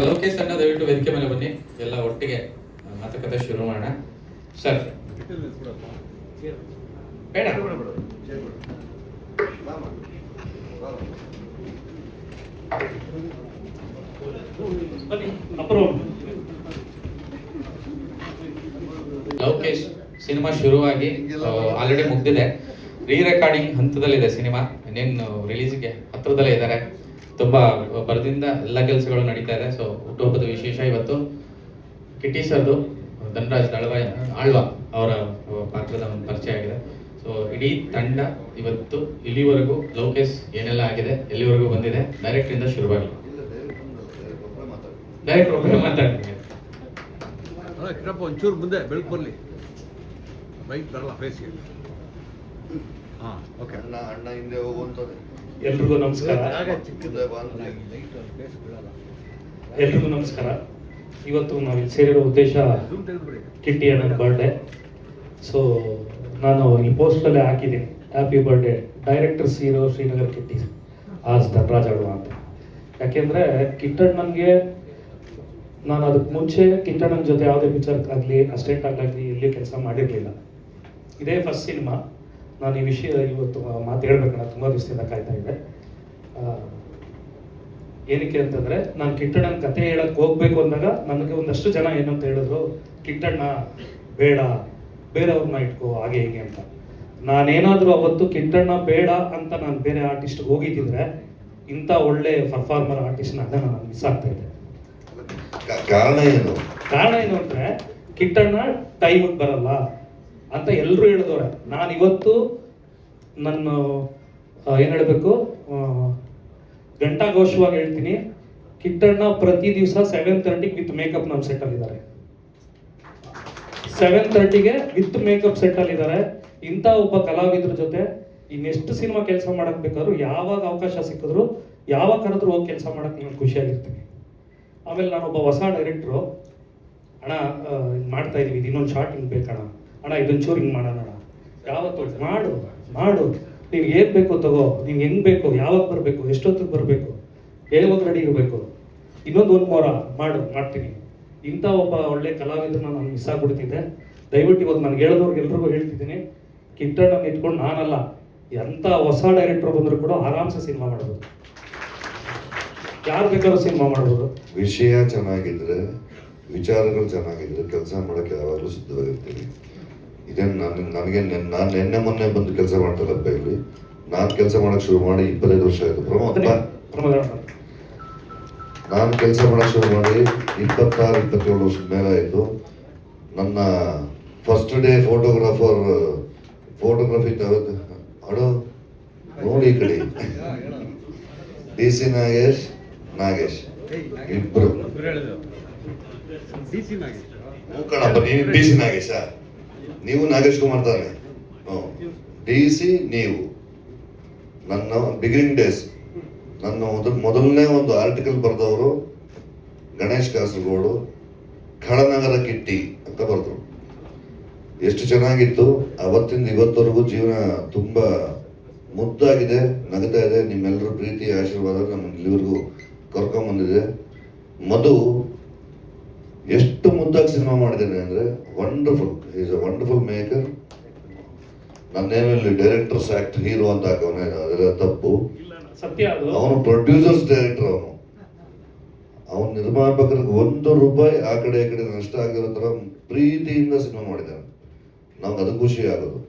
ಲೋಕೇಶ್ ಅಣ್ಣ ದಯವಿಟ್ಟು ವೇದಿಕೆ ಮೇಲೆ ಬನ್ನಿ, ಎಲ್ಲ ಒಟ್ಟಿಗೆ ಮಾತುಕತೆ ಶುರು ಮಾಡೋಣ. ಸರ್ ಬೇಡ ಲೋಕೇಶ್ ಸಿನಿಮಾ ಶುರುವಾಗಿ ಆಲ್ರೆಡಿ ಮುಗ್ದಿದೆ, ರೀ ರೆಕಾರ್ಡಿಂಗ್ ಹಂತದಲ್ಲಿದೆ ಸಿನಿಮಾ, ಇನ್ನೇನು ರಿಲೀಸ್ಗೆ ಹತ್ರದಲ್ಲೇ ಇದ್ದಾರೆ. ತುಂಬ ಬರದಿಂದ ಎಲ್ಲ ಕೆಲಸಗಳು ನಡೀತಾ ಇದೆ. ಸೊ ಹುಟ್ಟುಹಬ್ಬದ ವಿಶೇಷ ಇವತ್ತು. ಕಿಟ್ಟಿ ಸರ್ದು ಧನರಾಜ್ ಆಳ್ವಾ ಅವರ ಪಾತ್ರದ ಒಂದು ಪರಿಚಯ ಆಗಿದೆ. ಸೊ ಇಡೀ ತಂಡ ಇವತ್ತು ಇಲ್ಲಿವರೆಗೂ ಲೋಕೇಶ್ ಏನೆಲ್ಲ ಆಗಿದೆ, ಎಲ್ಲಿವರೆಗೂ ಬಂದಿದೆ, ಡೈರೆಕ್ಟ್ರಿಂದ ಶುರುವಾಗಿ ಡೈರೆಕ್ಟ್ ಒಬ್ಬರೇ ಮಾತಾಡ್ತೀನಿ. ಒಂಚೂರು ಮುಂದೆ ಬೆಳಕು ಬರಲಿ, ಬೈಕ್ ಬರಲ್ಲ ಫೇಸ್ಗೆ. ಓಕೆ ಅಣ್ಣ ಹಿಂದೆ ಹೋಗುವಂಥದ್ದು. ಎಲ್ರಿಗೂ ನಮಸ್ಕಾರ. ಎಲ್ರಿಗೂ ನಮಸ್ಕಾರ. ಇವತ್ತು ನಾವು ಇಲ್ಲಿ ಸೇರಿರೋ ಉದ್ದೇಶ ಕಿಟ್ಟಿ ಅಣ್ಣನ ಬರ್ಡೇ. ಸೊ ನಾನು ಈ ಪೋಸ್ಟಲ್ಲೇ ಹಾಕಿದ್ದೀನಿ, happy birthday director hero Srinagar Kitty as Dhanraj Alva ಅಂತ. ಯಾಕೆಂದರೆ ಕಿಟ್ಟಣ್ಣನಿಗೆ ನಾನು ಅದಕ್ಕೆ ಮುಂಚೆ ಕಿಟ್ಟಣ್ಣನ ಜೊತೆ ಯಾವುದೇ ಪಿಕ್ಚರ್ಗಾಗಲಿ ಅಸಿಸ್ಟೆಂಟ್ ಆಗಲಿ ಎಲ್ಲಿ ಕೆಲಸ ಮಾಡಿರಲಿಲ್ಲ. ಇದೇ ಫಸ್ಟ್ ಸಿನಿಮಾ. ನಾನು ಈ ವಿಷಯ ಇವತ್ತು ಮಾತು ಹೇಳ್ಬೇಕನ್ನ ತುಂಬ ದಿವಸದಿಂದ ಕಾಯ್ತಾ ಇದ್ದೆ. ಏನಕ್ಕೆ ಅಂತಂದರೆ ನಾನು ಕಿಟ್ಟಣ್ಣನ ಕತೆ ಹೇಳಕ್ಕೆ ಹೋಗ್ಬೇಕು ಅಂದಾಗ ನನಗೆ ಒಂದಷ್ಟು ಜನ ಏನಂತ ಹೇಳಿದ್ರು, ಕಿಟ್ಟಣ್ಣ ಬೇಡ, ಬೇರೆಯವ್ರನ್ನ ಇಟ್ಕೋ ಹಾಗೆ ಹೀಗೆ ಅಂತ. ನಾನೇನಾದರೂ ಅವತ್ತು ಕಿಟ್ಟಣ್ಣ ಬೇಡ ಅಂತ ನಾನು ಬೇರೆ ಆರ್ಟಿಸ್ಟ್ಗೆ ಹೋಗಿದ್ದಿದ್ರೆ ಇಂಥ ಒಳ್ಳೆ ಪರ್ಫಾರ್ಮರ್ ಆರ್ಟಿಸ್ಟ್ನ ನಾನು ಮಿಸ್ ಆಗ್ತಾ ಇದ್ದೆ. ಕಾರಣ ಏನು ಅಂದರೆ ಕಿಟ್ಟಣ್ಣ ಟೈಮಿಗೆ ಬರಲ್ಲ ಅಂತ ಎಲ್ಲರೂ ಹೇಳಿದವ್ರೆ. ನಾನು ಇವತ್ತು ನನ್ನ ಏನು ಹೇಳಬೇಕು, ಘಂಟಾಘೋಷವಾಗಿ ಹೇಳ್ತೀನಿ, ಕಿಟ್ಟಣ್ಣ ಪ್ರತಿ ದಿವಸ 7:30 ವಿತ್ ಮೇಕಪ್ ನಮ್ಮ ಸೆಟ್ಟಲ್ಲಿದ್ದಾರೆ. 7:30 ವಿತ್ ಮೇಕಪ್ ಸೆಟ್ಟಲ್ಲಿದ್ದಾರೆ. ಇಂಥ ಒಬ್ಬ ಕಲಾವಿದ್ರ ಜೊತೆ ಇನ್ನೆಷ್ಟು ಸಿನಿಮಾ ಕೆಲಸ ಮಾಡಕ್ಕೆ ಬೇಕಾದ್ರೂ, ಯಾವಾಗ ಅವಕಾಶ ಸಿಕ್ಕಿದ್ರು, ಯಾವಾಗ ಕರೆದ್ರು ಹೋಗಿ ಕೆಲಸ ಮಾಡಕ್ಕೆ ನಾನು ಖುಷಿಯಾಗಿರ್ತೀನಿ. ಆಮೇಲೆ ನಾನೊಬ್ಬ ಹೊಸ ಡೈರೆಕ್ಟ್ರು, ಅಣ್ಣ ಮಾಡ್ತಾ ಇದೀವಿ, ಇದು ಇನ್ನೊಂದು ಶಾರ್ಟ್ ಹಿಂಗೆ ಬೇಕಣ್ಣ, ಅಣ್ಣ ಇದೊಂಚೂರು ಹಿಂಗೆ ಮಾಡೋಣ, ಯಾವತ್ತು ಮಾಡು ಮಾಡು, ನಿನ್ಗೆ ಏನು ಬೇಕು ತಗೋ, ನಿನ್ಗೆ ಹೆಂಗೆ ಬೇಕು, ಯಾವಾಗ ಬರಬೇಕು, ಎಷ್ಟೊತ್ತಿಗೆ ಬರಬೇಕು, ಯಾವಾಗ ರೆಡಿ ಇರಬೇಕು, ಇನ್ನೊಂದು ಮೋರ ಮಾಡು, ಮಾಡ್ತೀನಿ. ಇಂಥ ಒಬ್ಬ ಒಳ್ಳೆ ಕಲಾವಿದ್ರನ್ನ ನಾನು ಮಿಸ್ ಆಗ್ಬಿಡ್ತಿದ್ದೆ. ದಯವಿಟ್ಟು ಇವತ್ತು ನನಗೆ ಹೇಳಿದವ್ರಿಗೆ ಎಲ್ರಿಗೂ ಹೇಳ್ತಿದ್ದೀನಿ, ಕಿಟ್ಟಣ್ಣನ ಇಟ್ಕೊಂಡು ನಾನಲ್ಲ, ಎಂಥ ಹೊಸ ಡೈರೆಕ್ಟ್ರು ಬಂದರೂ ಕೂಡ ಆರಾಮ್ಸೆ ಸಿನಿಮಾ ಮಾಡ್ಬೋದು, ಯಾರು ಬೇಕಾದ್ರೂ ಸಿನಿಮಾ ಮಾಡ್ಬೋದು. ವಿಷಯ ಚೆನ್ನಾಗಿದ್ರೆ, ವಿಚಾರಗಳು ಚೆನ್ನಾಗಿದ್ರೆ ಕೆಲಸ ಮಾಡೋಕ್ಕೆ ಯಾವಾಗಲೂ ಸಿದ್ಧವಾಗಿರ್ತೀನಿ. ಇದೇನು ನನಗೆ ನಾನು ನಿನ್ನೆ ಮೊನ್ನೆ ಬಂದು ಕೆಲಸ ಮಾಡ್ತಾರಪ್ಪ ಇಲ್ಲಿ. ನಾನು ಕೆಲಸ ಮಾಡೋಕ್ಕೆ ಶುರು ಮಾಡಿ 25 ವರ್ಷ ಆಯಿತು. ನಾನು ಕೆಲಸ ಮಾಡೋಕ್ಕೆ ಶುರು ಮಾಡಿ 26-27 ವರ್ಷದ ಮೇಲೆ ಆಯಿತು. ನನ್ನ ಫಸ್ಟ್ ಡೇ ಫೋಟೋಗ್ರಫಿ ಅಡು ನೋಡಿ ಈ ಕಡೆ DC ನಾಗೇಶ್ ಇಬ್ರು ಕಣಪ್ಪ, ನೀನು DC ನಾಗೇಶ, ನೀವು ನಾಗೇಶ್ ಕುಮಾರ್ ತಾನೆ? DC ನೀವು. ನನ್ನ ಬಿಗಿನಿಂಗ್ ಡೇಸ್, ನನ್ನ ಮೊದಲನೇ ಒಂದು ಆರ್ಟಿಕಲ್ ಬರೆದವರು ಗಣೇಶ್ ಕಾಸರಗೋಡು, ಖಳನಗರ ಕಿಟ್ಟಿ ಅಂತ ಬರೆದ್ರು. ಎಷ್ಟು ಚೆನ್ನಾಗಿತ್ತು. ಅವತ್ತಿಂದ ಇವತ್ತವರೆಗೂ ಜೀವನ ತುಂಬ ಮುದ್ದಾಗಿದೆ, ನಗ್ತಾ ಇದೆ. ನಿಮ್ಮೆಲ್ಲರ ಪ್ರೀತಿ ಆಶೀರ್ವಾದ ನಮ್ಮನ್ನು ಇಲ್ಲಿವರೆಗೂ ಕರ್ಕೊಂಬಂದಿದೆ. ಮಧು ಎಷ್ಟು ಮುದ್ದಾಗಿ ಸಿನಿಮಾ ಮಾಡಿದ್ದೇನೆ ಅಂದರೆ wonderful. Is a wonderful maker. ನನ್ನೇನಲ್ಲಿ ಡೈರೆಕ್ಟರ್ಸ್ ಆಕ್ಟ್ ಹೀರೋ ಅಂತ ಹಾಕವನೇ, ಅದೆಲ್ಲ ತಪ್ಪು. ಅವನು ಪ್ರೊಡ್ಯೂಸರ್ಸ್ ಡೈರೆಕ್ಟರ್. ಅವನು ನಿರ್ಮಾಪಕರಿಗೆ ₹1 ಆ ಕಡೆ ಈ ಕಡೆ ನಷ್ಟ ಆಗಿರೋ ಥರ ಪ್ರೀತಿಯಿಂದ ಸಿನಿಮಾ ಮಾಡಿದ್ದಾನೆ. ನಮ್ಗೆ ಅದು ಖುಷಿ ಆಗೋದು.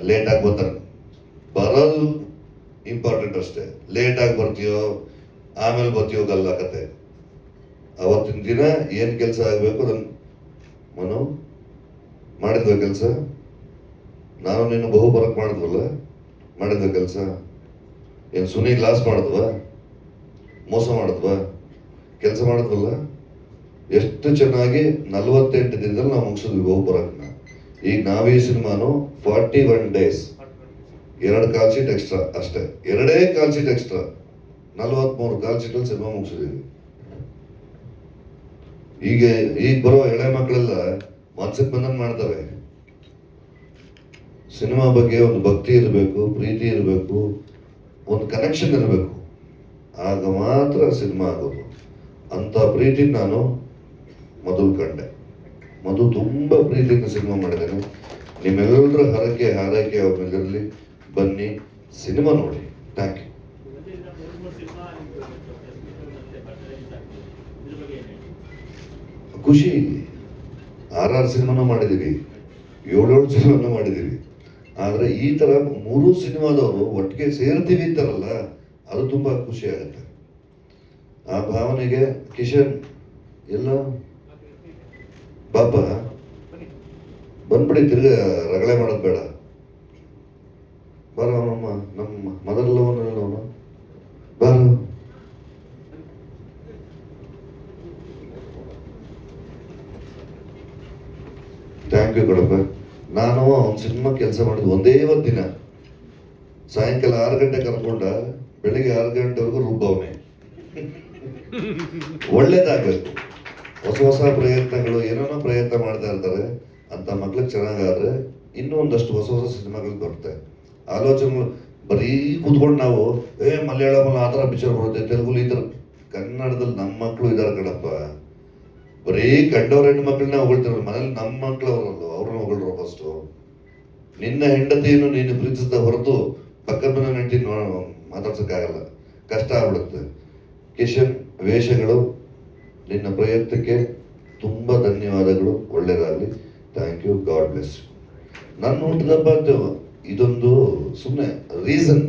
ಲೇಟಾಗಿ ಬರ್ತಾನೆ, ಬರೋದು ಇಂಪಾರ್ಟೆಂಟ್ ಅಷ್ಟೇ. ಲೇಟಾಗಿ ಬರ್ತೀಯೋ ಆಮೇಲೆ ಬರ್ತೀಯೋ ಗಲ್ಲ ಕತೆ. ಅವತ್ತಿನ ದಿನ ಏನು ಕೆಲಸ ಆಗಬೇಕು ಅದನ್ನು ಮನು ಮಾಡಿದ್ವ ಕೆಲಸ. ನಾನು ನೀನು ಬಹು ಬರಕ್ ಮಾಡಿದ್ವ ಕೆಲಸ. ಏನು ಸುನೀಲ್ ಲಾಸ್ ಮಾಡಿದ್ವಾ, ಮೋಸ ಮಾಡಿದ್ವಾ, ಕೆಲಸ ಮಾಡಿದ್ವಲ್ಲ. ಎಷ್ಟು ಚೆನ್ನಾಗಿ 48 ದಿನದಲ್ಲಿ ನಾವು ಮುಗಿಸಿದ್ವಿ ಬಹು ಬರಕ್ನ. ಈಗ ನಾವೀ ಸಿನಿಮಾನು 41 ಡೇಸ್, 2 ಕಾಲ್ ಶೀಟ್ ಎಕ್ಸ್ಟ್ರಾ ಅಷ್ಟೇ, 2 ಕಾಲ್ ಶೀಟ್ ಎಕ್ಸ್ಟ್ರಾ, 43 ಕಾಲ್ ಶೀಟಲ್ಲಿ ಸಿನಿಮಾ ಮುಗಿಸಿದೀವಿ. ಈಗ ಬರೋ ಎಳೆ ಮಕ್ಕಳೆಲ್ಲ ಮನ್ಸಕ್ಕೆ ಬಂದಂಗೆ ಮಾಡ್ತವೆ. ಸಿನಿಮಾ ಬಗ್ಗೆ ಒಂದು ಭಕ್ತಿ ಇರಬೇಕು, ಪ್ರೀತಿ ಇರಬೇಕು, ಒಂದು ಕನೆಕ್ಷನ್ ಇರಬೇಕು. ಆಗ ಮಾತ್ರ ಸಿನಿಮಾ ಆಗೋದು. ಅಂತ ಪ್ರೀತಿ ನಾನು ಮೊದಲು ಕಂಡೆ. ಮಧು ತುಂಬ ಪ್ರೀತಿಯಿಂದ ಸಿನಿಮಾ ಮಾಡಿದ್ದೇನೆ. ನಿಮ್ಮೆಲ್ಲರ ಹರಕೆ ಹಾರೈಕೆ ಅವ್ರ ಮೇಲಿರಲಿ. ಬನ್ನಿ, ಸಿನಿಮಾ ನೋಡಿ. Thank you. ಖುಷಿ. 6 ಸಿನಿಮಾನೂ ಮಾಡಿದ್ದೀವಿ, 7 ಸಿನಿಮಾನೂ ಮಾಡಿದ್ದೀವಿ. ಆದರೆ ಈ ಥರ 3 ಸಿನಿಮಾದವರು ಒಟ್ಟಿಗೆ ಸೇರ್ತೀವಿ ಅಂತಾರಲ್ಲ, ಅದು ತುಂಬ ಖುಷಿ ಆಗುತ್ತೆ. ಆ ಭಾವನೆಗೆ ಕಿಶನ್ ಎಲ್ಲ ಬಾಪ ಬಂದ್ಬಿಡಿ, ತಿರ್ಗ ರಗಳೆ ಮಾಡೋದು ಬೇಡ. ಬಾರ ನಮ್ಮ ಮೊದಲವನು ಬಾರು. Thank you Kadappa. ನಾನು ಅವ್ನ ಸಿನಿಮಾ ಕೆಲಸ ಮಾಡಿದ ಒಂದೇ ಒಂದು ದಿನ, ಸಾಯಂಕಾಲ 6 ಗಂಟೆ ಕರ್ಕೊಂಡ, ಬೆಳಿಗ್ಗೆ 6 ಗಂಟೆವರೆಗೂ ರುಬ್ಬವನೆ. ಒಳ್ಳೇದಾಗಬೇಕು. ಹೊಸ ಪ್ರಯತ್ನಗಳು, ಏನೇನೋ ಪ್ರಯತ್ನ ಮಾಡ್ತಾ ಇರ್ತಾರೆ. ಅಂತ ಮಕ್ಳಿಗೆ ಚೆನ್ನಾಗಾದ್ರೆ ಇನ್ನೂ ಒಂದಷ್ಟು ಹೊಸ ಸಿನಿಮಾಗಳು ಬರುತ್ತೆ. ಆಲೋಚನೆಗಳು ಬರೀ ಕೂತ್ಕೊಂಡು ನಾವು ಮಲಯಾಳಮಲ್ಲಿ ಆ ಥರ ಪಿಕ್ಚರ್ ಬರುತ್ತೆ, ತೆಲುಗುಲಿ ಈ ಥರ. ಕನ್ನಡದಲ್ಲಿ ನಮ್ಮ ಮಕ್ಕಳು ಇದ್ದಾರೆ ಕಣಪ್ಪ. ಬರೀ ಕಂಡವ್ರ ಹೆಣ್ಣು ಮಕ್ಕಳನ್ನ ಹೊಗಳ್ತಿರಲ್ಲ, ಮನೇಲಿ ನಮ್ಮ ಮಕ್ಕಳು ಅವರಲ್ಲ, ಅವ್ರನ್ನ ಹೊಗಳ್ರು ಫಸ್ಟು. ನಿನ್ನ ಹೆಂಡತಿಯನ್ನು ನೀನು ಪ್ರೀತಿಸಿದ ಹೊರತು ಪಕ್ಕದ ಮನೆ ಹೆಂಡತಿ ಮಾತಾಡ್ಸೋಕ್ಕಾಗಲ್ಲ, ಕಷ್ಟ ಆಗ್ಬಿಡುತ್ತೆ. ಕಿಶನ್, ವೇಷಗಳು, ನಿನ್ನ ಪ್ರಯತ್ನಕ್ಕೆ ತುಂಬ ಧನ್ಯವಾದಗಳು. ಒಳ್ಳೆಯದಾಗಲಿ. Thank you. God bless you. ನನ್ನ ಹುಟ್ಟಿದಬ್ಬ ಅಂತ ಇದೊಂದು ಸುಮ್ಮನೆ ರೀಸನ್.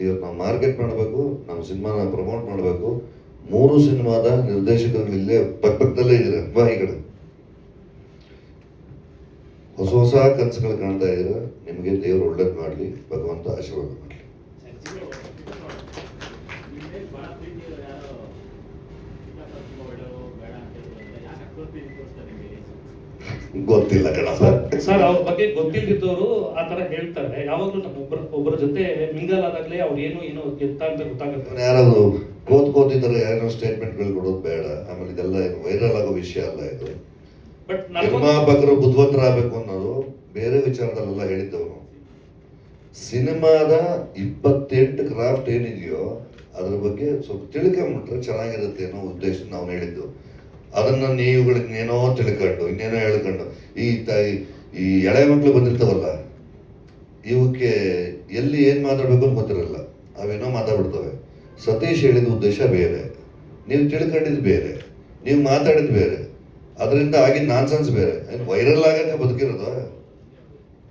ಇವತ್ತು ನಾವು ಮಾರ್ಕೆಟ್ ಮಾಡಬೇಕು, ನಮ್ಮ ಸಿನಿಮಾನ ಪ್ರಮೋಟ್ ಮಾಡಬೇಕು. 3 ಸಿನಿಮಾದ ನಿರ್ದೇಶಕರು ಇಲ್ಲೇ ಪಕ್ಕದಲ್ಲೇ ಇದ್ದೀರ. ಬಾ ಈ ಕಡೆ. ಹೊಸ ಕನಸುಗಳು ಕಾಣ್ತಾ ಇದ್ದೀರ. ನಿಮಗೆ ದೇವರು ಒಳ್ಳೇದು ಮಾಡಲಿ, ಭಗವಂತ ಆಶೀರ್ವಾದ ಮಾಡಲಿ. ಗೊತ್ತಿಲ್ಲ ಕಣ ಸರ್, ಅವ್ರ ಬಗ್ಗೆ ಗೊತ್ತಿಲ್ಲದಿದ್ದವರು ಆ ತರ ಹೇಳ್ತಾರೆ. ಯಾವಾಗ್ಲೂ ನಮ್ಮ ಒಬ್ಬರ ಜೊತೆ ಮಿಂಗಲ್ ಆದಾಗ್ಲೇ ಅವ್ರು ಏನು ಎತ್ತ ಅಂತ ಗೊತ್ತಾಗುತ್ತೆ. ಯಾರಾದ್ರು ಕೋತಿದ್ದಾರೆ, ಏನೋ ಸ್ಟೇಟ್ಮೆಂಟ್ಗಳು ಕೊಡೋದು ಬೇಡ. ಆಮೇಲೆ ಇದೆಲ್ಲ ಏನು ವೈರಲ್ ಆಗೋ ವಿಷಯ ಅಲ್ಲ ಇದು. ಬಟ್ ನಿರ್ಮಾಪಕರು ಬುದ್ಧಿವಂತರಾಗಬೇಕು ಅನ್ನೋದು ಬೇರೆ ವಿಚಾರದಲ್ಲೆಲ್ಲ ಹೇಳಿದ್ದವನು. ಸಿನಿಮಾದ 28 ಕ್ರಾಫ್ಟ್ ಏನಿದೆಯೋ ಅದ್ರ ಬಗ್ಗೆ ಸ್ವಲ್ಪ ತಿಳ್ಕೊಂಬಿಟ್ರೆ ಚೆನ್ನಾಗಿರುತ್ತೆ ಅನ್ನೋ ಉದ್ದೇಶ ನಾವು ಹೇಳಿದ್ದು. ಅದನ್ನ ನೀವುಗಳಿಗೆ ಏನೋ ತಿಳ್ಕೊಂಡು ಇನ್ನೇನೋ ಹೇಳ್ಕೊಂಡು ಈ ಎಳೆ ಮಕ್ಳು ಬಂದಿರ್ತಾವಲ್ಲ, ಇವಕ್ಕೆ ಎಲ್ಲಿ ಏನು ಮಾತಾಡ್ಬೇಕು ಅಂತ ಗೊತ್ತಿರಲ್ಲ, ಅವೇನೋ ಮಾತಾಡ್ಬಿಡ್ತವೆ. ಸತೀಶ್ ಹೇಳಿದ ಉದ್ದೇಶ ಬೇರೆ, ನೀವು ತಿಳ್ಕೊಂಡಿದ್ದು ಬೇರೆ, ನೀವು ಮಾತಾಡಿದ್ದು ಬೇರೆ, ಅದರಿಂದ ಆಗಿನ ನಾನ್ಸೆನ್ಸ್ ಬೇರೆ. ವೈರಲ್ ಆಗಕ್ಕೆ ಬದುಕಿರೋದು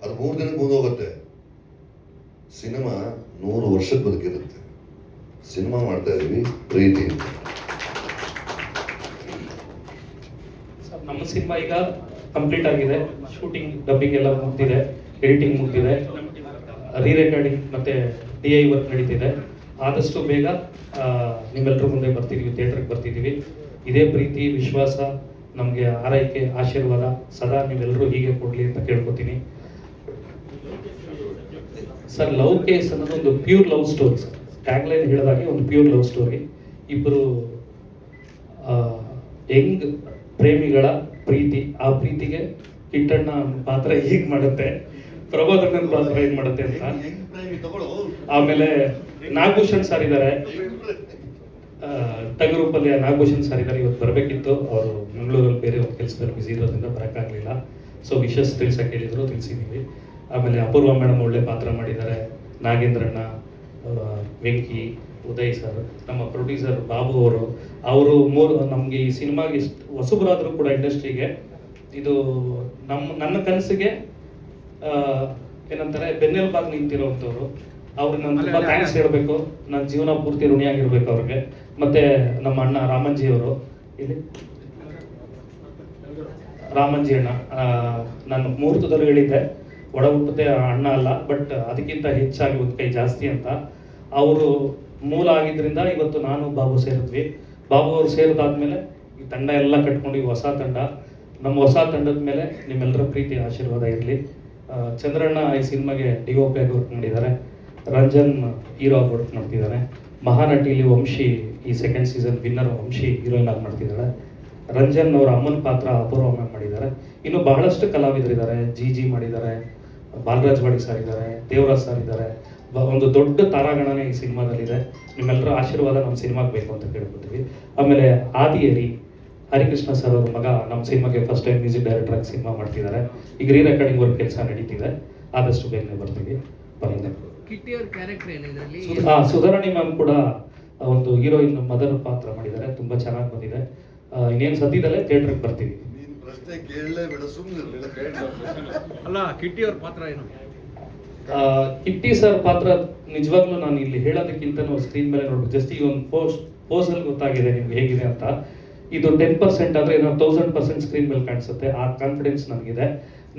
ಅದು 3 ದಿನಕ್ಕೆ ಮುಗಿದೋಗುತ್ತೆ. ಸಿನಿಮಾ 100 ವರ್ಷಕ್ಕೆ ಬದುಕಿರುತ್ತೆ. ಸಿನಿಮಾ ಮಾಡ್ತಾ ಇದೀವಿ ಪ್ರೀತಿ. ನಮ್ಮ ಸಿನಿಮಾ ಈಗ ಕಂಪ್ಲೀಟ್ ಆಗಿದೆ. ಶೂಟಿಂಗ್, ಡಬ್ಬಿಂಗ್ ಎಲ್ಲ ಮುಗ್ದಿದೆ, ಎಡಿಟಿಂಗ್ ಮುಗ್ದಿದೆ, ರೀರೆಕಾರ್ಡಿಂಗ್ ಮತ್ತೆ DI ವರ್ಕ್ ನಡೀತಿದೆ. ಆದಷ್ಟು ಬೇಗ ನಿಮ್ಮೆಲ್ಲರ ಮುಂದೆ ಬರ್ತಿದ್ದೀವಿ, ಥಿಯೇಟ್ರಿಗೆ ಬರ್ತಿದ್ದೀವಿ. ಇದೇ ಪ್ರೀತಿ, ವಿಶ್ವಾಸ, ನಮಗೆ ಆರೈಕೆ, ಆಶೀರ್ವಾದ ಸದಾ ನೀವೆಲ್ಲರೂ ಹೀಗೆ ಕೊಡಲಿ ಅಂತ ಕೇಳ್ಕೊತೀನಿ. ಸರ್, ಲವ್ ಕೇಸ್ ಅನ್ನೋದು ಒಂದು pure love story sir. Tagline ಹೇಳಿದಾಗೆ ಒಂದು ಪ್ಯೂರ್ ಲವ್ ಸ್ಟೋರಿ. ಇಬ್ಬರು ಯಂಗ್ ಪ್ರೇಮಿಗಳ ಪ್ರೀತಿ. ಆ ಪ್ರೀತಿಗೆ ಕಿಟ್ಟಣ್ಣ ಪಾತ್ರ ಹೀಗೆ ಮಾಡುತ್ತೆ, ಪ್ರಬೋಧಣ್ಣನ ಪಾತ್ರ ಹೇಗೆ ಮಾಡುತ್ತೆ ಅಂತ. ಆಮೇಲೆ ನಾಗಭೂಷಣ್ ಸರ್ ಇದ್ದಾರೆ, ಟಗರೂಪಲ್ಲಿ ನಾಗಭೂಷಣ್ ಸರ್ ಇದ್ದಾರೆ. ಇವತ್ತು ಬರಬೇಕಿತ್ತು, ಅವರು ಮಂಗಳೂರಲ್ಲಿ ಬೇರೆ ಒಂದು ಕೆಲಸದಲ್ಲಿ ಬಿಸಿ ಇರೋದ್ರಿಂದ ಬರೋಕ್ಕಾಗಲಿಲ್ಲ. ಸೊ ವಿಶಸ್ ತಿಳಿಸಕ್ಕೆ ಹೇಳಿದ್ರು, ತಿಳಿಸಿದ್ದೀವಿ. ಆಮೇಲೆ ಅಪೂರ್ವ ಮೇಡಮ್ ಒಳ್ಳೆ ಪಾತ್ರ ಮಾಡಿದ್ದಾರೆ. ನಾಗೇಂದ್ರಣ್ಣ, ವೆಂಕಿ, ಉದಯ್ ಸರ್, ನಮ್ಮ ಪ್ರೊಡ್ಯೂಸರ್ ಬಾಬು ಅವರು ನಮಗೆ ಈ ಸಿನಿಮಾಗೆ ಇಷ್ಟು ಹೊಸಬರಾದರೂ ಕೂಡ ಇಂಡಸ್ಟ್ರಿಗೆ ಇದು ನನ್ನ ಕನಸಿಗೆ ಏನಂತಾರೆ ಬೆನ್ನೆಲುಬಾಗಿ ನಿಂತಿರೋವಂಥವ್ರು. ಅವ್ರಿಗೆ ನಾನು ತುಂಬ ಥ್ಯಾಂಕ್ಸ್ ಹೇಳಬೇಕು. ನನ್ನ ಜೀವನ ಪೂರ್ತಿ ಋಣಿಯಾಗಿರ್ಬೇಕು ಅವ್ರಿಗೆ. ಮತ್ತು ನಮ್ಮ ಅಣ್ಣ ರಾಮಂಜಿ ಅವರು, ಇಲ್ಲಿ ರಾಮಂಜಿ ಅಣ್ಣ, ನಾನು ಮುಹೂರ್ತದಲ್ಲೂ ಹೇಳಿದ್ದೆ ಒಡ ಹುಟ್ಟದೆ ಅಣ್ಣ ಅಲ್ಲ, ಬಟ್ ಅದಕ್ಕಿಂತ ಹೆಚ್ಚಾಗಿ ಒಂದು ಕೈ ಜಾಸ್ತಿ ಅಂತ. ಅವರು ಮೂಲ ಆಗಿದ್ದರಿಂದ ಇವತ್ತು ನಾನು ಬಾಬು ಸೇರಿದ್ವಿ. ಬಾಬು ಅವರು ಸೇರಿದಾದ್ಮೇಲೆ ಈ ತಂಡ ಎಲ್ಲ ಕಟ್ಕೊಂಡು ಈ ಹೊಸ ತಂಡ, ನಮ್ಮ ಹೊಸ ತಂಡದ ಮೇಲೆ ನಿಮ್ಮೆಲ್ಲರ ಪ್ರೀತಿ ಆಶೀರ್ವಾದ ಇರಲಿ. ಚಂದ್ರಣ್ಣ ಈ ಸಿನಿಮಾಗೆ DOP ಆಗಿ ವರ್ಕ್ ಮಾಡಿದ್ದಾರೆ. ರಂಜನ್ ಹೀರೋ ಆಗಿ ವರ್ಕ್ ಮಾಡ್ತಿದ್ದಾರೆ. ಮಹಾನಟಿಲಿ ವಂಶಿ ಈ second season winner Vamshi heroine ಆಗಿ ಮಾಡ್ತಿದ್ದಾಳೆ. ರಂಜನ್ ಅವರ ಅಮ್ಮನ ಪಾತ್ರ ಅಪೂರ್ವವಾಗಿ ಮಾಡಿದ್ದಾರೆ. ಇನ್ನು ಬಹಳಷ್ಟು ಕಲಾವಿದರಿದ್ದಾರೆ. ಜಿ ಮಾಡಿದ್ದಾರೆ, ಬಾಲರಾಜ್ ವಾಡಿ ಸರ್ ಇದ್ದಾರೆ, ದೇವರಾಜ್ ಸರ್ ಇದ್ದಾರೆ, ಒಂದು ದೊಡ್ಡ ತಾರಾಗಣನೆ ಈ ಸಿನಿಮಾದಲ್ಲಿದೆ. ನಿಮ್ಮೆಲ್ಲರ ಆಶೀರ್ವಾದ ನಮ್ಮ ಸಿನಿಮಾಗೆ ಬೇಕು ಅಂತ ಕೇಳ್ಕೊತೀವಿ. ಆಮೇಲೆ ಆದಿಯರಿ ಹರಿಕೃಷ್ಣ ಸರ್ ಅವ್ರ ಮಗ ನಮ್ಮ ಸಿನಿಮಾಗೆ ಫಸ್ಟ್ ಟೈಮ್ ಮ್ಯೂಸಿಕ್ ಡೈರೆಕ್ಟರ್ ಆಗಿ ಸಿನಿಮಾ ಮಾಡ್ತಿದ್ದಾರೆ. ಈಗ ರೆಕಾರ್ಡಿಂಗ್ ವರ್ಕ್ ಕೆಲಸ ನಡೀತಿದೆ, ಆದಷ್ಟು ಬೇಗನೆ ಬರ್ತೀವಿ. ಬರೋದೇ ಕಿಟ್ಟಿ ಅವ್ರ ಕ್ಯಾರೆಕ್ಟರ್ ಏನು ಇದರಲ್ಲಿ? ಸುಧಾರಾಣಿ ಮ್ಯಾಮ್ ಕೂಡ ಒಂದು ಹೀರೋಯಿನ್ ಮದರ್ ಪಾತ್ರ ಮಾಡಿದ್ದಾರೆ, ತುಂಬಾ ಚೆನ್ನಾಗಿ ಬಂದಿದೆ. ಇನ್ನೇನು ಸದ್ಯದಲ್ಲೇ ಥಿಯೇಟ್ರಿಗೆ ಬರ್ತೀವಿ. ನೀನು ಪ್ರಶ್ನೆ ಕೇಳಲೇಬೇಡ, ಸುಮ್ಮನೆ ಅಲ್ಲ, ಕಿಟ್ಟಿ ಅವ್ರ ಪಾತ್ರ ಏನು? ಕಿಟ್ಟಿ ಸರ್ ಪಾತ್ರ ನಿಜವಾಗ್ಲೂ ನಾನು ಇಲ್ಲಿ ಹೇಳೋದಕ್ಕಿಂತ ಸ್ಕ್ರೀನ್ ಮೇಲೆ ನೋಡ್ಬೇಕು. ಜಸ್ಟ್ ಈ ಒಂದು ಪೋಸಲ್ಲಿ ಗೊತ್ತಾಗಿದೆ ನಿಮ್ಗೆ ಹೇಗಿದೆ ಅಂತ. ಇದು 10% ಆದರೆ ನಾವು 1000% ಸ್ಕ್ರೀನ್ ಮೇಲೆ ಕಾಣಿಸುತ್ತೆ. ಆ ಕಾನ್ಫಿಡೆನ್ಸ್ ನನಗಿದೆ.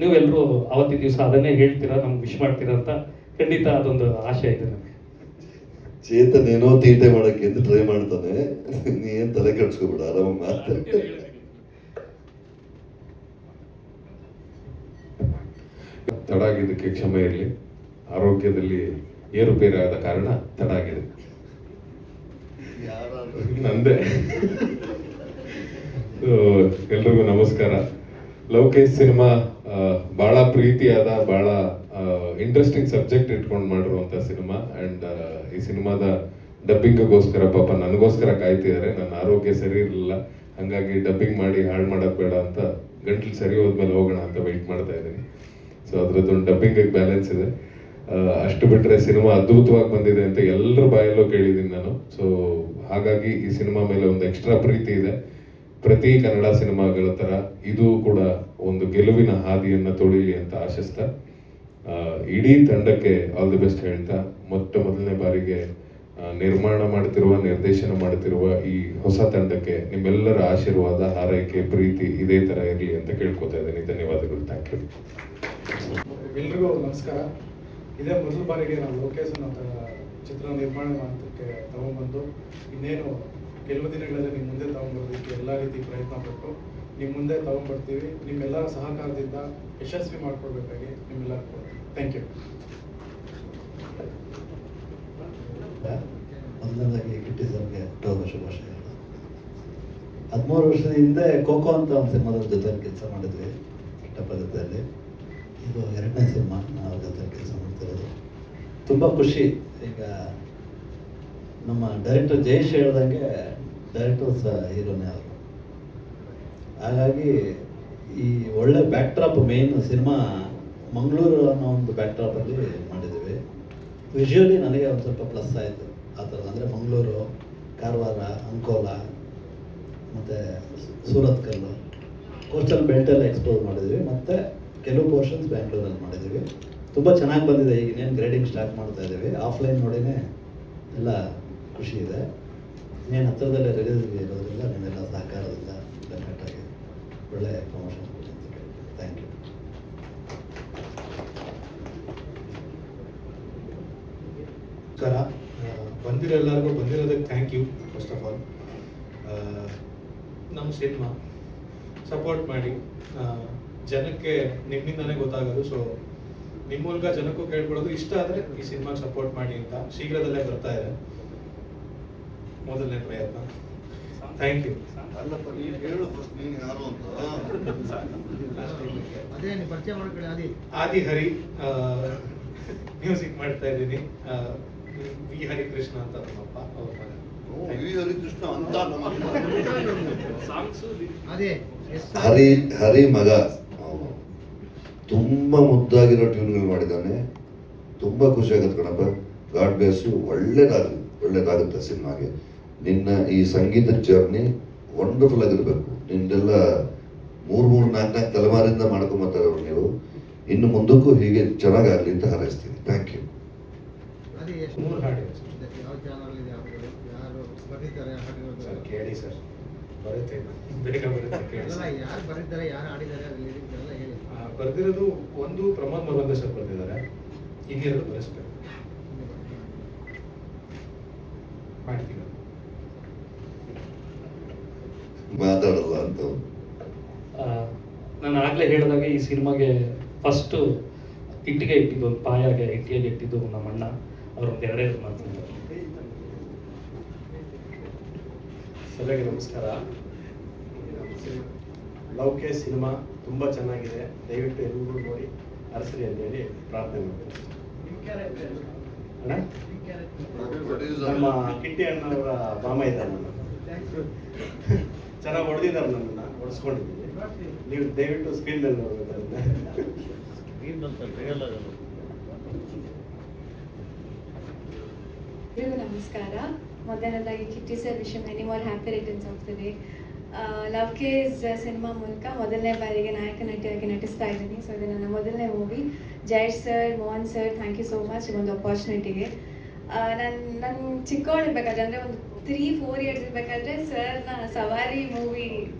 ನೀವೆಲ್ಲರೂ ಅವತ್ತಿನ ದಿವಸ ಅದನ್ನೇ ಹೇಳ್ತೀರಾ, ನಮ್ಗೆ ವಿಶ್ ಮಾಡ್ತೀರಾ ಅಂತ ಖಂಡಿತ ಅದೊಂದು ಆಶೆ ಇದೆ ನನಗೆ. ಚೇತನ್ ಏನೋ ತೀಟೆ ಮಾಡಕ್ಕೆ ಅಂತ ಟ್ರೈ ಮಾಡ್ತಾನೆ, ನೀ ಏನ್ ತಲೆ ಕೆಡ್ಸ್ಕೊಬೇಡ, ಆರಾಮಾಗಿ ಮಾತಾಡ. ತಡ ಆಗಿದ್ದಕ್ಕೆ ಕ್ಷಮೆ ಇರಲಿ. ಆರೋಗ್ಯದಲ್ಲಿ ಏರುಪೇರಾದ ಕಾರಣ ತಡ ಆಗಿದೆ. ನಂದೇ. ಎಲ್ರಿಗೂ ನಮಸ್ಕಾರ. ಲೋಕೇಶ್ ಸಿನಿಮಾ ಬಹಳ ಪ್ರೀತಿಯಾದ, ಬಹಳ ಇಂಟ್ರೆಸ್ಟಿಂಗ್ ಸಬ್ಜೆಕ್ಟ್ ಇಟ್ಕೊಂಡು ಮಾಡಿರುವಂಥ ಸಿನಿಮಾ. ಆ್ಯಂಡ್ ಈ ಸಿನಿಮಾದ ಡಬ್ಬಿಂಗ್ಗೋಸ್ಕರ ಪಾಪ ನನಗೋಸ್ಕರ ಕಾಯ್ತಿದ್ದಾರೆ. ನನ್ನ ಆರೋಗ್ಯ ಸರಿ ಇರಲಿಲ್ಲ, ಹಾಗಾಗಿ ಡಬ್ಬಿಂಗ್ ಮಾಡಿ ಹಾಳು ಮಾಡೋದು ಬೇಡ ಅಂತ ಗಂಟ್ಲು ಸರಿ ಹೋದ್ಮೇಲೆ ಹೋಗೋಣ ಅಂತ ವೆಯ್ಟ್ ಮಾಡ್ತಾ ಇದ್ದೀನಿ. ಸೊ ಅದರದ್ದೊಂದು ಡಬ್ಬಿಂಗಿಗೆ ಬ್ಯಾಲೆನ್ಸ್ ಇದೆ. ಅಷ್ಟು ಬಿಟ್ಟರೆ ಸಿನಿಮಾ ಅದ್ಭುತವಾಗಿ ಬಂದಿದೆ ಅಂತ ಎಲ್ಲರ ಬಾಯಲ್ಲೂ ಕೇಳಿದ್ದೀನಿ ನಾನು. ಸೊ ಹಾಗಾಗಿ ಈ ಸಿನಿಮಾ ಮೇಲೆ ಒಂದು ಎಕ್ಸ್ಟ್ರಾ ಪ್ರೀತಿ ಇದೆ. ಪ್ರತಿ ಕನ್ನಡ ಸಿನಿಮಾಗಳ ಥರ ಇದು ಕೂಡ ಒಂದು ಗೆಲುವಿನ ಹಾದಿಯನ್ನು ತೊಳಿಲಿ ಅಂತ ಆಶಿಸ್ತಾ, ಇಡೀ ತಂಡಕ್ಕೆ ಆಲ್ ದಿ ಬೆಸ್ಟ್ ಹೇಳ್ತಾ, ಮೊದಲನೇ ಬಾರಿಗೆ ನಿರ್ಮಾಣ ಮಾಡ್ತಿರುವ, ನಿರ್ದೇಶನ ಮಾಡ್ತಿರುವ ಈ ಹೊಸ ತಂಡಕ್ಕೆ ನಿಮ್ಮೆಲ್ಲರ ಆಶೀರ್ವಾದ, ಹಾರೈಕೆ, ಪ್ರೀತಿ ಇದೇ ಥರ ಇರಲಿ ಅಂತ ಕೇಳ್ಕೊತಾ ಇದ್ದೀನಿ. ಧನ್ಯವಾದಗಳು. Thank you. ಎಲ್ರಿಗೂ ನಮಸ್ಕಾರ. ಇದೇ ಮೊದಲ ಬಾರಿಗೆ ನಾವು ಲೋಕೇಶನ್ ಚಿತ್ರ ನಿರ್ಮಾಣ ಮಾಡೋದಕ್ಕೆ ತಗೊಂಡ್ಬಂದು ಇನ್ನೇನು ಕೆಲವು ದಿನಗಳಲ್ಲಿ ನಿಮ್ಮ ಮುಂದೆ ತಗೊಂಡ್ಬರೋದಕ್ಕೆ ಎಲ್ಲ ರೀತಿ ಪ್ರಯತ್ನ ಪಟ್ಟು ನಿಮ್ಮ ಮುಂದೆ ತಗೊಂಡ್ಬರ್ತೀವಿ. ನಿಮ್ಮೆಲ್ಲರ ಸಹಕಾರದಿಂದ ಯಶಸ್ವಿ ಮಾಡಿಕೊಡ್ಬೇಕಾಗಿ ನಿಮ್ಮೆಲ್ಲರಿಗೂ ಥ್ಯಾಂಕ್ ಯು. ಮೊದಲನೇದಾಗಿ ಕಿಟ್ಟಿ ಸರ್ಗೆ ಹುಟ್ಟುಹಬ್ಬ ಶುಭಾಶಯಗಳು. 13 ವರ್ಷದ ಹಿಂದೆ ಖೋಖೋ ಅಂತ ಒಂದು ಸಿನಿಮಾದ ಜೊತೆ ಕೆಲಸ ಮಾಡಿದ್ವಿ ಕಿಟ್ಟಪ್ಪ ಜೊತೆಯಲ್ಲಿ. ಇದು 2ನೇ ಸಿನಿಮಾ ನಾವು ಜೊತೆ ಕೆಲಸ ಮಾಡ್ತಿರೋದು. ತುಂಬ ಖುಷಿ. ಈಗ ನಮ್ಮ ಡೈರೆಕ್ಟರ್ ಜಯೇಶ್ ಹೇಳ್ದಂಗೆ ಡೈರೆಕ್ಟರ್ಸ್ ಹೀರೋನೇ ಅವರು. ಹಾಗಾಗಿ ಈ ಒಳ್ಳೆ ಬ್ಯಾಕ್ಡ್ರಾಪ್, ಮೇನ್ ಸಿನಿಮಾ ಮಂಗಳೂರು ಅನ್ನೋ ಒಂದು ಬ್ಯಾಕ್ಡ್ರಾಪಲ್ಲಿ ಮಾಡಿದ್ದೀವಿ. ವಿಜುವಲಿ ನನಗೆ ಒಂದು ಸ್ವಲ್ಪ ಪ್ಲಸ್ ಆಯಿತು ಆ ಥರ. ಅಂದರೆ ಮಂಗಳೂರು, ಕಾರವಾರ, ಅಂಕೋಲ ಮತ್ತು ಸೂರತ್ಕಲ್ಲು, ಕೋಸ್ಟಲ್ ಬೆಲ್ಟೆಲ್ಲ ಎಕ್ಸ್ಪ್ಲೋರ್ ಮಾಡಿದ್ವಿ. ಮತ್ತು ಕೆಲವು ಪೋರ್ಷನ್ಸ್ ಬ್ಯಾಂಗ್ಳೂರಲ್ಲಿ ಮಾಡಿದ್ದೀವಿ. ತುಂಬ ಚೆನ್ನಾಗಿ ಬಂದಿದೆ. ಈಗ ಇನ್ನೇನು ಗ್ರೇಡಿಂಗ್ ಸ್ಟಾರ್ಟ್ ಮಾಡ್ತಾ ಇದ್ದೀವಿ. ಆಫ್ಲೈನ್ ನೋಡಿನೇ ಎಲ್ಲ ಖುಷಿ ಇದೆ. ಇನ್ನೇನು ಹತ್ತಿರದಲ್ಲೇ ರಿಲೀಸ್ಗೆ ಇರೋದ್ರಿಂದ ನಿಮ್ಮೆಲ್ಲ ಸಹಕಾರದಿಂದ ಡೆಫಿನೆಟಾಗಿ ಒಳ್ಳೆ ಪ್ರಮೋಷನ್ ಕೊಡಿ ಅಂತ ಕೇಳ್ತೀನಿ. Thank you. ನಮಸ್ಕಾರ. ಬಂದಿರೋ ಎಲ್ಲರಿಗೂ ಬಂದಿರೋದಕ್ಕೆ thank you. First of all ನಮ್ಮ ಸಿನಿಮಾ ಸಪೋರ್ಟ್ ಮಾಡಿ. ಜನಕ್ಕೆ ನಿಮ್ಮಿಂದನೇ ಗೊತ್ತಾಗೋದು. ಸೊ ನಿಮ್ಮ ಮೂಲಕ ಜನಕ್ಕೂ ಕೇಳ್ಕೊಳ್ಳೋದು, ಇಷ್ಟ ಆದರೆ ಈ ಸಿನಿಮಾಗೆ ಸಪೋರ್ಟ್ ಮಾಡಿ ಅಂತ. ಶೀಘ್ರದಲ್ಲೇ ಬರ್ತಾ ಇದೆ ಮೊದಲನೇ ಪ್ರಯತ್ನ. Thank you. Adi Hari music ಮಾಡ್ತಾ ಇದ್ದೀನಿ. ವಿ ಹರಿಕೃಷ್ಣ ಅಂತ ನಮ್ಮಪ್ಪ, ಅವ್ರ ಮಗ. ಹರಿ ಮಗ ಅವನು ತುಂಬಾ ಮುದ್ದಾಗಿರೋ ಟ್ಯೂನ್ಗಳು ಮಾಡಿದ್ದಾನೆ. ತುಂಬಾ ಖುಷಿ ಆಗುತ್ತೆ ಕಣಪ್ಪ. God bless you. ಒಳ್ಳೇದಾಗುತ್ತೆ ಸಿನಿಮಾಗೆ. ನಿನ್ನ ಈ ಸಂಗೀತ ಜರ್ನಿ ವಂಡರ್ಫುಲ್ ಆಗಿರ್ಬೇಕು. ನಿಮ್ದೆಲ್ಲ 3-4 ತಲೆಮಾರಿಂದ ಮಾಡ್ಕೊಂಬತ್ತಾರವ್ರು ನೀವು. ಇನ್ನು ಮುಂದಕ್ಕೂ ಹೀಗೆ ಚೆನ್ನಾಗಾಗಲಿ ಅಂತ ಹಾರೈಸ್ತೀನಿ. Thank you. 3 ಹಾಡಿದೆ ಸರ್. ಕೇಳಿ ಸರ್, ಬರುತ್ತೆ, ಬೇಗ ಬರುತ್ತೆ. ಕೇಳಿ ಬರ್ದಿರೋದು ಒಂದು ಪ್ರಮೋದ್ ಮಗಂದ ಸರ್ ಬರ್ದಿದ್ದಾರೆ. ಇನ್ನೆರಡು ಬರೆಸ್ಬೇಕು, ಮಾಡ್ತೀವಿ. ಮಾತಾಡಲ್ಲ ಅಂತ ನಾನು ಆಗಲೇ ಹೇಳಿದಾಗೆ ಈ ಸಿನಿಮಾಗೆ ಫಸ್ಟು ಇಟ್ಟಿಗೆ ಇಟ್ಟಿದ್ದು, ಒಂದು ಪಾಯಾಗೆ ಇಟ್ಟಿಗೆಗೆ ಇಟ್ಟಿದ್ದು ನಮ್ಮ ಅಣ್ಣ. ಅವರೊಂದು 2 ಮಾತು. ಸಭೆಗೆ ನಮಸ್ಕಾರ. ಲೋಕೇಶ್ ಸಿನಿಮಾ ತುಂಬ ಚೆನ್ನಾಗಿದೆ. ದಯವಿಟ್ಟು ಎಲ್ಲರೂ ನೋಡಿ ಹರಸ್ರಿ ಅಂತೇಳಿ ಪ್ರಾರ್ಥನೆ ಮಾಡ್ತೀನಿ. ನಮ್ಮ ಕಿಟ್ಟಿ ಅಣ್ಣವರ ಮಾಮ ಇದ್ದಾನೆ. ಚೆನ್ನಾಗಿ ಹೊಡೆದಿದ್ದಾರೆ, ನನ್ನನ್ನು ಹೊಡೆಸ್ಕೊಂಡಿದ್ದೀನಿ. ನೀವು ದಯವಿಟ್ಟು ಸ್ಕ್ರೀನ್ ಮೇಲೆ ನೋಡ್ಬೇಕು ಅದನ್ನ. ಎಲ್ರಿಗೂ ನಮಸ್ಕಾರ. ಮೊದಲನೇದಾಗಿ Kitty sir wish many more happy returns of the day. Love case cinema ಮೂಲಕ ಮೊದಲನೇ ಬಾರಿಗೆ ನಾಯಕ ನಟಿಯಾಗಿ ನಟಿಸ್ತಾ ಇದ್ದೀನಿ. ಸೊ ಇದು ನನ್ನ ಮೊದಲನೇ movie. Jayesh sir, Mohan sir, thank you so much ಈ ಒಂದು ಅಪಾರ್ಚುನಿಟಿಗೆ. ನಾನು ಚಿಕ್ಕವಳಿರ್ಬೇಕಾದ್ರೆ ಅಂದರೆ ಒಂದು 3-4 ಇಯರ್ಸ್ ಇರಬೇಕಾದ್ರೆ ಸರ್ನ ಸವಾರಿ ಮೂವಿ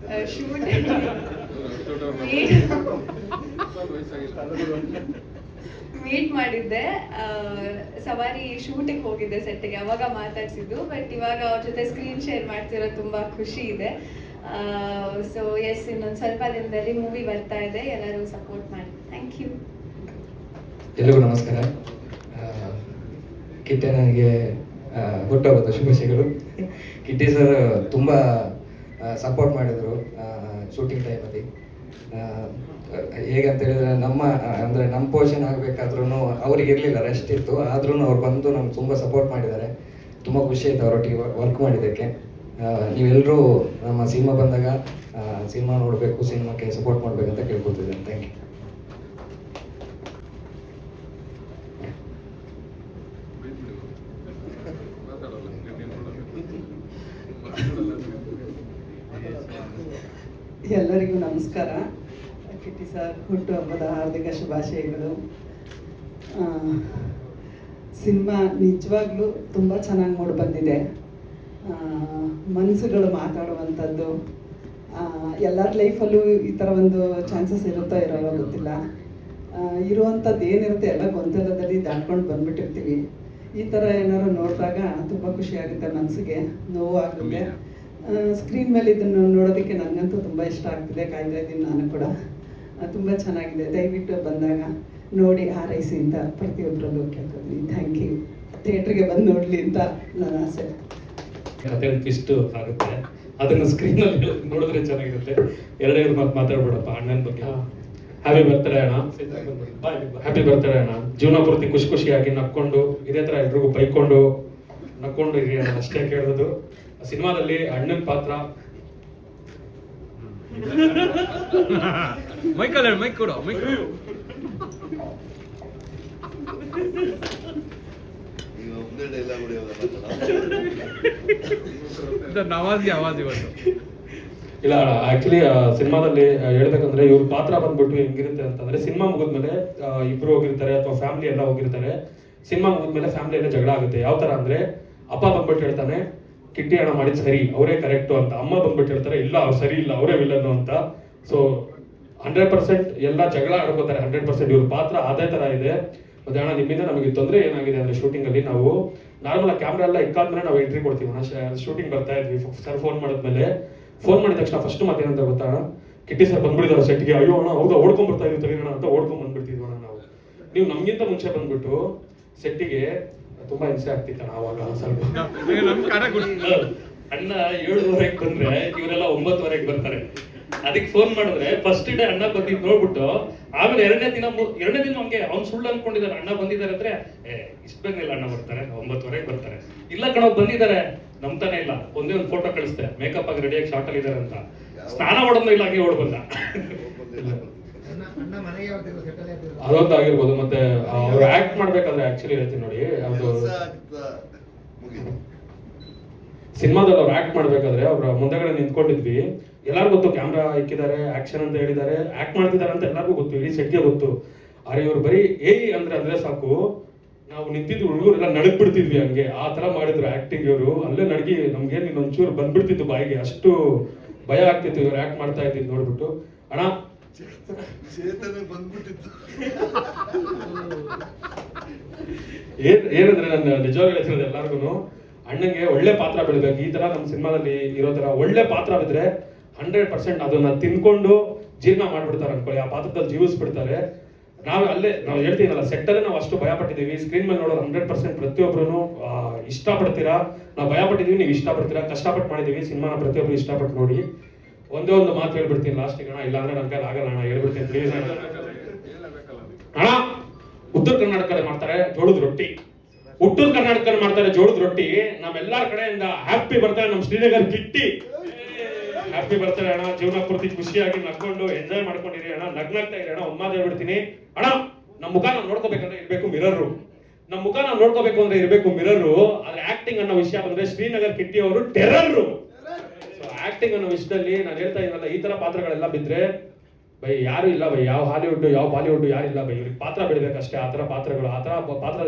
ಶೂಟ್ ಮೀಟ್ ಮಾಡಿದ್ದೆ. ಸವಾರಿ ಶೂಟಿಗೆ ಹೋಗಿದ್ದೆ ಸೆಟ್ಟಿಗೆ, ಅವಾಗ ಮಾತಾಡ್ಸಿದ್ದು. ಬಟ್ ಇವಾಗ ಅವ್ರ ಜೊತೆ ಸ್ಕ್ರೀನ್ ಶೇರ್ ಮಾಡ್ತಿರೋ ತುಂಬ ಖುಷಿ ಇದೆ. ಸೊ ಎಸ್, ಇನ್ನೊಂದು ಸ್ವಲ್ಪ ದಿನದಲ್ಲಿ ಮೂವಿ ಬರ್ತಾ ಇದೆ, ಎಲ್ಲರೂ ಸಪೋರ್ಟ್ ಮಾಡಿ. Thank you. ಎಲ್ರಿಗೂ ನಮಸ್ಕಾರ. ಕಿಟ್ಟಿ ನನಗೆ ಹುಟ್ಟುಹಬ್ಬದ ಶುಭಾಶಯಗಳು. ಕಿಟ್ಟಿ ಸರ್ ತುಂಬ ಸಪೋರ್ಟ್ ಮಾಡಿದರು ಶೂಟಿಂಗ್ ಟೈಮಲ್ಲಿ. ಹೇಗಂತ ಹೇಳಿದ್ರೆ ನಮ್ಮ ಪೋರ್ಷನ್ ಆಗಬೇಕಾದ್ರೂ ಅವ್ರಿಗೆ ಇರಲಿಲ್ಲ, ರೆಸ್ಟ್ ಇತ್ತು. ಆದ್ರೂ ಅವ್ರು ಬಂದು ನಮ್ಗೆ ತುಂಬ ಸಪೋರ್ಟ್ ಮಾಡಿದ್ದಾರೆ. ತುಂಬ ಖುಷಿ ಆಯಿತು ಅವರೊಟ್ಟಿಗೆ ವರ್ಕ್ ಮಾಡಿದ್ದಕ್ಕೆ. ನೀವೆಲ್ಲರೂ ನಮ್ಮ ಸಿನಿಮಾ ಬಂದಾಗ ಸಿನಿಮಾ ನೋಡಬೇಕು, ಸಿನಿಮಾಕ್ಕೆ ಸಪೋರ್ಟ್ ಮಾಡಬೇಕಂತ ಕೇಳ್ಕೊತಿದ್ದೇನೆ. Thank you. ಎಲ್ಲರಿಗೂ ನಮಸ್ಕಾರ. ಕಿಟ್ಟಿ ಸರ್ ಹುಟ್ಟುಹಬ್ಬದ ಹಾರ್ದಿಕ ಶುಭಾಶಯಗಳು. ಸಿನಿಮಾ ನಿಜವಾಗ್ಲೂ ತುಂಬ ಚೆನ್ನಾಗಿ ಮೂಡಿ ಬಂದಿದೆ. ಮನಸ್ಸುಗಳು ಮಾತಾಡುವಂಥದ್ದು. ಎಲ್ಲರ ಲೈಫಲ್ಲೂ ಈ ಥರ ಒಂದು ಚಾನ್ಸಸ್ ಇರುತ್ತೋ ಇರೋಲ್ಲ ಗೊತ್ತಿಲ್ಲ. ಇರುವಂಥದ್ದು ಏನಿರುತ್ತೆ ಎಲ್ಲ ಗೊಂದಲದಲ್ಲಿ ದಾಟ್ಕೊಂಡು ಬಂದ್ಬಿಟ್ಟಿರ್ತೀವಿ. ಈ ಥರ ಏನಾದ್ರು ನೋಡಿದಾಗ ತುಂಬ ಖುಷಿಯಾಗುತ್ತೆ, ಮನಸ್ಸಿಗೆ ನೋವು ಆಗುತ್ತೆ. ಸ್ಕ್ರೀನ್ ಮೇಲೆ ಇದನ್ನು ನೋಡೋದಕ್ಕೆ ನನಗಂತೂ ತುಂಬ ಇಷ್ಟ ಆಗ್ತಿದೆ, ಕಾಯ್ತಾ ಇದ್ದೀನಿ ನಾನು ಕೂಡ. ತುಂಬ ಚೆನ್ನಾಗಿದೆ. ದಯವಿಟ್ಟು ಬಂದಾಗ ನೋಡಿ ಹಾರೈಸಿ ಅಂತ ಪ್ರತಿಯೊಬ್ಬರಲ್ಲೂ ಕೇಳ್ಕೊತೀನಿ. Thank you. ಥಿಯೇಟ್ರಿಗೆ ಬಂದು ನೋಡಲಿ ಅಂತ ನನ್ನ ಆಸೆ. ಕತೆ ಟ್ವಿಸ್ಟ್ ಆಗುತ್ತೆ, ಅದನ್ನು ಸ್ಕ್ರೀನಲ್ಲಿ ನೋಡಿದ್ರೆ ಚೆನ್ನಾಗಿರುತ್ತೆ. ಎರಡೇ ಮಾತಾಡ್ಬೇಡಪ್ಪ ಅಣ್ಣನ ಬಗ್ಗೆ. ಹ್ಯಾಪಿ ಬರ್ತ್ಡೇ ಅಣ್ಣ, ಹ್ಯಾಪಿ ಬರ್ತ್ಡೇ ಅಣ್ಣ. ಜೀವನ ಪೂರ್ತಿ ಖುಷಿ ಖುಷಿಯಾಗಿ ನಕ್ಕೊಂಡು ಇದೇ ಥರ ಎಲ್ರಿಗೂ ಬೈಕೊಂಡು ನಕ್ಕೊಂಡು ಇರಿ ಅಣ್ಣ, ಅಷ್ಟೇ ಕೇಳೋದು. ಸಿನಿಮಾದಲ್ಲಿ ಅಣ್ಣನ ಪಾತ್ರ ಮೈಕ್ ಕೊಡು. ನವಾಜಿ ಆವಾಜ್ ಇವತ್ತು ಇಲ್ಲ. ಆಕ್ಚುಲಿ ಸಿನಿಮಾದಲ್ಲಿ ಹೇಳ್ಬೇಕಂದ್ರೆ ಇವ್ರ ಪಾತ್ರ ಬಂದ್ಬಿಟ್ಟು ಹೆಂಗಿರುತ್ತೆ ಅಂತಂದ್ರೆ, ಸಿನಿಮಾ ಮುಗಿದ್ಮೇಲೆ ಇಬ್ರು ಹೋಗಿರ್ತಾರೆ ಅಥವಾ ಫ್ಯಾಮಿಲಿ ಎಲ್ಲ ಹೋಗಿರ್ತಾರೆ. ಸಿನಿಮಾ ಮುಗಿದ್ಮೇಲೆ ಫ್ಯಾಮಿಲಿ ಎಲ್ಲ ಜಗಳ ಆಗುತ್ತೆ. ಯಾವ ತರ ಅಂದ್ರೆ, ಅಪ್ಪ ಬಂದ್ಬಿಟ್ಟು ಹೇಳ್ತಾನೆ ಕಿಟ್ಟಿ ಹಣ ಮಾಡಿದ್ ಸರಿ, ಅವರೇ ಕರೆಕ್ಟು ಅಂತ. ಅಮ್ಮ ಬಂದ್ಬಿಟ್ಟು ಹೇಳ್ತಾರೆ ಇಲ್ಲ ಅವ್ರು ಸರಿ ಇಲ್ಲ, ಅವರೇ ವಿಲ್ಲನ್ನು ಅಂತ. ಸೊ 100% ಎಲ್ಲ ಜಗಳ ಆಡ್ಕೋತಾರೆ 100%. ಇವ್ರ ಪಾತ್ರ ಅದೇ ತರ ಇದೆ. ಮತ್ತೆ ಅಣ್ಣ ನಿಮ್ಮಿಂದ ನಮಗೆ ತೊಂದರೆ ಏನಾಗಿದೆ ಅಂದ್ರೆ, ಶೂಟಿಂಗ್ ಅಲ್ಲಿ ನಾವು ನಾರ್ಮಲ್ ಕ್ಯಾಮ್ರಾ ಎಲ್ಲ ಇಕ್ಕಾದ್ಮೇಲೆ ನಾವು ಎಂಟ್ರಿ ಕೊಡ್ತೀವಿ. ಶೂಟಿಂಗ್ ಬರ್ತಾ ಇದ್ವಿ, ಸರ್ ಫೋನ್ ಮಾಡಿದ್ಮೇಲೆ. ಫೋನ್ ಮಾಡಿದ ತಕ್ಷಣ ಫಸ್ಟ್ ಮಾತೇನಂತ ಗೊತ್ತಾ, ಕಿಟ್ಟಿ ಸರ್ ಬಂದ್ಬಿಟ್ಟಿದ್ದಾರೆ ಸೆಟ್ಗೆ. ಅಯ್ಯೋ ಅಣ್ಣ ಹೌದಾ, ಓಡ್ಕೊಂಡ್ ಬರ್ತಾ ಇದ್ವಿ ತಗೋಣ ಅಂತ ಓಡ್ಕೊಂಡ್ ಬಂದ್ಬಿಡ್ತಿದ್ವಿ ಅಣ್ಣ ನಾವು. ನೀವು ನಮ್ಗಿಂತ ಮುಂಚೆ ಬಂದ್ಬಿಟ್ಟು ಸೆಟ್ಟಿಗೆ ತುಂಬಾ ಹಿಂಸೆ ಆಗ್ತಿತ್ತಣ್ಣ ಅವಾಗ. ಸ್ವಲ್ಪ ಅಣ್ಣ 7:30 ಬಂದ್ರೆ ಇವರೆಲ್ಲ 9:30 ಬರ್ತಾರೆ. ಅದಕ್ಕೆ ಫೋನ್ ಮಾಡಿದ್ರೆ ಫಸ್ಟ್ ಡೇ ಅಣ್ಣ ಬಂದಿದ್ದು ನೋಡ್ಬಿಟ್ಟು, ಆಮೇಲೆ ಎರಡನೇ ದಿನ ಹಂಗೆ ಅವ್ನು ಸುಳ್ಳು ಅನ್ಕೊಂಡಿದ್ದಾರೆ ಅಣ್ಣ ಬಂದಿದ್ದಾರೆ ಅಂದ್ರೆ, ಇಷ್ಟ ಬೇಗ ಅಣ್ಣ ಬರ್ತಾರೆ 9:30 ಬರ್ತಾರೆ. ಇಲ್ಲ ಕಣವ್ ಬಂದಿದ್ದಾರೆ, ನಂಬ್ತಾನೆ ಇಲ್ಲ. ಒಂದೇ ಒಂದು ಫೋಟೋ ಕಳಿಸ್ದೆ, ಮೇಕಪ್ ಆಗಿ ರೆಡಿಯಾಗಿ ಶಾರ್ಟ್ ಅಲ್ಲಿ ಇದಾರೆ ಅಂತ. ಸ್ನಾನ ಮಾಡೋದ್ನ ಇಲ್ಲ, ಹಾಗೆ ಓಡ್ ಬಂದ. ಅದೊಂದು ಆಗಿರ್ಬೋದು. ಮತ್ತೆ ಅವ್ರು ಆಕ್ಟ್ ಮಾಡ್ಬೇಕಾದ್ರೆ ಆಕ್ಚುಲಿ ಹೇಳ್ತೀನಿ ನೋಡಿ, ಅದು ಸಿನಿಮಾದಲ್ಲಿ ಅವ್ರು ಆಕ್ಟ್ ಮಾಡ್ಬೇಕಾದ್ರೆ ಅವ್ರ ಮುಂದೆಗಡೆ ನಿಂತ್ಕೊಂಡಿದ್ವಿ. ಎಲ್ಲರಿಗೂ ಗೊತ್ತು ಕ್ಯಾಮ್ರಾ ಇಕ್ಕಿದ್ದಾರೆ, ಆಕ್ಷನ್ ಅಂತ ಹೇಳಿದ್ದಾರೆ, ಆಕ್ಟ್ ಮಾಡ್ತಿದ್ದಾರೆ ಅಂತ ಎಲ್ಲರಿಗೂ ಗೊತ್ತು, ಇಡೀ ಸೆಟ್ಗೆ ಗೊತ್ತು. ಆದ್ರೆ ಇವ್ರು ಬರೀ ಅಂದ್ರೆ ಸಾಕು, ನಾವು ನಿಂತಿದ್ದು ಹುಡುಗರೆಲ್ಲ ನಡಗ್ ಬಿಡ್ತಿದ್ವಿ ಹಂಗೆ. ಆ ತರ ಮಾಡಿದ್ರು ಆಕ್ಟಿಂಗ್ ಇವರು. ಅಲ್ಲೇ ನಡಗಿ ನಮ್ಗೆ ಇನ್ನೊಂಚೂರು ಬಂದ್ಬಿಡ್ತಿತ್ತು ಬಾಯಿಗೆ, ಅಷ್ಟು ಭಯ ಆಗ್ತಿತ್ತು ಇವ್ರು ಆಕ್ಟ್ ಮಾಡ್ತಾ ಇದ್ದಿದ್ದು ನೋಡ್ಬಿಟ್ಟು. ಅಣ್ಣ ಏನಂದ್ರೆ ನಾನು ನಿಜವಾಗ್ಲೂ ಹೇಳ್ತಿರೋದು ಎಲ್ಲರಿಗೂ, ಅಣ್ಣಂಗೆ ಒಳ್ಳೆ ಪಾತ್ರ ಬೆಳಿಬೇಕು. ಈ ತರ ನಮ್ಮ ಸಿನಿಮಾದಲ್ಲಿ ಇರೋ ತರ ಒಳ್ಳೆ ಪಾತ್ರ ಬಿದ್ರೆ 100% ಅದನ್ನ ತಿನ್ಕೊಂಡು ಜೀರ್ಣ ಮಾಡ್ಬಿಡ್ತಾರೆ ಅನ್ಕೊಳ್ಳಿ, ಆ ಪಾತ್ರದಲ್ಲಿ ಜೀವಿಸ್ಬಿಡ್ತಾರೆ. ನಾವು ಹೇಳ್ತೀನಲ್ಲ, ಸೆಟ್ಟಲ್ಲೇ ನಾವು ಅಷ್ಟು ಭಯ ಪಟ್ಟಿದ್ದೀವಿ. ಸ್ಕ್ರೀನ್ ಮೇಲೆ ನೋಡೋದು 100% ಪ್ರತಿಯೊಬ್ಬರು ಇಷ್ಟಪಡ್ತೀರಾ. ನಾವು ಭಯ ಪಟ್ಟಿದ್ದೀವಿ, ನೀವು ಇಷ್ಟಪಡ್ತೀರಾ, ಕಷ್ಟಪಟ್ಟು ಮಾಡಿದ್ದೀವಿ. ಸಿನಿಮಾನ ಪ್ರತಿಯೊಬ್ಬರು ಇಷ್ಟಪಟ್ಟು ನೋಡಿ. ಒಂದೇ ಒಂದು ಮಾತು ಹೇಳ್ಬಿಡ್ತೀನಿ ಲಾಸ್ಟಿಗೆ ಅಣ್ಣ, ಇಲ್ಲ ಅಂದ್ರೆ ನನ್ನ ಕೈಲಿ ಆಗಲ್ಲ ಅಣ್ಣ, ಹೇಳ್ಬಿಡ್ತೀನಿ ಪ್ಲೀಸ್ ಅಣ್ಣ. ಉತ್ತರ ಕರ್ನಾಟಕದಲ್ಲಿ ಮಾಡ್ತಾರೆ ಜೋಳದ ರೊಟ್ಟಿ, ಹುಟ್ಟೂರು ಕರ್ನಾಟಕ ಮಾಡ್ತಾರೆ ಜೋಳದ ರೊಟ್ಟಿ. ನಮ್ಮೆಲ್ಲರ ಕಡೆಯಿಂದ ಹ್ಯಾಪಿ ಬರ್ತಾರೆ ನಮ್ಮ ಶ್ರೀನಗರ್ ಕಿಟ್ಟಿ. ಹ್ಯಾಪಿ ಬರ್ತಾರೆ ಅಣ್ಣ, ಜೀವನ ಪೂರ್ತಿ ಖುಷಿಯಾಗಿ ನಕ್ಕೊಂಡು ಎಂಜಾಯ್ ಮಾಡ್ಕೊಂಡಿರಿ ಅಣ್ಣ, ನಗ್ನಾಗ್ತಾ ಇರಿ ಅಣ್ಣ. ಒಂದ್ ಮಾತು ಹೇಳ್ಬಿಡ್ತೀನಿ ಅಣ್ಣ, ನಮ್ಮ ಮುಖ ನಾವು ನೋಡ್ಕೋಬೇಕಂದ್ರೆ ಇರ್ಬೇಕು ಮಿರರು. ನಮ್ಮ ಮುಖ ನಾವು ನೋಡ್ಕೋಬೇಕು ಅಂದ್ರೆ ಇರ್ಬೇಕು ಮಿರರು. ಆದ್ರೆ ಆಕ್ಟಿಂಗ್ ಅನ್ನೋ ವಿಷಯ ಬಂದ್ರೆ ಶ್ರೀನಗರ್ ಕಿಟ್ಟಿ ಅವರು ಟೆರರ್. ಆಕ್ಟಿಂಗ್ ಅನ್ನೋ ವಿಷಯದಲ್ಲಿ ನಾನು ಹೇಳ್ತಾ ಇದ್ದೀನಲ್ಲ, ಈ ತರ ಪಾತ್ರಗಳೆಲ್ಲ ಬಿದ್ರೆ ಬೈ ಯಾರು ಇಲ್ಲ ಬೈ, ಯಾವ ಹಾಲಿವುಡ್ ಯಾವ ಬಾಲಿವುಡ್ ಯಾರಿಲ್ಲ ಬೈ. ಇವ್ರಿಗೆ ಪಾತ್ರ ಬಿಡ್ಬೇಕಷ್ಟೇ. ಆ ತರ ಪಾತ್ರಗಳು, ಆ ತರ ಪಾತ್ರ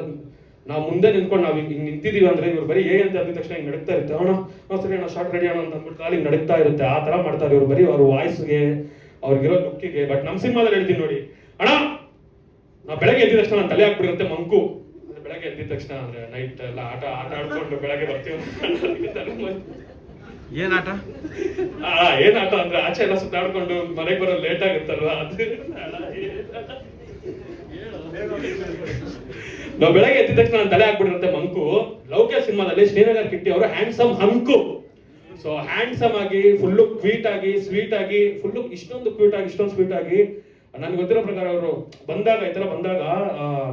ನಾವು ಮುಂದೆ ನಿಂತ್ಕೊಂಡು ನಾವು ಹಿಂಗೆ ನಿಂತಿದೀವಿ ಅಂದ್ರೆ ಇವ್ರು ಬರೀ ಅಂತ ಅಂದಿದ ತಕ್ಷಣ ಹಿಂಗೆ ನಡೀತಾ ಇರುತ್ತೆ. ಅಣ್ಣ ಸರಿ ಅಣ್ಣ ಶಾರ್ಟ್ ರೆಡಿ ಅಣ್ಣ ಅಂತ ಅಂದ್ಬಿಟ್ಟು ಕಾಲಿಗೆ ನಡೀತಾ ಇರುತ್ತೆ. ಆ ತರ ಮಾಡ್ತಾರೆ ಇವ್ರು ಬರೀ ಅವ್ರ ವಾಯ್ಸ್ಗೆ, ಅವ್ರಿಗಿರೋ ಲುಕ್ಕಿಗೆ. ಬಟ್ ನಮ್ಮ ಸಿನಿಮಾದಲ್ಲಿ ಹೇಳ್ತೀನಿ ನೋಡಿ ಅಣ್ಣ, ನಾವು ಬೆಳಗ್ಗೆ ಎದ್ದಿದ ತಕ್ಷಣ ನನ್ನ ತಲೆ ಹಾಕ್ಬಿಟ್ಟಿರುತ್ತೆ ಮಂಕು. ಬೆಳಗ್ಗೆ ಎದ್ದಿದ ತಕ್ಷಣ ಅಂದ್ರೆ ನೈಟ್ ಎಲ್ಲ ಆಟ ಆಡ್ಕೊಂಡು ಬೆಳಗ್ಗೆ ಬರ್ತೀವಿ. ಏನ್ ಆಟ? ಏನ್ ಆಟ ಅಂದ್ರೆ ಆಚೆ ಎಲ್ಲ ಸುತ್ತಾಡ್ಕೊಂಡು ಮನೆಗೆ ಬರೋ ಲೇಟ್ ಆಗುತ್ತಲ್ವಾ, ಅದು. ನಾವು ಬೆಳಗ್ಗೆ ಎದ್ದಿದ ತಕ್ಷಣ ನನ್ನ ತಲೆ ಹಾಕ್ಬಿಟ್ಟಿರುತ್ತೆ ಮಂಕು. ಲೌಕ್ಯ ಸಿನಿಮಾದಲ್ಲಿ ಶ್ರೀನಗರ್ ಕಿಟ್ಟಿ ಅವರು ಹ್ಯಾಂಡ್ಸಮ್ ಹಂಕು. ಸೊ ಹ್ಯಾಂಡ್ಸಮ್ ಆಗಿ, ಫುಲ್ಲು ಕ್ವೀಟ್ ಆಗಿ, ಸ್ವೀಟ್ ಆಗಿ, ಫುಲ್ಲು ಇಷ್ಟೊಂದು ಕ್ವೀಟ್ ಆಗಿ, ಇಷ್ಟೊಂದು ಸ್ವೀಟ್ ಆಗಿ. ನನ್ಗೆ ಗೊತ್ತಿರೋ ಪ್ರಕಾರ ಅವರು ಬಂದಾಗ ಈ ತರ ಬಂದಾಗ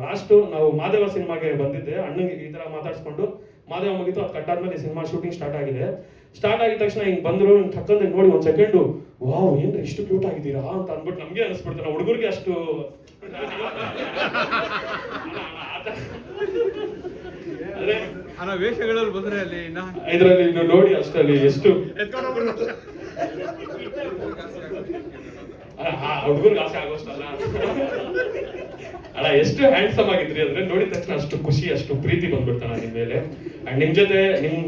ಲಾಸ್ಟ್ ನಾವು ಮಾದೇವ ಸಿನಿಮಾಗೆ ಬಂದಿದ್ದೆ. ಅಣ್ಣಂಗೆ ಈ ತರ ಮಾತಾಡ್ಸ್ಕೊಂಡು ಮಾದೇವ ಮುಗಿತು. ಅದು ಕಟ್ಟಾದ್ಮೇಲೆ ಸಿನಿಮಾ ಶೂಟಿಂಗ್ ಸ್ಟಾರ್ಟ್ ಆಗಿದೆ. ಸ್ಟಾರ್ಟ್ ಆಗಿದ ತಕ್ಷಣ ಹಿಂಗ್ ಬಂದ್ರು, ಟಕ್ಕಂದ್ರೆ ನೋಡಿ ಒಂದ್ ಸೆಕೆಂಡು, ವಾವ್ ಏನ್ರಿ ಇಷ್ಟು ಕ್ಯೂಟ್ ಆಗಿದ್ದೀರಾ ಅಂತ ಅಂದ್ಬಿಟ್ಟು ನಮ್ಗೆ ಅನಿಸ್ಬಿಡ್ತಾರೆ. ಹುಡುಗರಿಗೆ ಅಷ್ಟು ವೇಷಗಳಲ್ಲಿ ಬಂದ್ರೆ ಅಲ್ಲಿ ಇದರಲ್ಲಿ ನೀವು ನೋಡಿ ಅಷ್ಟಲ್ಲಿ ಎಷ್ಟು ಹುಡುಗರಿಗೆ ಆಸೆ ಆಗೋಷ್ಟಲ್ಲ ಅಲ್ಲ, ಎಷ್ಟು ಹ್ಯಾಂಡ್ಸಮ್ ಆಗಿದ್ರಿ ಅಂದ್ರೆ ನೋಡಿದ ತಕ್ಷಣ ಅಷ್ಟು ಖುಷಿ, ಅಷ್ಟು ಪ್ರೀತಿ ಬಂದ್ಬಿಡ್ತಾನ ನಿಮ್ ಮೇಲೆ. ಅಂಡ್ ನಿಮ್ ಜೊತೆ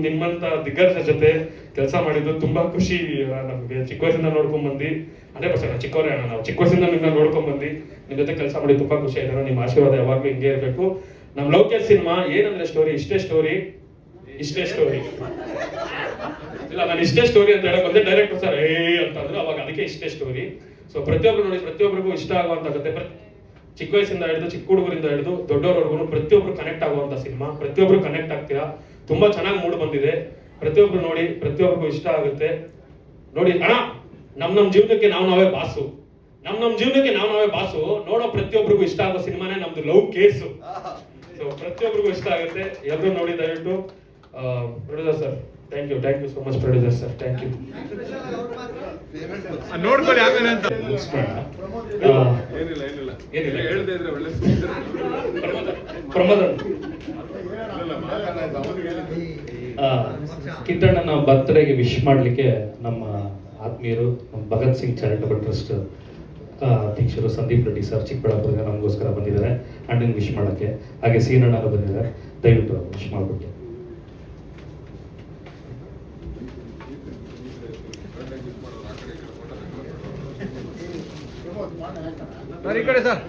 ನಿಮ್ಮಂತ ದಿಗ್ಗಜರ ಜೊತೆ ಕೆಲಸ ಮಾಡಿದ್ದು ತುಂಬಾ ಖುಷಿ ನಮ್ಗೆ. ಚಿಕ್ಕ ವಯಸ್ಸಿಂದ ನೋಡ್ಕೊಂಡ್ ಬಂದು 100% ಚಿಕ್ಕವರೇ ಅಣ್ಣ, ನಾವು ಚಿಕ್ಕ ವಯಸ್ಸಿಂದ ನಿಮ್ನ ನೋಡ್ಕೊಂಡ್ ಬಂದು ನಿಮ್ ಜೊತೆ ಕೆಲಸ ಮಾಡಿ ತುಂಬಾ ಖುಷಿ ಆಯ್ತು. ನಿಮ್ಮ ಆಶೀರ್ವಾದ ಯಾವಾಗ್ಲೂ ಹಿಂಗೆ ಇರ್ಬೇಕು. ನಮ್ ಲೌಕ್ಯ ಸಿನಿಮಾ ಏನಂದ್ರೆ ಸ್ಟೋರಿ ಇಷ್ಟೇ ಸ್ಟೋರಿ ಇಲ್ಲ, ನಾನು ಇಷ್ಟೇ ಸ್ಟೋರಿ ಅಂತ ಹೇಳಕ್ ಬಂದೆ. ಡೈರೆಕ್ಟರ್ ಸರ್ ಅಂತಂದ್ರೆ ಅವಾಗ ಅದಕ್ಕೆ ಇಷ್ಟೇ ಸ್ಟೋರಿ. ಸೊ ಪ್ರತಿಯೊಬ್ರು ನೋಡಿ, ಪ್ರತಿಯೊಬ್ಬರಿಗೂ ಇಷ್ಟ ಆಗುವಂತ ಕತೆ. ಚಿಕ್ಕ ವಯಸ್ಸಿಂದ ಹಿಡಿದು, ಚಿಕ್ಕ ಹುಡುಗರಿಂದ ಹಿಡಿದು ದೊಡ್ಡವರವರೆಗೂ ಪ್ರತಿಯೊಬ್ರು ಕನೆಕ್ಟ್ ಆಗುವಂತ ಸಿನಿಮಾ. ಪ್ರತಿಯೊಬ್ರು ಕನೆಕ್ಟ್ ಆಗ್ತೀರಾ. ತುಂಬಾ ಚೆನ್ನಾಗಿ ಮೂಡ್ ಬಂದಿದೆ. ಪ್ರತಿಯೊಬ್ರು ನೋಡಿ, ಪ್ರತಿಯೊಬ್ಬರಿಗೂ ಇಷ್ಟ ಆಗುತ್ತೆ ನೋಡಿ. ಅಣ್ಣ, ನಮ್ ಜೀವನಕ್ಕೆ ನಾವೇ ಬಾಸು. ನಮ್ ಜೀವನಕ್ಕೆ ನಾವೇ ಬಾಸು. ನೋಡೋ ಪ್ರತಿಯೊಬ್ಬರಿಗೂ ಇಷ್ಟ ಆಗೋ ಸಿನಿಮಾನೇ ನಮ್ದು ಲವ್ ಕೇಸು. ಸೊ ಪ್ರತಿಯೊಬ್ಬರಿಗೂ ಇಷ್ಟ ಆಗುತ್ತೆ. ಎಲ್ಲರೂ ನೋಡಿ ದಯವಿಟ್ಟು. Producer sir thank you so much. Producer sir thank you. ನೋಡ್ಕೊಳ್ಳಿ ಆಮೇಲೆ ಅಂತ. ಏನಿಲ್ಲ ಹೇಳ್ದೆ ಇದ್ರೆ ಒಳ್ಳೆ ಪ್ರಮೋದನ್ ಕಿಟ್ಟಣ್ಣನ ಬರ್ತ್ಡೇಗೆ ವಿಶ್ ಮಾಡಲಿಕ್ಕೆ ನಮ್ಮ ಆತ್ಮೀಯರು, ನಮ್ಮ ಭಗತ್ ಸಿಂಗ್ ಚಾರಿಟಬಲ್ ಟ್ರಸ್ಟ್ ಅಧ್ಯಕ್ಷರು ಸಂದೀಪ್ ರೆಡ್ಡಿ ಸರ್ ಚಿಕ್ಕಬಳ್ಳಾಪುರದಿಂದ ನಮಗೋಸ್ಕರ ಬಂದಿದ್ದಾರೆ ಅಣ್ಣನ ವಿಶ್ ಮಾಡೋಕ್ಕೆ. ಹಾಗೆ ಸೀನಣ್ಣರು ಬಂದಿದ್ದಾರೆ. ದಯವಿಟ್ಟು ವಿಶ್ ಮಾಡಿಬಿಟ್ಟು. ಸರ್ ಈ ಕಡೆ ಸರ್.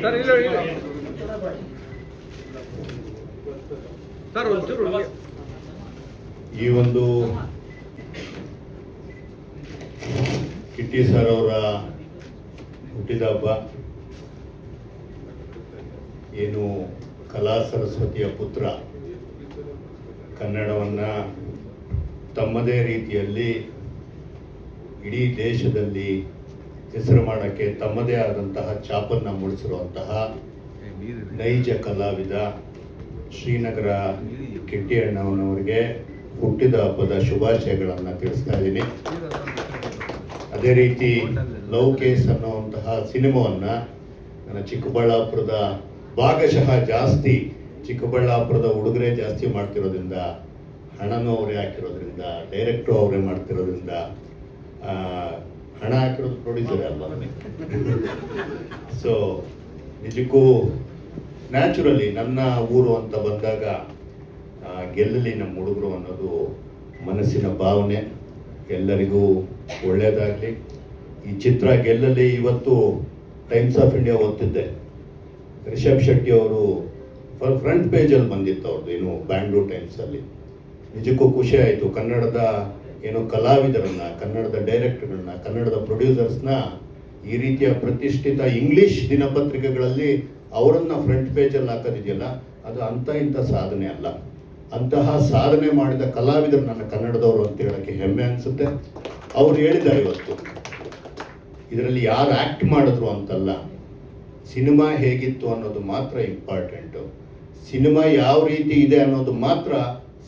ಸರ್ ಇಲ್ಲ ಸರ್ ಒಂಚೂರು ಈ ಒಂದು ಕಿಟ್ಟಿ ಸರ್ ಅವರ ಹುಟ್ಟಿದ ಹಬ್ಬ ಏನು ಕಲಾ ಸರಸ್ವತಿಯ ಪುತ್ರ ಕನ್ನಡವನ್ನು ತಮ್ಮದೇ ರೀತಿಯಲ್ಲಿ ಇಡೀ ದೇಶದಲ್ಲಿ ಹೆಸರು ಮಾಡೋಕ್ಕೆ ತಮ್ಮದೇ ಆದಂತಹ ಛಾಪನ್ನು ಮೂಡಿಸಿರುವಂತಹ ನೈಜ ಕಲಾವಿದ ಶ್ರೀನಗರ ಕಿಟ್ಟಿ ಅಣ್ಣನವರಿಗೆ ಹುಟ್ಟಿದ ಹಬ್ಬದ ಶುಭಾಶಯಗಳನ್ನು ತಿಳಿಸ್ತಾ ಇದ್ದೀನಿ. ಅದೇ ರೀತಿ ಲವ್ ಕೇಸ್ ಅನ್ನುವಂತಹ ಸಿನಿಮಾವನ್ನು ನನ್ನ ಚಿಕ್ಕಬಳ್ಳಾಪುರದ ಭಾಗಶಃ ಜಾಸ್ತಿ ಚಿಕ್ಕಬಳ್ಳಾಪುರದ ಹುಡುಗರೇ ಜಾಸ್ತಿ ಮಾಡ್ತಿರೋದ್ರಿಂದ, ಹಣನೂ ಅವರೇ ಹಾಕಿರೋದ್ರಿಂದ, ಡೈರೆಕ್ಟ್ರು ಅವರೇ ಮಾಡ್ತಿರೋದ್ರಿಂದ, ಹಣ ಹಾಕಿರೋದು ಪ್ರೊಡ್ಯೂಸರೇ ಅಲ್ವಾ. ಸೊ ನಿಜಕ್ಕೂ ನ್ಯಾಚುರಲಿ ನನ್ನ ಊರು ಅಂತ ಬಂದಾಗ ಗೆಲ್ಲಲಿ ನಮ್ಮ ಹುಡುಗರು ಅನ್ನೋದು ಮನಸ್ಸಿನ ಭಾವನೆ. ಎಲ್ಲರಿಗೂ ಒಳ್ಳೆಯದಾಗಲಿ. ಈ ಚಿತ್ರ ಗೆಲ್ಲಲಿ. ಇವತ್ತು ಟೈಮ್ಸ್ ಆಫ್ ಇಂಡಿಯಾ ಓದ್ತಿದ್ದೆ, ರಿಷಬ್ ಶೆಟ್ಟಿ ಅವರು ಫ್ರಂಟ್ ಪೇಜಲ್ಲಿ ಬಂದಿತ್ತು ಅವ್ರದ್ದು, ಏನು ಬ್ಯಾಂಗ್ಳೂರ್ ಟೈಮ್ಸಲ್ಲಿ. ನಿಜಕ್ಕೂ ಖುಷಿ ಆಯಿತು. ಕನ್ನಡದ ಏನು ಕಲಾವಿದರನ್ನು, ಕನ್ನಡದ ಡೈರೆಕ್ಟರ್ಗಳನ್ನ, ಕನ್ನಡದ ಪ್ರೊಡ್ಯೂಸರ್ಸ್ನ ಈ ರೀತಿಯ ಪ್ರತಿಷ್ಠಿತ ಇಂಗ್ಲೀಷ್ ದಿನಪತ್ರಿಕೆಗಳಲ್ಲಿ ಅವರನ್ನು ಫ್ರಂಟ್ ಪೇಜಲ್ಲಿ ಹಾಕೋದಿದೆಯಲ್ಲ, ಅದು ಅಂಥ ಇಂಥ ಸಾಧನೆ ಅಲ್ಲ. ಅಂತಹ ಸಾಧನೆ ಮಾಡಿದ ಕಲಾವಿದರು ನನ್ನ ಕನ್ನಡದವರು ಅಂತ ಹೇಳೋಕ್ಕೆ ಹೆಮ್ಮೆ ಅನಿಸುತ್ತೆ. ಅವ್ರು ಹೇಳಿದ್ದಾರೆ ಇವತ್ತು ಇದರಲ್ಲಿ ಯಾರು ಆ್ಯಕ್ಟ್ ಮಾಡಿದ್ರು ಅಂತಲ್ಲ, ಸಿನಿಮಾ ಹೇಗಿತ್ತು ಅನ್ನೋದು ಮಾತ್ರ ಇಂಪಾರ್ಟೆಂಟು. ಸಿನಿಮಾ ಯಾವ ರೀತಿ ಇದೆ ಅನ್ನೋದು ಮಾತ್ರ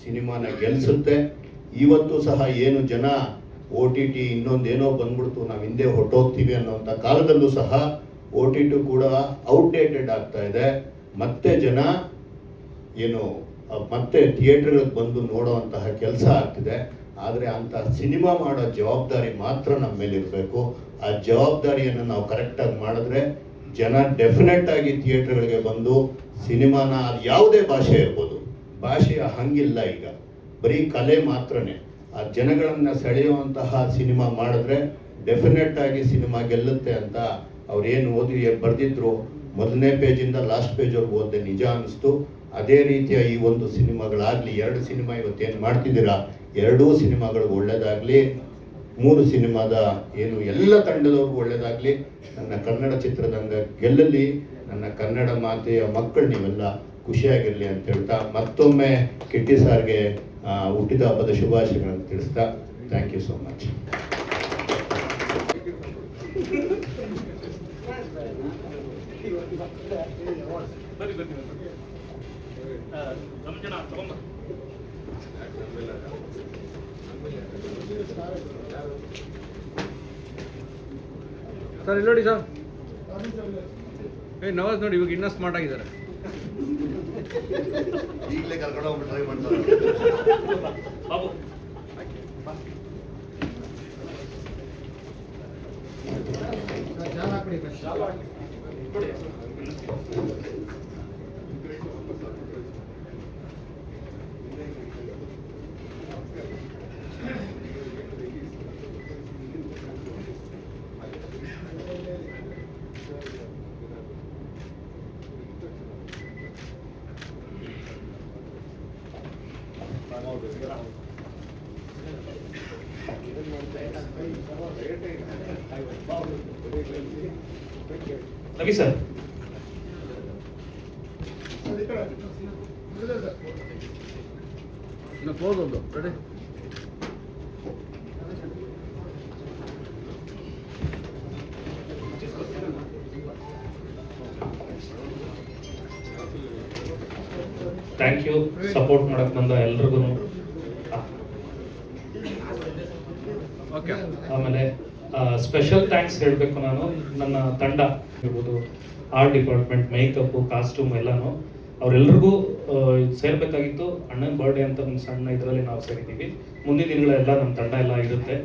ಸಿನಿಮಾನ ಗೆಲ್ಲಿಸುತ್ತೆ. ಇವತ್ತು ಸಹ ಏನು ಜನ OTT ಇನ್ನೊಂದೇನೋ ಬಂದ್ಬಿಡ್ತು, ನಾವು ಹಿಂದೆ ಹೊಟ್ಟೋಗ್ತೀವಿ ಅನ್ನೋಂಥ ಕಾಲದಲ್ಲೂ ಸಹ OTT ಕೂಡ ಔಟ್ಡೇಟೆಡ್ ಆಗ್ತಾ ಇದೆ. ಮತ್ತೆ ಜನ ಏನು ಮತ್ತೆ ಥಿಯೇಟ್ರ್ಗಳಿಗೆ ಬಂದು ನೋಡೋವಂತಹ ಕೆಲಸ ಆಗ್ತಿದೆ. ಆದರೆ ಅಂಥ ಸಿನಿಮಾ ಮಾಡೋ ಜವಾಬ್ದಾರಿ ಮಾತ್ರ ನಮ್ಮ ಮೇಲೆ ಇರಬೇಕು. ಆ ಜವಾಬ್ದಾರಿಯನ್ನು ನಾವು ಕರೆಕ್ಟಾಗಿ ಮಾಡಿದ್ರೆ ಜನ ಡೆಫಿನೆಟ್ ಆಗಿ ಥಿಯೇಟ್ರ್ಗಳಿಗೆ ಬಂದು ಸಿನಿಮಾನ, ಅದು ಯಾವುದೇ ಭಾಷೆ ಇರ್ಬೋದು, ಭಾಷೆಯ ಹಂಗಿಲ್ಲ, ಈಗ ಬರೀ ಕಲೆ ಮಾತ್ರನೇ, ಆ ಜನಗಳನ್ನು ಸೆಳೆಯುವಂತಹ ಸಿನಿಮಾ ಮಾಡಿದ್ರೆ ಡೆಫಿನೆಟ್ ಆಗಿ ಸಿನಿಮಾ ಗೆಲ್ಲುತ್ತೆ ಅಂತ ಅವ್ರೇನು ಬರೆದಿದ್ರು, ಮೊದಲನೇ ಪೇಜಿಂದ ಲಾಸ್ಟ್ ಪೇಜ್ವರೆಗೂ ಓದಿದೆ, ನಿಜ ಅನ್ನಿಸ್ತು. ಅದೇ ರೀತಿಯ ಈ ಒಂದು ಸಿನಿಮಾಗಳಾಗಲಿ, 2 ಸಿನಿಮಾ ಇವತ್ತೇನು ಮಾಡ್ತಿದ್ದೀರಾ, 2 ಸಿನಿಮಾಗಳಿಗೂ ಒಳ್ಳೆಯದಾಗಲಿ. 3 ಸಿನಿಮಾದ ಏನು ಎಲ್ಲ ತಂಡದವ್ರಿಗೂ ಒಳ್ಳೆಯದಾಗಲಿ. ನನ್ನ ಕನ್ನಡ ಚಿತ್ರರಂಗ ಗೆಲ್ಲಲಿ, ನನ್ನ ಕನ್ನಡ ಮಾತೆಯ ಮಕ್ಕಳು ನೀವೆಲ್ಲ ಖುಷಿಯಾಗಿರಲಿ ಅಂತ ಹೇಳ್ತಾ ಮತ್ತೊಮ್ಮೆ ಕಿಟ್ಟಿ ಸಾರ್ಗೆ ಹುಟ್ಟಿದ ಹಬ್ಬದ ಶುಭಾಶಯಗಳನ್ನು ತಿಳಿಸ್ತಾ thank you so much. Sir ಇಲ್ಲಿ ನೋಡಿ ಸರ್, ನವಾಜ್ ನೋಡಿ ಇವಾಗ ಇನ್ನೂ ಸ್ಮಾರ್ಟ್ ಆಗಿದ್ದಾರೆ. ಈಗಲೇ ಕರ್ಕೊಂಡು ಹೋಗ್ಬಿಟ್ಟು ಟ್ರೈ ಮಾಡ್ತಾರೆ. ರವಿ ಸರ್, ಕ್ಲೋಸ್ ಒಂದು ರೆಡಿ. ಥ್ಯಾಂಕ್ ಯು ಸಪೋರ್ಟ್ ಮಾಡಕ್ ಬಂದ ಎಲ್ರಿಗೂ. ಓಕೆ, ಆಮೇಲೆ ಸ್ಪೆಷಲ್ ಥ್ಯಾಂಕ್ಸ್ ಹೇಳಬೇಕು ನಾನು, ನನ್ನ ತಂಡ ಇರ್ಬೋದು, ಆರ್ಟ್ ಡಿಪಾರ್ಟ್ಮೆಂಟ್, ಮೇಕಪ್ಪು, ಕಾಸ್ಟ್ಯೂಮ್ ಎಲ್ಲನೂ ಅವರೆಲ್ರಿಗೂ ಸೇರ್ಬೇಕಾಗಿತ್ತು. ಅಣ್ಣನ ಬರ್ಡೇ ಅಂತ ಒಂದು ಸಣ್ಣ ಇದರಲ್ಲಿ ನಾವು ಸೇರಿದ್ದೀವಿ. ಮುಂದಿನ ದಿನಗಳೆಲ್ಲ ನಮ್ಮ ತಂಡ ಎಲ್ಲ ಇರುತ್ತೆ,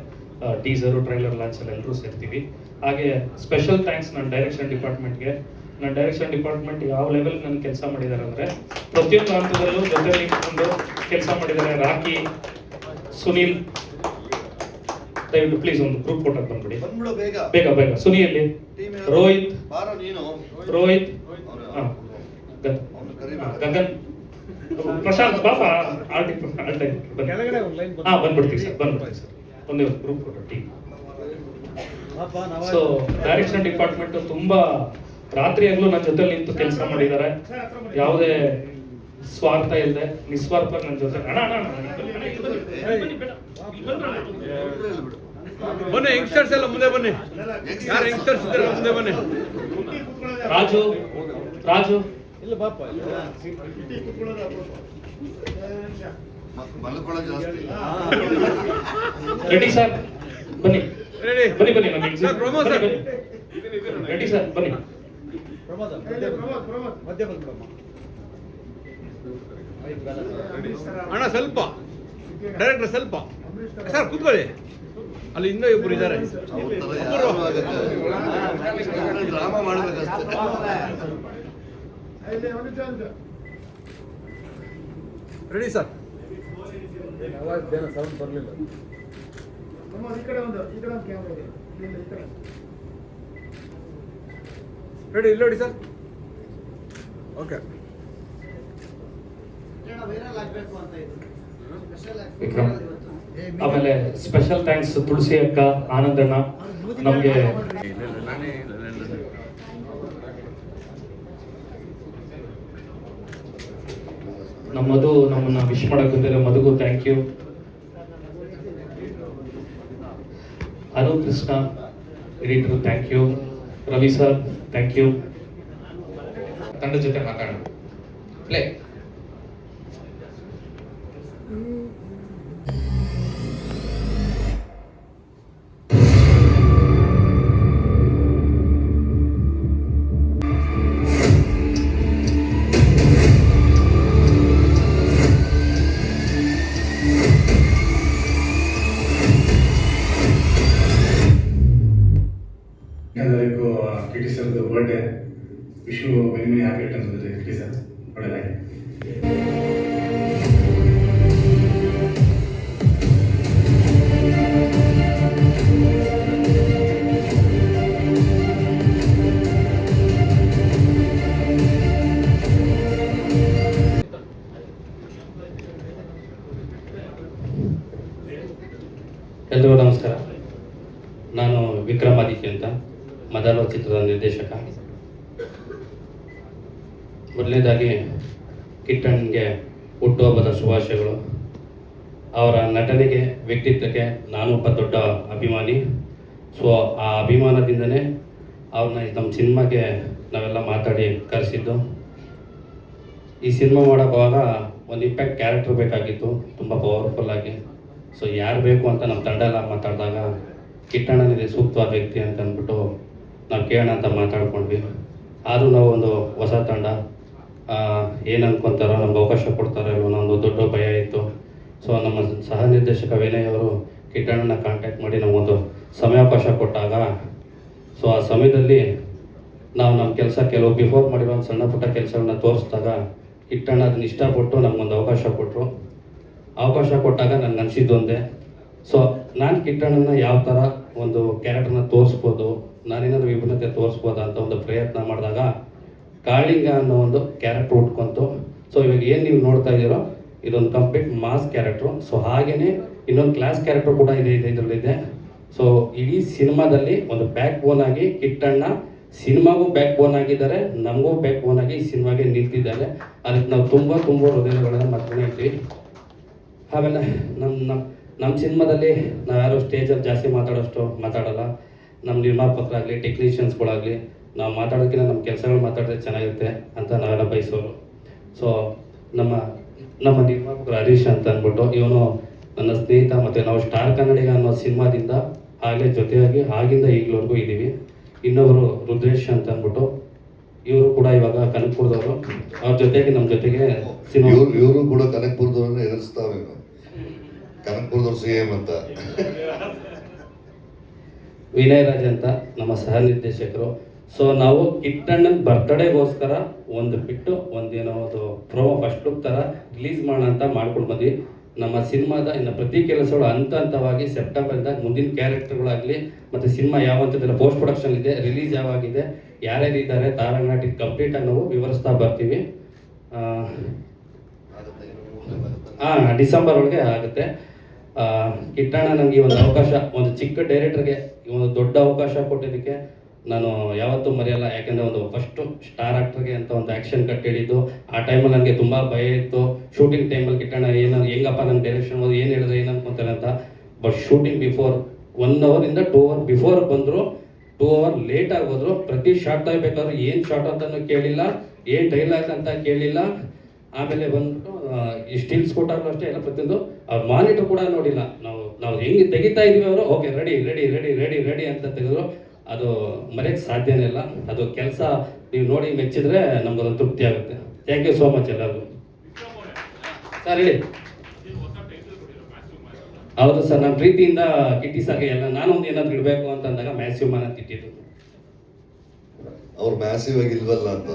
ಟೀಸರು, ಟ್ರೈಲರ್ ಲಾಂಚಲ್ಲಿ ಎಲ್ಲರೂ ಸೇರ್ತೀವಿ. ಹಾಗೆ ಸ್ಪೆಷಲ್ ಥ್ಯಾಂಕ್ಸ್ ನನ್ನ ಡೈರೆಕ್ಷನ್ ಡಿಪಾರ್ಟ್ಮೆಂಟ್ಗೆ. ನನ್ನ ಡೈರೆಕ್ಷನ್ ಡಿಪಾರ್ಟ್ಮೆಂಟ್ ಯಾವ ಲೆವೆಲ್ ನನ್ನ ಕೆಲಸ ಮಾಡಿದ್ದಾರೆ ಅಂದರೆ ಪ್ರತಿಯೊಂದು ಹಂತದಲ್ಲೂ ಜೊತೆಲಿ ನಿಂತ್ಕೊಂಡು ಕೆಲಸ ಮಾಡಿದ್ದಾರೆ. ರಾಕಿ, ಸುನೀಲ್, ದಯವಿಟ್ಟು ಪ್ಲೀಸ್ ಒಂದು ಗ್ರೂಪ್ ಫೋಟೋ ಬಂದ್ಬಿಡಿ ಬೇಗ ಬೇಗ. ಸುನಿಯಲ್ಲಿ ರೋಹಿತ್, ರೋಹಿತ್, ಗಗನ್, ಪ್ರಶಾಂತ್, ಬಾಬಾ ಬಂದ್ಬಿಡ್ತೀವಿ ಸರ್, ಬಂದ್ಬಿಡ್ತೀವಿ ಸರ್. ಒಂದೇ ಒಂದು group photo team. So direction department ತುಂಬಾ ರಾತ್ರಿ ಆಗಲೂ ನನ್ನ ಜೊತೆ ನಿಂತು ಕೆಲಸ ಮಾಡಿದ್ದಾರೆ. ಯಾವುದೇ ಸ್ವಾರ್ಥ ಇಲ್ಲದೆ ನಿಸ್ವಾರ್ಥ ನನ್ನ ಜೊತೆ. ಬನ್ನಿ ಯಂಗ್ಸ್ಟರ್ಸ್ ಎಲ್ಲ ಮುಂದೆ ಬನ್ನಿ. ಯಾರು ಯಂಗ್ಸ್ಟರ್ಸ್ ಇದ್ದಾರೆ ಮುಂದೆ ಬನ್ನಿ. ರಾಜು, ರಾಜು ಇಲ್ಲ ಬಾಪ, ರೆಡ್ಡಿ ಸರ್ ಬನ್ನಿ, ರೆಡಿ ಬನ್ನಿ ಬನ್ನಿ ನಮಗೆ sir. Pramod sir Reddy sir ಬನ್ನಿ. ಮಧ್ಯ ಬಂದ್ಬಿಡಮ್ಮ ಅಣ್ಣ, ಸ್ವಲ್ಪ ಡೈರೆಕ್ಟರ್ ಸ್ವಲ್ಪ ಸರ್ ಕೂತ್ಕೊಳ್ಳಿ. ಅಲ್ಲಿ ಇನ್ನೂ ಇಬ್ಬರು ಇದ್ದಾರೆ. ಡ್ರಾಮಾ ಮಾಡಬೇಕಷ್ಟೇ. Ready sir. ಸೌಂಡ್ ಬರಲಿಲ್ಲ. ರೆಡಿ, ಇಲ್ಲಿ ನೋಡಿ ಸರ್. ಓಕೆ, ವಿಕ್ರಮ್. ಆಮೇಲೆ ಸ್ಪೆಷಲ್ ಥ್ಯಾಂಕ್ಸ್ ತುಳಸಿ ಅಕ್ಕ, ಆನಂದಣ್ಣ, ನಮಗೆ ನಮ್ಮ ಮಧು ನಮ್ಮನ್ನ ವಿಶ್ ಮಾಡಕ್ ಬಂದಿರೋ ಮಧುಗೂ thank you. Anu Krishna editor thank you, Ravi sir thank you. ತಂಡದ ಜೊತೆ ಮಾತಾಡೋಣ. ಪ್ಲೇ. ಎಲ್ಲರಿಗೂ ಕೆ ಟಿ ಸರ್ದು birthday wish you very many happy returns of the day K T sir. ಒಳ್ಳೆಯದಾಗಿ. ಎಲ್ರಿಗೂ ನಮಸ್ಕಾರ. ನಾನು ವಿಕ್ರಮಾದಿತ್ಯ ಅಂತ, ಮದಾಲೋ ಚಿತ್ರದ ನಿರ್ದೇಶಕ. ಮೊದಲನೇದಾಗಿ ಕಿಟ್ಟಣ್ಗೆ ಹುಟ್ಟುಹಬ್ಬದ ಶುಭಾಶಯಗಳು. ಅವರ ನಟನೆಗೆ, ವ್ಯಕ್ತಿತ್ವಕ್ಕೆ ನಾನೊಬ್ಬ ದೊಡ್ಡ ಅಭಿಮಾನಿ. ಸೊ ಆ ಅಭಿಮಾನದಿಂದನೇ ಅವ್ರನ್ನ ನಮ್ಮ ಸಿನಿಮಾಗೆ ನಾವೆಲ್ಲ ಮಾತಾಡಿ ಕರೆಸಿದ್ದು. ಈ ಸಿನಿಮಾ ಮಾಡೋಕ್ಕಾಗ ಒಂದು ಇಂಪ್ಯಾಕ್ಟ್ ಕ್ಯಾರೆಕ್ಟರ್ ಬೇಕಾಗಿತ್ತು, ತುಂಬ ಪವರ್ಫುಲ್ಲಾಗಿ. ಸೊ ಯಾರು ಬೇಕು ಅಂತ ನಮ್ಮ ತಂಡ ಎಲ್ಲ ಮಾತಾಡಿದಾಗ ಕಿಟ್ಟಣ್ಣನಿದೆ ಸೂಕ್ತವಾದ ವ್ಯಕ್ತಿ ಅಂತ ಅಂದ್ಬಿಟ್ಟು ನಾವು ಕೇಳೋಣ ಅಂತ ಮಾತಾಡ್ಕೊಂಡ್ವಿ. ಆದರೂ ನಾವು ಒಂದು ಹೊಸ ತಂಡ, ಏನು ಅನ್ಕೊತಾರೋ, ನಮ್ಗೆ ಅವಕಾಶ ಕೊಡ್ತಾರೋ ಇಲ್ವೋ ಅನ್ನೋ ಒಂದು ದೊಡ್ಡ ಭಯ ಇತ್ತು. ಸೊ ನಮ್ಮ ಸಹ ನಿರ್ದೇಶಕ ವಿನಯ್ ಅವರು ಕಿಟ್ಟಣ್ಣನ ಕಾಂಟ್ಯಾಕ್ಟ್ ಮಾಡಿ ನಮಗೊಂದು ಸಮಯಾವಕಾಶ ಕೊಟ್ಟಾಗ, ಸೊ ಆ ಸಮಯದಲ್ಲಿ ನಾವು ನಮ್ಮ ಕೆಲಸ ಕೆಲವು ಬಿಫೋರ್ ಮಾಡಿರೋ ಒಂದು ಸಣ್ಣ ಪುಟ್ಟ ಕೆಲಸಗಳನ್ನ ತೋರಿಸಿದಾಗ ಕಿಟ್ಟಣ್ಣ ಅದನ್ನ ಇಷ್ಟಪಟ್ಟು ನಮಗೊಂದು ಅವಕಾಶ ಕೊಟ್ಟರು. ಅವಕಾಶ ಕೊಟ್ಟಾಗ ನನಗೆ ಅನಿಸಿದ್ದು ಒಂದೇ, ಸೊ ನಾನು ಕಿಟ್ಟಣ್ಣನ ಯಾವ ಥರ ಒಂದು ಕ್ಯಾರೆಕ್ಟರ್ನ ತೋರಿಸ್ಬೋದು, ನಾನೇನಾದರೂ ವಿಭಿನ್ನತೆ ತೋರಿಸ್ಬೋದಾ ಅಂತ ಒಂದು ಪ್ರಯತ್ನ ಮಾಡಿದಾಗ ಕಾಳಿಂಗ ಅನ್ನೋ ಒಂದು ಕ್ಯಾರೆಕ್ಟರ್ ಉಟ್ಕೊಂತು. ಸೊ ಇವಾಗ ಏನು ನೀವು ನೋಡ್ತಾ ಇದ್ದೀರೋ ಇದೊಂದು ಕಂಪ್ಲೀಟ್ ಮಾಸ್ ಕ್ಯಾರೆಕ್ಟ್ರು. ಸೊ ಹಾಗೆಯೇ ಇನ್ನೊಂದು ಕ್ಲಾಸ್ ಕ್ಯಾರೆಕ್ಟರ್ ಕೂಡ ಇದರಲ್ಲಿದೆ. ಸೊ ಇಡೀ ಸಿನಿಮಾದಲ್ಲಿ ಒಂದು ಬ್ಯಾಕ್ ಬೋನ್ ಆಗಿ ಕಿಟ್ಟಣ್ಣ ಸಿನಿಮಾಗೂ ಬ್ಯಾಕ್ ಬೋನ್ ಆಗಿದ್ದಾರೆ, ನಮಗೂ ಬ್ಯಾಕ್ ಬೋನ್ ಆಗಿ ಈ ಸಿನಿಮಾಗೆ ನಿಂತಿದ್ದಾರೆ. ಅದಕ್ಕೆ ನಾವು ತುಂಬ ಹೃದಯಗಳನ್ನು ಮಾಡ್ಕೊಂಡಿರ್ತೀವಿ. ಆಮೇಲೆ ನಮ್ಮ ಸಿನಿಮಾದಲ್ಲಿ ನಾವ್ಯಾರು ಸ್ಟೇಜಲ್ಲಿ ಜಾಸ್ತಿ ಮಾತಾಡಲ್ಲ. ನಮ್ಮ ನಿರ್ಮಾಪಕರಾಗಲಿ, ಟೆಕ್ನಿಷಿಯನ್ಸ್ಗಳಾಗಲಿ, ನಾವು ಮಾತಾಡೋಕ್ಕಿಂತ ನಮ್ಮ ಕೆಲಸಗಳು ಮಾತಾಡಿದ್ರೆ ಚೆನ್ನಾಗಿರುತ್ತೆ ಅಂತ ನಾವೆಲ್ಲ ಬಯಸೋರು. ಸೊ ನಮ್ಮ ನಿರ್ಮಾಪಕರು ಹರೀಶ್ ಅಂತ ಅಂದ್ಬಿಟ್ಟು, ಇವನು ನನ್ನ ಸ್ನೇಹಿತ. ಮತ್ತು ನಾವು ಸ್ಟಾರ್ ಕನ್ನಡಿಗ ಅನ್ನೋ ಸಿನಿಮಾದಿಂದ ಹಾಗೆ ಜೊತೆಯಾಗಿ ಆಗಿಂದ ಈಗಲವರೆಗೂ ಇದ್ದೀವಿ. ಇನ್ನೊಬ್ಬರು ರುದ್ರೇಶ್ ಅಂತ ಅಂದ್ಬಿಟ್ಟು, ಇವರು ಕೂಡ ಇವಾಗ ಕನಕಪುರದವರು. ಅವ್ರ ಜೊತೆಗೆ ನಮ್ಮ ಜೊತೆಗೆ ಸಿನಿಮಾ ಇವರು ಕೂಡ ಕನಕಪುರದವ್ರನ್ನ ಎದುರಿಸ್ತಾವೆ. ಕನಕಪುರದವ್ರು CM ಅಂತ. ವಿನಯ್ ರಾಜ್ ಅಂತ ನಮ್ಮ ಸಹ ನಿರ್ದೇಶಕರು. ಸೊ ನಾವು ಕಿಟ್ಟಣ್ಣನ ಬರ್ತ್ಡೇಗೋಸ್ಕರ ಒಂದು ಒಂದೇನೋ ಒಂದು ಪ್ರೋಮೋ ಫಸ್ಟ್ ಲುಕ್ ಥರ ರಿಲೀಸ್ ಮಾಡೋಣ ಅಂತ ಮಾಡ್ಕೊಂಡು ಬಂದ್ವಿ. ನಮ್ಮ ಸಿನಿಮಾದ ಇನ್ನು ಪ್ರತಿ ಕೆಲಸಗಳು ಹಂತವಾಗಿ ಸೆಪ್ಟೆಂಬರಿಂದ ಮುಂದಿನ ಕ್ಯಾರೆಕ್ಟರ್ಗಳಾಗಲಿ ಮತ್ತು ಸಿನಿಮಾ ಯಾವ ಹಂತದಲ್ಲಿ ಪೋಸ್ಟ್ ಪ್ರೊಡಕ್ಷನ್ ಇದೆ, ರಿಲೀಸ್ ಯಾವಾಗಿದೆ, ಯಾರ್ಯಾರು ಇದ್ದಾರೆ, ತಾರಂಗನಾಟಿ ಕಂಪ್ಲೀಟಾಗಿ ನಾವು ವಿವರಿಸ್ತಾ ಬರ್ತೀವಿ. ಡಿಸೆಂಬರ್ ಒಳಗೆ ಆಗುತ್ತೆ. ಕಿಟ್ಟಣ್ಣ ನನಗೆ ಒಂದು ಅವಕಾಶ, ಒಂದು ಚಿಕ್ಕ ಡೈರೆಕ್ಟರ್ಗೆ ಒಂದು ದೊಡ್ಡ ಅವಕಾಶ ಕೊಟ್ಟಿದ್ದಕ್ಕೆ ನಾನು ಯಾವತ್ತೂ ಮರೆಯಲ್ಲ. ಯಾಕೆಂದರೆ ಒಂದು ಫಸ್ಟು ಸ್ಟಾರ್ ಆ್ಯಕ್ಟರ್ಗೆ ಅಂತ ಒಂದು ಆ್ಯಕ್ಷನ್ ಕಟ್ ಹೇಳಿದ್ದು. ಆ ಟೈಮಲ್ಲಿ ನನಗೆ ತುಂಬ ಭಯ ಇತ್ತು. ಶೂಟಿಂಗ್ ಟೈಮಲ್ಲಿ ಕಿಟ್ಟಣ್ಣ ಹೆಂಗಪ್ಪ ನನ್ನ ಡೈರೆಕ್ಷನ್ ಏನು ಹೇಳಿದ್ರೆ ಏನು ಅನ್ಕೊತಾರೆ ಅಂತ. ಬಟ್ ಶೂಟಿಂಗ್ ಬಿಫೋರ್ 1 ಅವರಿಂದ 2 ಅವರ್ ಬಿಫೋರ್ ಬಂದರು, 2 ಅವರ್ ಲೇಟ್ ಆಗೋದ್ರು. ಪ್ರತಿ ಶಾರ್ಟ್ ತೆಗಿಬೇಕಾದ್ರೂ ಏನು ಶಾರ್ಟ್ ಅಂತಲೂ ಕೇಳಿಲ್ಲ, ಏನು ಡೈಲಾಗ್ ಅಂತ ಕೇಳಿಲ್ಲ. ಆಮೇಲೆ ಬಂದ್ಬಿಟ್ಟು ಈ ಸ್ಟಿಲ್ಸ್ ಕೊಟ್ಟಾಗಲೂ ಅಷ್ಟೇ ಎಲ್ಲ ಪ್ರತಿಯೊಂದು ಅವ್ರ ಮಾನಿಟರ್ ಕೂಡ ನೋಡಿಲ್ಲ. ನಾವು ಹೆಂಗೆ ತೆಗಿತಾ ಇದೀವಿ ಅವರು okay ready ready ready ready ready ಅಂತ ತೆಗೆದ್ರು. ಅದು ಮರೆಯೋಕ್ಕೆ ಸಾಧ್ಯನೇ ಇಲ್ಲ. ಅದು ಕೆಲಸ ನೀವು ನೋಡಿ ಮೆಚ್ಚಿದ್ರೆ ನಮ್ಗೊಂದು ತೃಪ್ತಿ ಆಗುತ್ತೆ. ಥ್ಯಾಂಕ್ ಯು ಸೋ ಮಚ್ ಎಲ್ಲರಿಗೂ. ಸರ್ ಹೇಳಿ. ಹೌದು ಸರ್, ನನ್ನ ಪ್ರೀತಿಯಿಂದ ಕಿಟ್ಟಿ ಸರ್ಗೆ ಎಲ್ಲ ನಾನೊಂದು ಏನಾದ್ರು ಇಡಬೇಕು ಅಂತಂದಾಗ ಮ್ಯಾಸಿವ್ ಮ್ಯಾನ್ ಅಂತ ಇಟ್ಟಿದ್ದು. ಅವ್ರು ಮ್ಯಾಸಿವ್ ಆಗಿ ಇಲ್ವಲ್ಲ ಅಂತ.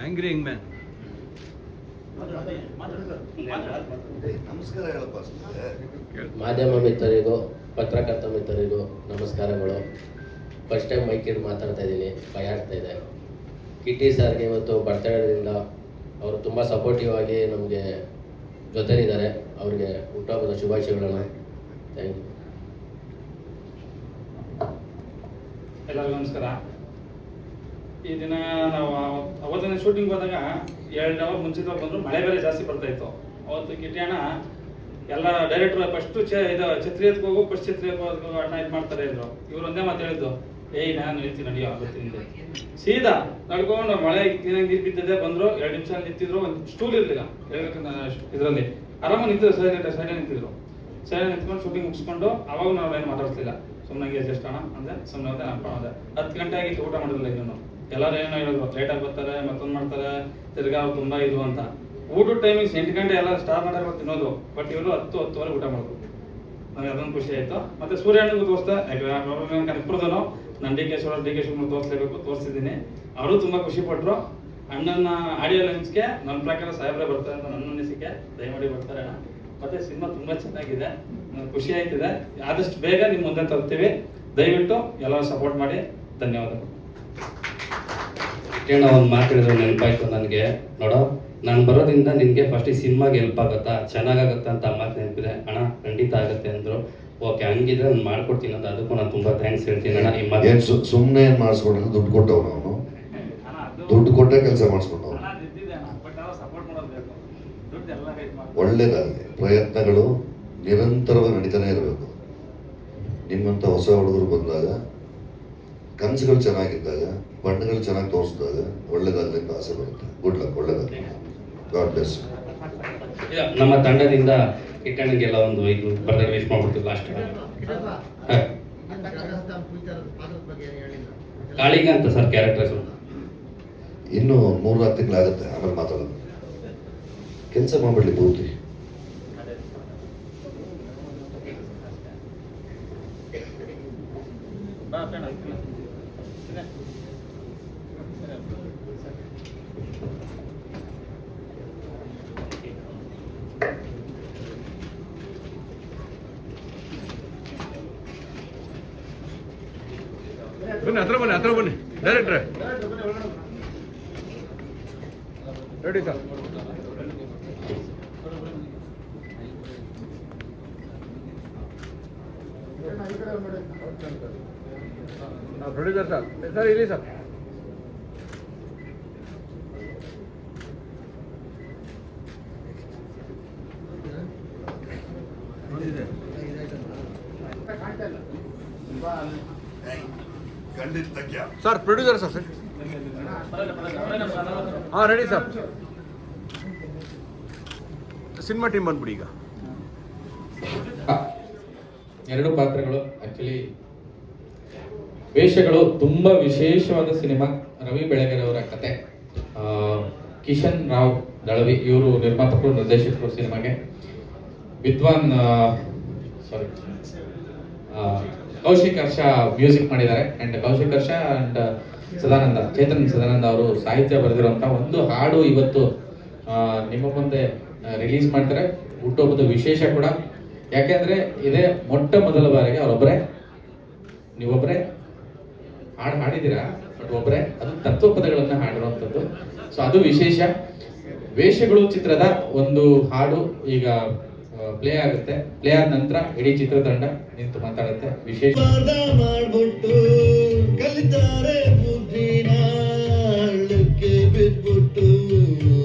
Angry Young man. ನಮಸ್ಕಾರ ಹೇಳಪ್ಪ. ಮಾಧ್ಯಮ ಮಿತ್ರರಿಗೂ ಪತ್ರಕರ್ತ ಮಿತ್ರರಿಗೂ ನಮಸ್ಕಾರಗಳು. ಫಸ್ಟ್ ಟೈಮ್ ಮೈಕಿಡ್ ಮಾತಾಡ್ತಾ ಇದ್ದೀನಿ, ಭಯ ಆಗ್ತಾ ಇದೆ. ಕಿಟ್ಟಿ ಸರ್ಗೆ ಇವತ್ತು ಬರ್ತಡೇದಿಂದ ಅವರು ತುಂಬ ಸಪೋರ್ಟಿವ್ ಆಗಿ ನಮಗೆ ಜೊತೆಲಿದ್ದಾರೆ. ಅವ್ರಿಗೆ ಹುಟ್ಟುಹಬ್ಬದ ಶುಭಾಶಯಗಳನ್ನು. Thank you. ಎಲ್ಲರಿಗೂ ನಮಸ್ಕಾರ. ಈ ದಿನ ನಾವು ಅವತ್ತಿನ ಶೂಟಿಂಗ್ ಹೋದಾಗ 2 ಅವರ್ ಮುಂಚಿತವಾಗಿ ಬಂದರು. ಮಳೆ ಬೇರೆ ಜಾಸ್ತಿ ಬರ್ತಾಯಿತ್ತು. ಅವತ್ತು ಕಿಟ್ಟಿ ಅಣ್ಣ ಎಲ್ಲ ಡೈರೆಕ್ಟರ್ ಫಸ್ಟ್ ಇದು ಛತ್ರಿ ಎತ್ಕೊ ಹೋಗು, ಫಸ್ಟ್ ಛತ್ರಿ ಎತ್ಕೊ ಅಣ್ಣ ಇದು ಮಾಡ್ತಾರೆ ಇದ್ರು. ಇವ್ರು ಒಂದೇ ಮಾತು ಹೇಳಿದ್ದು, ನಾನು ನಿಲ್ತೀನಿ ನಡಿಯೋ ಆಗುತ್ತೆ ಹಿಂದೆ. ಸೀದಾ ನಡ್ಕೊಂಡು ಮಳೆ ಕ್ಲೀನಾಗಿ ನೀರು ಬಿದ್ದಿದೆ, ಬಂದ್ರು 2 ನಿಮಿಷ ನಿಂತಿದ್ರು. ಒಂದು ಸ್ಟೂಲ್ ಇರಲಿಲ್ಲ ಇದರಲ್ಲಿ, ಆರಾಮಾಗಿ ನಿಂತಿದ್ರು, ಸೈಡ್ ನಿಂತಿದ್ರು. ಸೈಡ್ ನಿಂತ್ಕೊಂಡು ಶೂಟಿಂಗ್ ಮುಗಿಸ್ಕೊಂಡು ಅವಾಗ ನಾವು ಏನು ಮಾತಾಡ್ತಿಲ್ಲ, ಸುಮ್ಮನೆ ಅಡ್ಜಸ್ಟ್ ಅಣ್ಣ ಅಂದರೆ ಸುಮ್ಮನೆ ಹೋದೆ ಅನ್ಕೊಂಡೆ. 10 ಗಂಟೆ ಆಗಿತ್ತು, ಊಟ ಮಾಡಿರಲಿಲ್ಲ ಇನ್ನೂ. ಎಲ್ಲರೂ ಏನೋ ಹೇಳಿದ್ರು, ಲೇಟಾಗಿ ಬರ್ತಾರೆ, ಮತ್ತೊಂದು ಮಾಡ್ತಾರೆ, ತಿರ್ಗಾ ಅವ್ರು ತುಂಬ ಇದು ಅಂತ. ಊಟದ ಟೈಮಿಂಗ್ಸ್ 8 ಗಂಟೆ ಎಲ್ಲ ಸ್ಟಾರ್ಟ್ ಮಾಡ್ಯಾರ ತಿನ್ನೋದು. ಬಟ್ ಇವರು 10-10:30 ಊಟ ಮಾಡಿದ್ರು. ನನಗೆ ಅದೊಂದು ಖುಷಿ ಆಯಿತು. ಮತ್ತು ಸೂರ್ಯಣ್ಣಗೂ ತೋರಿಸ್ದೆ, ಇಬ್ಬರದೂ ನಾನು ಡಿ ಕೆ ಶಿವಕುಮಾರ್ ತೋರಿಸ್ಲೇಬೇಕು, ತೋರಿಸಿದ್ದೀನಿ. ಅವರು ತುಂಬ ಖುಷಿಪಟ್ಟರು. ಅಣ್ಣನ ಆಡಿಯೋ ಲಾಂಚ್ಗೆ ನನ್ನ ಪ್ರಕಾರ ಸಾಹೇಬ್ರೆ ಬರ್ತಾರೆ ಅಂತ ನನ್ನ ಅನಿಸಿಕೆ. ದಯಮಾಡಿ ಬರ್ತಾರೆ ಅಣ್ಣ. ಮತ್ತು ಸಿನಿಮಾ ತುಂಬ ಚೆನ್ನಾಗಿದೆ, ನನಗೆ ಖುಷಿ ಆಯ್ತಿದೆ. ಆದಷ್ಟು ಬೇಗ ನಿಮ್ಮ ಮುಂದೆ ತರ್ತೀವಿ. ದಯವಿಟ್ಟು ಎಲ್ಲರೂ ಸಪೋರ್ಟ್ ಮಾಡಿ. ಧನ್ಯವಾದಗಳು. ಏನೋ ಒಂದು ಮಾತಾಡಿದ್ರು ನೆನಪಾಯ್ತು ನನಗೆ. ನೋಡೋ, ನಾನು ಬರೋದ್ರಿಂದ ನಿನಗೆ ಫಸ್ಟ್ ಈ ಸಿನಿಮಾಗೆ ಹೆಲ್ಪ್ ಆಗುತ್ತಾ, ಚೆನ್ನಾಗಾಗುತ್ತೆ ಅಂತ ಮಾತು ನೆನಪಿದೆ. ಅಣ್ಣ ಖಂಡಿತ ಆಗುತ್ತೆ ಅಂದರು. ಓಕೆ, ಹಂಗಿದ್ರೆ ನಾನು ಮಾಡ್ಕೊಡ್ತೀನಿ ಅಂತ. ಅದಕ್ಕೂ ನಾನು ತುಂಬ ಥ್ಯಾಂಕ್ಸ್ ಹೇಳ್ತೀನಿ ಅಣ್ಣ. ಈ ಮಾತು ಏನು ಸುಮ್ಮನೆ ಏನು ಮಾಡಿಸ್ಕೊಂಡ್ರೆ ದುಡ್ಡು ಕೊಟ್ಟವನು ಅವನು, ದುಡ್ಡು ಕೊಟ್ಟೆ ಕೆಲಸ ಮಾಡಿಸ್ಕೊಂಡವನು. ಒಳ್ಳೇದಾಗಲಿ, ಪ್ರಯತ್ನಗಳು ನಿರಂತರವಾಗಿ ನಡೀತಾನೆ ಇರಬೇಕು. ನಿಮ್ಮಂಥ ಹೊಸ ಹುಡುಗರು ಬಂದಾಗ, ಕನಸುಗಳು ಚೆನ್ನಾಗಿದ್ದಾಗ, ಬಣ್ಣಗಳು ಚೆನ್ನಾಗಿ ತೋರಿಸಿದಾಗ ಒಳ್ಳೇದಾಗಲಿ ಅಂತ ಆಸೆ ಬರುತ್ತೆ. ಗುಡ್ ಲಕ್, ಒಳ್ಳೇದಾಗಲಿ. God bless. ನಮ್ಮ ತಂಡದಿಂದ ಕಿಟ್ಟಣಿಗೆಲ್ಲ ಒಂದು ಇದು ಬರ್ತಾರೆ, ವಿಶ್ ಮಾಡ್ಬಿಡ್ತೀವಿ ಲಾಸ್ಟ್. ಕಾಳಿಂಗ ಅಂತ ಸರ್ ಕ್ಯಾರೆಕ್ಟರ್ಸು. ಇನ್ನೂ 3-4 ತಿಂಗಳಾಗುತ್ತೆ, ಆಮೇಲೆ ಮಾತಾಡೋದು. ಕೆಲಸ ಮಾಡ್ಬಿಡ್ಲಿ ಪೂರ್ತಿ. ಬನ್ನಿ, ಹತ್ರ ಬನ್ನಿ ಡೈರೆಕ್ಟ್ರೆ. Ready sir. ಪ್ರೊಡ್ಯೂಸರ್ ಸರ್ ಇಲ್ಲಿ ಸರ್. Sir producer sir. ಹಾಂ ರೆಡಿ ಸರ್. ಸಿನಿಮಾ ಟೀಮ್ ಬಂದ್ಬಿಡಿ ಈಗ. 2 ಪಾತ್ರಗಳು. ಆ್ಯಕ್ಚುಲಿ ವೇಷಗಳು ತುಂಬ ವಿಶೇಷವಾದ ಸಿನಿಮಾ. ರವಿ ಬೆಳಗೆರೆ ಅವರ ಕತೆ. ಕಿಶನ್ ರಾವ್ ದಳವಿ ಇವರು ನಿರ್ಮಾಪಕರು, ನಿರ್ದೇಶಕರು ಸಿನಿಮಾಗೆ. ವಿದ್ವಾನ್ ಕೌಶಿಕ್ ಹರ್ಷ ಮ್ಯೂಸಿಕ್ ಮಾಡಿದ್ದಾರೆ. And Kaushik Harsha and Chetan Sadananda ಅವರು ಸಾಹಿತ್ಯ ಬರೆದಿರುವಂಥ ಒಂದು ಹಾಡು ಇವತ್ತು ನಿಮ್ಮ ಮುಂದೆ ರಿಲೀಸ್ ಮಾಡ್ತಾರೆ. ಹುಟ್ಟುಹಬ್ಬದ ವಿಶೇಷ ಕೂಡ. ಯಾಕೆಂದರೆ ಇದೇ ಮೊಟ್ಟ ಮೊದಲ ಬಾರಿಗೆ ನೀವೊಬ್ಬರೇ ಹಾಡು ಹಾಡಿದ್ದೀರಾ, ಬಟ್ ಒಬ್ಬರೇ ಅದು ತತ್ವಪದಗಳನ್ನು ಹಾಡಿರುವಂಥದ್ದು. ಸೊ ಅದು ವಿಶೇಷ. ವೇಷಗಳು ಚಿತ್ರದ ಒಂದು ಹಾಡು ಈಗ ಪ್ಲೇ ಆಗುತ್ತೆ. ಪ್ಲೇ ಆದ ನಂತರ ಇಡೀ ಚಿತ್ರತಂಡ ನಿಂತು ಮಾತಾಡುತ್ತೆ. ವಿಶೇಷ ಮಾಡ್ಬಿಟ್ಟು ಕಲಿತಾರೆ ಬುದ್ಧಿನ ಬಿಟ್ಬಿಟ್ಟು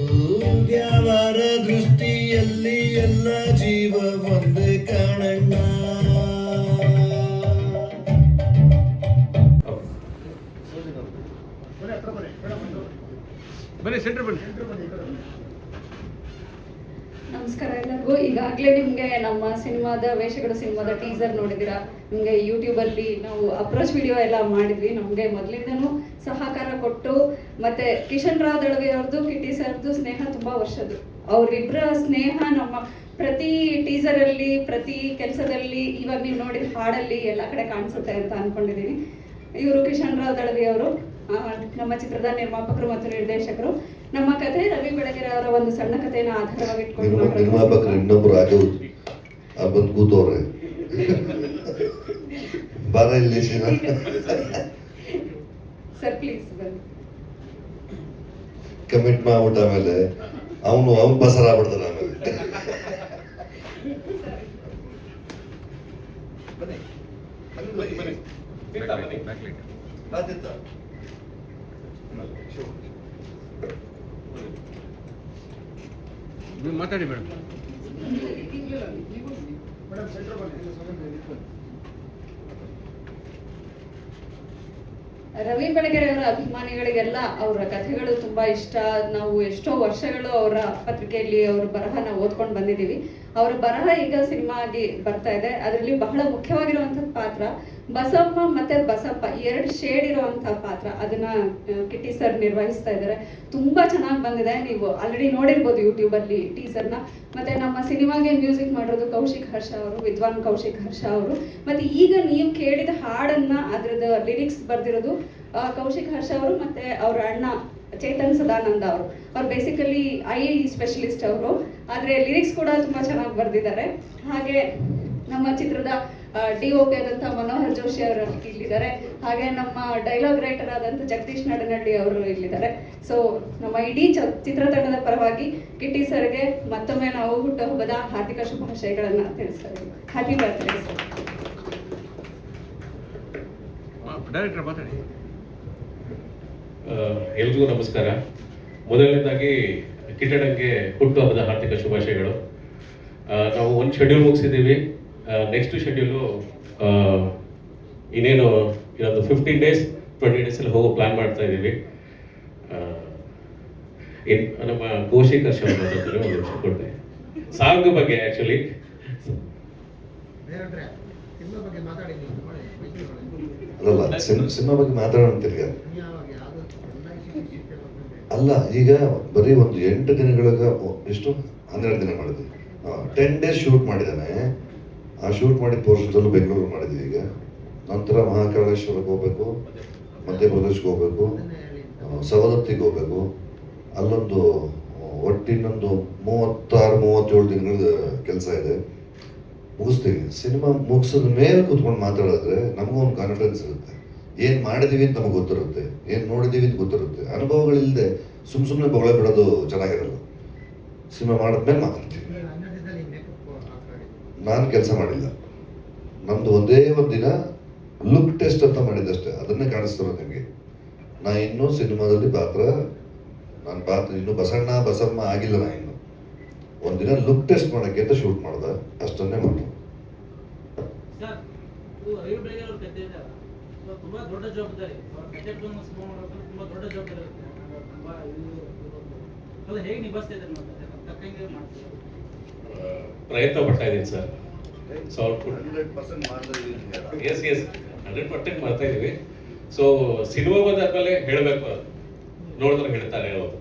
ಯಾವಾರ ದೃಷ್ಟಿಯಲ್ಲಿ ಎಲ್ಲ ಜೀವ ಒಂದೇ ಕಾಣಣ್ಣ. ಬನ್ನಿ ಸೆಂಟ್ರ್ ಬನ್ನಿ. ನಮಸ್ಕಾರ ಎಲ್ಲರಿಗೂ. ಈಗಾಗಲೇ ನಿಮಗೆ ನಮ್ಮ ವೇಷಗಳ ಸಿನಿಮಾದ ಟೀಸರ್ ನೋಡಿದ್ದೀರಾ. ನಿಮಗೆ ಯೂಟ್ಯೂಬಲ್ಲಿ ನಾವು ಅಪ್ರೋಚ್ ವಿಡಿಯೋ ಎಲ್ಲ ಮಾಡಿದ್ವಿ. ನಮಗೆ ಮೊದಲಿಂದನೂ ಸಹಕಾರ ಕೊಟ್ಟು, ಮತ್ತು ಕಿಶನ್ ರಾವ್ ದಳವಿ ಅವ್ರದ್ದು, ಕಿಟ್ಟಿ ಸರ್ದು ಸ್ನೇಹ ತುಂಬ ವರ್ಷದ್ದು. ಅವರಿಬ್ಬರ ಸ್ನೇಹ ನಮ್ಮ ಪ್ರತಿ ಟೀಸರಲ್ಲಿ, ಪ್ರತಿ ಕೆಲಸದಲ್ಲಿ, ಇವಾಗ ನೀವು ನೋಡಿದ ಹಾಡಲ್ಲಿ ಎಲ್ಲ ಕಡೆ ಕಾಣಿಸುತ್ತೆ ಅಂತ ಅಂದ್ಕೊಂಡಿದ್ದೀನಿ. ಇವರು ಕಿಶನ್ ರಾವ್ ದಳವಿ ಅವರು ನಮ್ಮ ಚಿತ್ರದ ನಿರ್ಮಾಪಕರು ಮತ್ತು ನಿರ್ದೇಶಕರು. ನಮ್ಮ ಕಥೆ ರವಿ ಬೆಳಗೆರೆ ಅವರ ಒಂದು ಸಣ್ಣ ಕಥೆಯನ್ನು ಆಧಾರವಾಗಿ ಇಟ್ಕೊಂಡು ನಿರ್ಮಾಪಕರು ಇನ್ನೊಬ್ರು ಹಾಗೆ ಬಂದು ಕೂತವ್ರೆ. ಬಾರ ಇಲ್ಲಿ ಸರ್ ಪ್ಲೀಸ್ ಬನ್ನಿ. ಕಮಿಟ್ ಮಾಡ್ಬಿಟ್ಟ ಆಮೇಲೆ ಅವನು ಬಸರ ಆಗ್ಬಿಡ್ತಾನೆ ಆಮೇಲೆ. ನೀವು ಮಾತಾಡಿ ಮೇಡಮ್. ರವಿ ಬೆಳಗೆರೆ ಅವರ ಅಭಿಮಾನಿಗಳಿಗೆಲ್ಲ ಅವರ ಕಥೆಗಳು ತುಂಬಾ ಇಷ್ಟ. ನಾವು ಎಷ್ಟೋ ವರ್ಷಗಳು ಅವರ ಪತ್ರಿಕೆಯಲ್ಲಿ ಅವರ ಬರಹನ ಓದ್ಕೊಂಡು ಬಂದಿದ್ದೀವಿ. ಅವರ ಬರಹ ಈಗ ಸಿನಿಮಾ ಆಗಿ ಬರ್ತಾ ಇದೆ. ಅದರಲ್ಲಿ ಬಹಳ ಮುಖ್ಯವಾಗಿರುವಂತಹ ಪಾತ್ರ ಬಸಮ್ಮ ಮತ್ತೆ ಬಸಪ್ಪ, ಎರಡು ಶೇಡ್ ಇರುವಂತಹ ಪಾತ್ರ. ಅದನ್ನ ಕಿಟ್ಟಿ ಸರ್ ನಿರ್ವಹಿಸ್ತಾ ಇದ್ದಾರೆ. ತುಂಬಾ ಚೆನ್ನಾಗಿ ಬಂದಿದೆ. ನೀವು ಆಲ್ರೆಡಿ ನೋಡಿರ್ಬೋದು ಯೂಟ್ಯೂಬ್ ಅಲ್ಲಿ ಟೀಸರ್ನ. ಮತ್ತೆ ನಮ್ಮ ಸಿನಿಮಾಗೆ ಮ್ಯೂಸಿಕ್ ಮಾಡಿರೋದು ಕೌಶಿಕ್ ಹರ್ಷ ಅವರು, ವಿದ್ವಾನ್ ಕೌಶಿಕ್ ಹರ್ಷ ಅವರು. ಮತ್ತೆ ಈಗ ನೀವು ಕೇಳಿದ ಹಾಡನ್ನ ಅದ್ರದ್ದು ಲಿರಿಕ್ಸ್ ಬರ್ದಿರೋದು ಕೌಶಿಕ್ ಹರ್ಷ ಅವರು ಮತ್ತೆ ಅವ್ರ ಅಣ್ಣ ಚೇತನ್ ಸದಾನಂದ ಅವರು. ಅವ್ರು ಬೇಸಿಕಲಿ ಐ ಸ್ಪೆಷಲಿಸ್ಟ್ ಅವರು, ಆದರೆ ಲಿರಿಕ್ಸ್ ಕೂಡ ತುಂಬ ಚೆನ್ನಾಗಿ ಬರೆದಿದ್ದಾರೆ. ಹಾಗೆ ನಮ್ಮ ಚಿತ್ರದ DOP ಆದಂಥ ಮನೋಹರ್ ಜೋಶಿ ಅವರು ಇಲ್ಲಿದ್ದಾರೆ. ಹಾಗೆ ನಮ್ಮ ಡೈಲಾಗ್ ರೈಟರ್ ಆದಂಥ ಜಗದೀಶ್ ನಡನಹಳ್ಳಿ ಅವರು ಇಲ್ಲಿದ್ದಾರೆ. ಸೊ ನಮ್ಮ ಇಡೀ ಚಿತ್ರತಂಡದ ಪರವಾಗಿ ಕಿಟ್ಟಿ ಸರ್ಗೆ ಮತ್ತೊಮ್ಮೆ ನಾವು ಹುಟ್ಟುಹಬ್ಬದ ಹಾರ್ದಿಕ ಶುಭಾಶಯಗಳನ್ನು ತಿಳಿಸ್ತಾ ಇದ್ದೀವಿ. Happy birthday sir. ಡೈರೆಕ್ಟರ್ ಮಾತಾಡಿ. ಎಲ್ರಿಗೂ ನಮಸ್ಕಾರ. ಮೊದಲನೇದಾಗಿ ಕಿಟ್ಟಣ್ಣಂಗೆ ಹುಟ್ಟುಹಬ್ಬದ ಹಾರ್ದಿಕ ಶುಭಾಶಯಗಳು. ನಾವು ಒಂದು ಶೆಡ್ಯೂಲ್ ಮುಗಿಸಿದ್ದೀವಿ. ನೆಕ್ಸ್ಟ್ ಶೆಡ್ಯೂಲು ಇನ್ನೇನು ಇನ್ನೊಂದು 15 days 20 days ಹೋಗೋ ಪ್ಲಾನ್ ಮಾಡ್ತಾ ಇದ್ದೀವಿ. ನಮ್ಮ ಕೌಶಿಕ್ ಹರ್ಷ ಒಂದು ನಿಮಿಷ ಕೊಟ್ಟೆ ಸಾಂಗ್ ಬಗ್ಗೆ. ಆ್ಯಕ್ಚುಲಿ ಅಲ್ಲ, ಸಿನಿಮಾ ಬಗ್ಗೆ ಮಾತಾಡೋಣ ತಿರ್ಗ. ಅಲ್ಲ, ಈಗ ಬರೀ ಒಂದು 8 ದಿನಗಳಿಗೆ ಎಷ್ಟು 12 ದಿನ ಮಾಡಿದ್ವಿ. 10 days ಶೂಟ್ ಮಾಡಿದ್ದಾನೆ. ಆ ಶೂಟ್ ಮಾಡಿದ ಪೋರ್ಷನ್ಸಲ್ಲೂ ಬೆಂಗಳೂರು ಮಾಡಿದ್ವಿ. ಈಗ ನಂತರ ಮಹಾಕಾಳೇಶ್ವರಕ್ಕೆ ಹೋಗ್ಬೇಕು, ಮಧ್ಯಪ್ರದೇಶಕ್ಕೆ ಹೋಗ್ಬೇಕು, ಸವದತ್ತಿಗೆ ಹೋಗ್ಬೇಕು. ಅಲ್ಲೊಂದು ಒಟ್ಟಿನೊಂದು 36-37 ದಿನಗಳ ಕೆಲಸ ಇದೆ. ಮುಗಿಸ್ತೀವಿ. ಸಿನಿಮಾ ಮುಗಿಸಿದ ಮೇಲೆ ಕೂತ್ಕೊಂಡು ಮಾತಾಡಿದ್ರೆ ನಮಗೂ ಒಂದು ಕಾನ್ಫಿಡೆನ್ಸ್ ಇರುತ್ತೆ. ಏನು ಮಾಡಿದೀವಿ ಅಂತ ನಮಗೆ ಗೊತ್ತಿರುತ್ತೆ, ಏನು ನೋಡಿದೀವಿ ಅಂತ ಗೊತ್ತಿರುತ್ತೆ. ಅನುಭವಗಳಿಲ್ಲದೆ ಸುಮ್ಮನೆ ಬೊಗಳೆ ಬಿಡೋದು ಚೆನ್ನಾಗಿರಲ್ಲ. ಸಿನಿಮಾ ಮಾಡಿದ್ಮೇಲೆ ಮಾತಾಡ್ತೀವಿ. ನಾನು ಕೆಲಸ ಮಾಡಿಲ್ಲ. ನಮ್ದು ಒಂದೇ ಒಂದು ದಿನ ಲುಕ್ ಟೆಸ್ಟ್ ಅಂತ ಮಾಡಿದ್ದಷ್ಟೇ. ಅದನ್ನೇ ಕಾಣಿಸ್ತಿರೋ ನಿಮಗೆ. ನಾ ಇನ್ನೂ ಸಿನಿಮಾದಲ್ಲಿ ನನ್ನ ಪಾತ್ರ ಇನ್ನೂ ಬಸಮ್ಮ ಆಗಿಲ್ಲ. ನಾ ಇನ್ನು ಒಂದಿನ ಲುಕ್ ಟೆಸ್ಟ್ ಮಾಡೋಕ್ಕೆ ಅಂತ ಶೂಟ್ ಮಾಡ್ದೆ, ಅಷ್ಟನ್ನೇ ಮಾಡಿ. ತುಂಬಾ ದೊಡ್ಡ ಜವಾಬ್ದಾರಿ, ತುಂಬಾ ದೊಡ್ಡ ಜವಾಬ್ದಾರಿ ಇರುತ್ತೆ. ಹೇಗೆ ನಿಭಾಯಿಸ್ತಾ ಇದ್ದಾರೆ? ಪ್ರಯತ್ನ ಪಡ್ತಾ ಇದ್ದೀನಿ ಸರ್. ಸೊ 100% ಮಾಡ್ತಾ ಇದ್ದೀವಿ. ಸೊ ಸಿನಿಮಾ ಬಂದಾದ್ಮೇಲೆ ಹೇಳಬೇಕು, ನೋಡಿದ್ರೆ ಹೇಳ್ತಾರೆ ಹೇಳೋದು.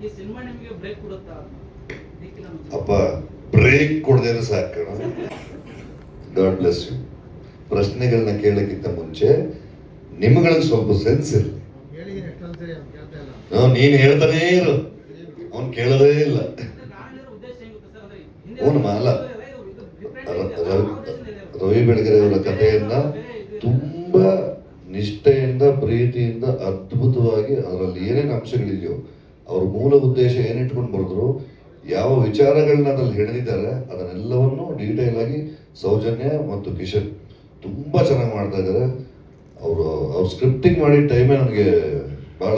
ಈ ಸಿನಿಮಾ ನಿಮಗೆ ಬ್ರೇಕ್ ಕೊಡುತ್ತಾ? ಅಪ್ಪ, ಬ್ರೇಕ್ ಕೊಡದೇನು ಸಾಕು. God bless you. ಪ್ರಶ್ನೆಗಳನ್ನ ಕೇಳೋಕ್ಕಿಂತ ಮುಂಚೆ ನಿಮ್ಗಳಿಗೆ ಸ್ವಲ್ಪ ಸೆನ್ಸ್ ಇರಲಿ. ನೀನು ಹೇಳ್ತಾನೇ ಇರು, ಅವನು ಕೇಳೋದೇ ಇಲ್ಲ. ಅಲ್ಲ, ರವಿ ಬೆಳಗೆರೆ ಅವರ ಕಥೆಯನ್ನ ತುಂಬಾ ನಿಷ್ಠೆಯಿಂದ, ಪ್ರೀತಿಯಿಂದ, ಅದ್ಭುತವಾಗಿ ಅದರಲ್ಲಿ ಏನೇನು ಅಂಶಗಳಿದೆಯೋ, ಅವ್ರ ಮೂಲ ಉದ್ದೇಶ ಏನಿಟ್ಕೊಂಡು ಬರೆದ್ರು, ಯಾವ ವಿಚಾರಗಳನ್ನ ಅದ್ರಲ್ಲಿ ಹೆಣೆದಿದ್ದಾರೆ, ಅದನ್ನೆಲ್ಲವನ್ನು ಡೀಟೇಲ್ ಆಗಿ ಸೌಜನ್ಯ ಮತ್ತು ಕಿಶನ್ ತುಂಬ ಚೆನ್ನಾಗಿ ಮಾಡ್ತಾ ಇದ್ದಾರೆ. ಅವ್ರು ಸ್ಕ್ರಿಪ್ಟಿಂಗ್ ಮಾಡಿದ ಟೈಮೇ ನನಗೆ ಭಾಳ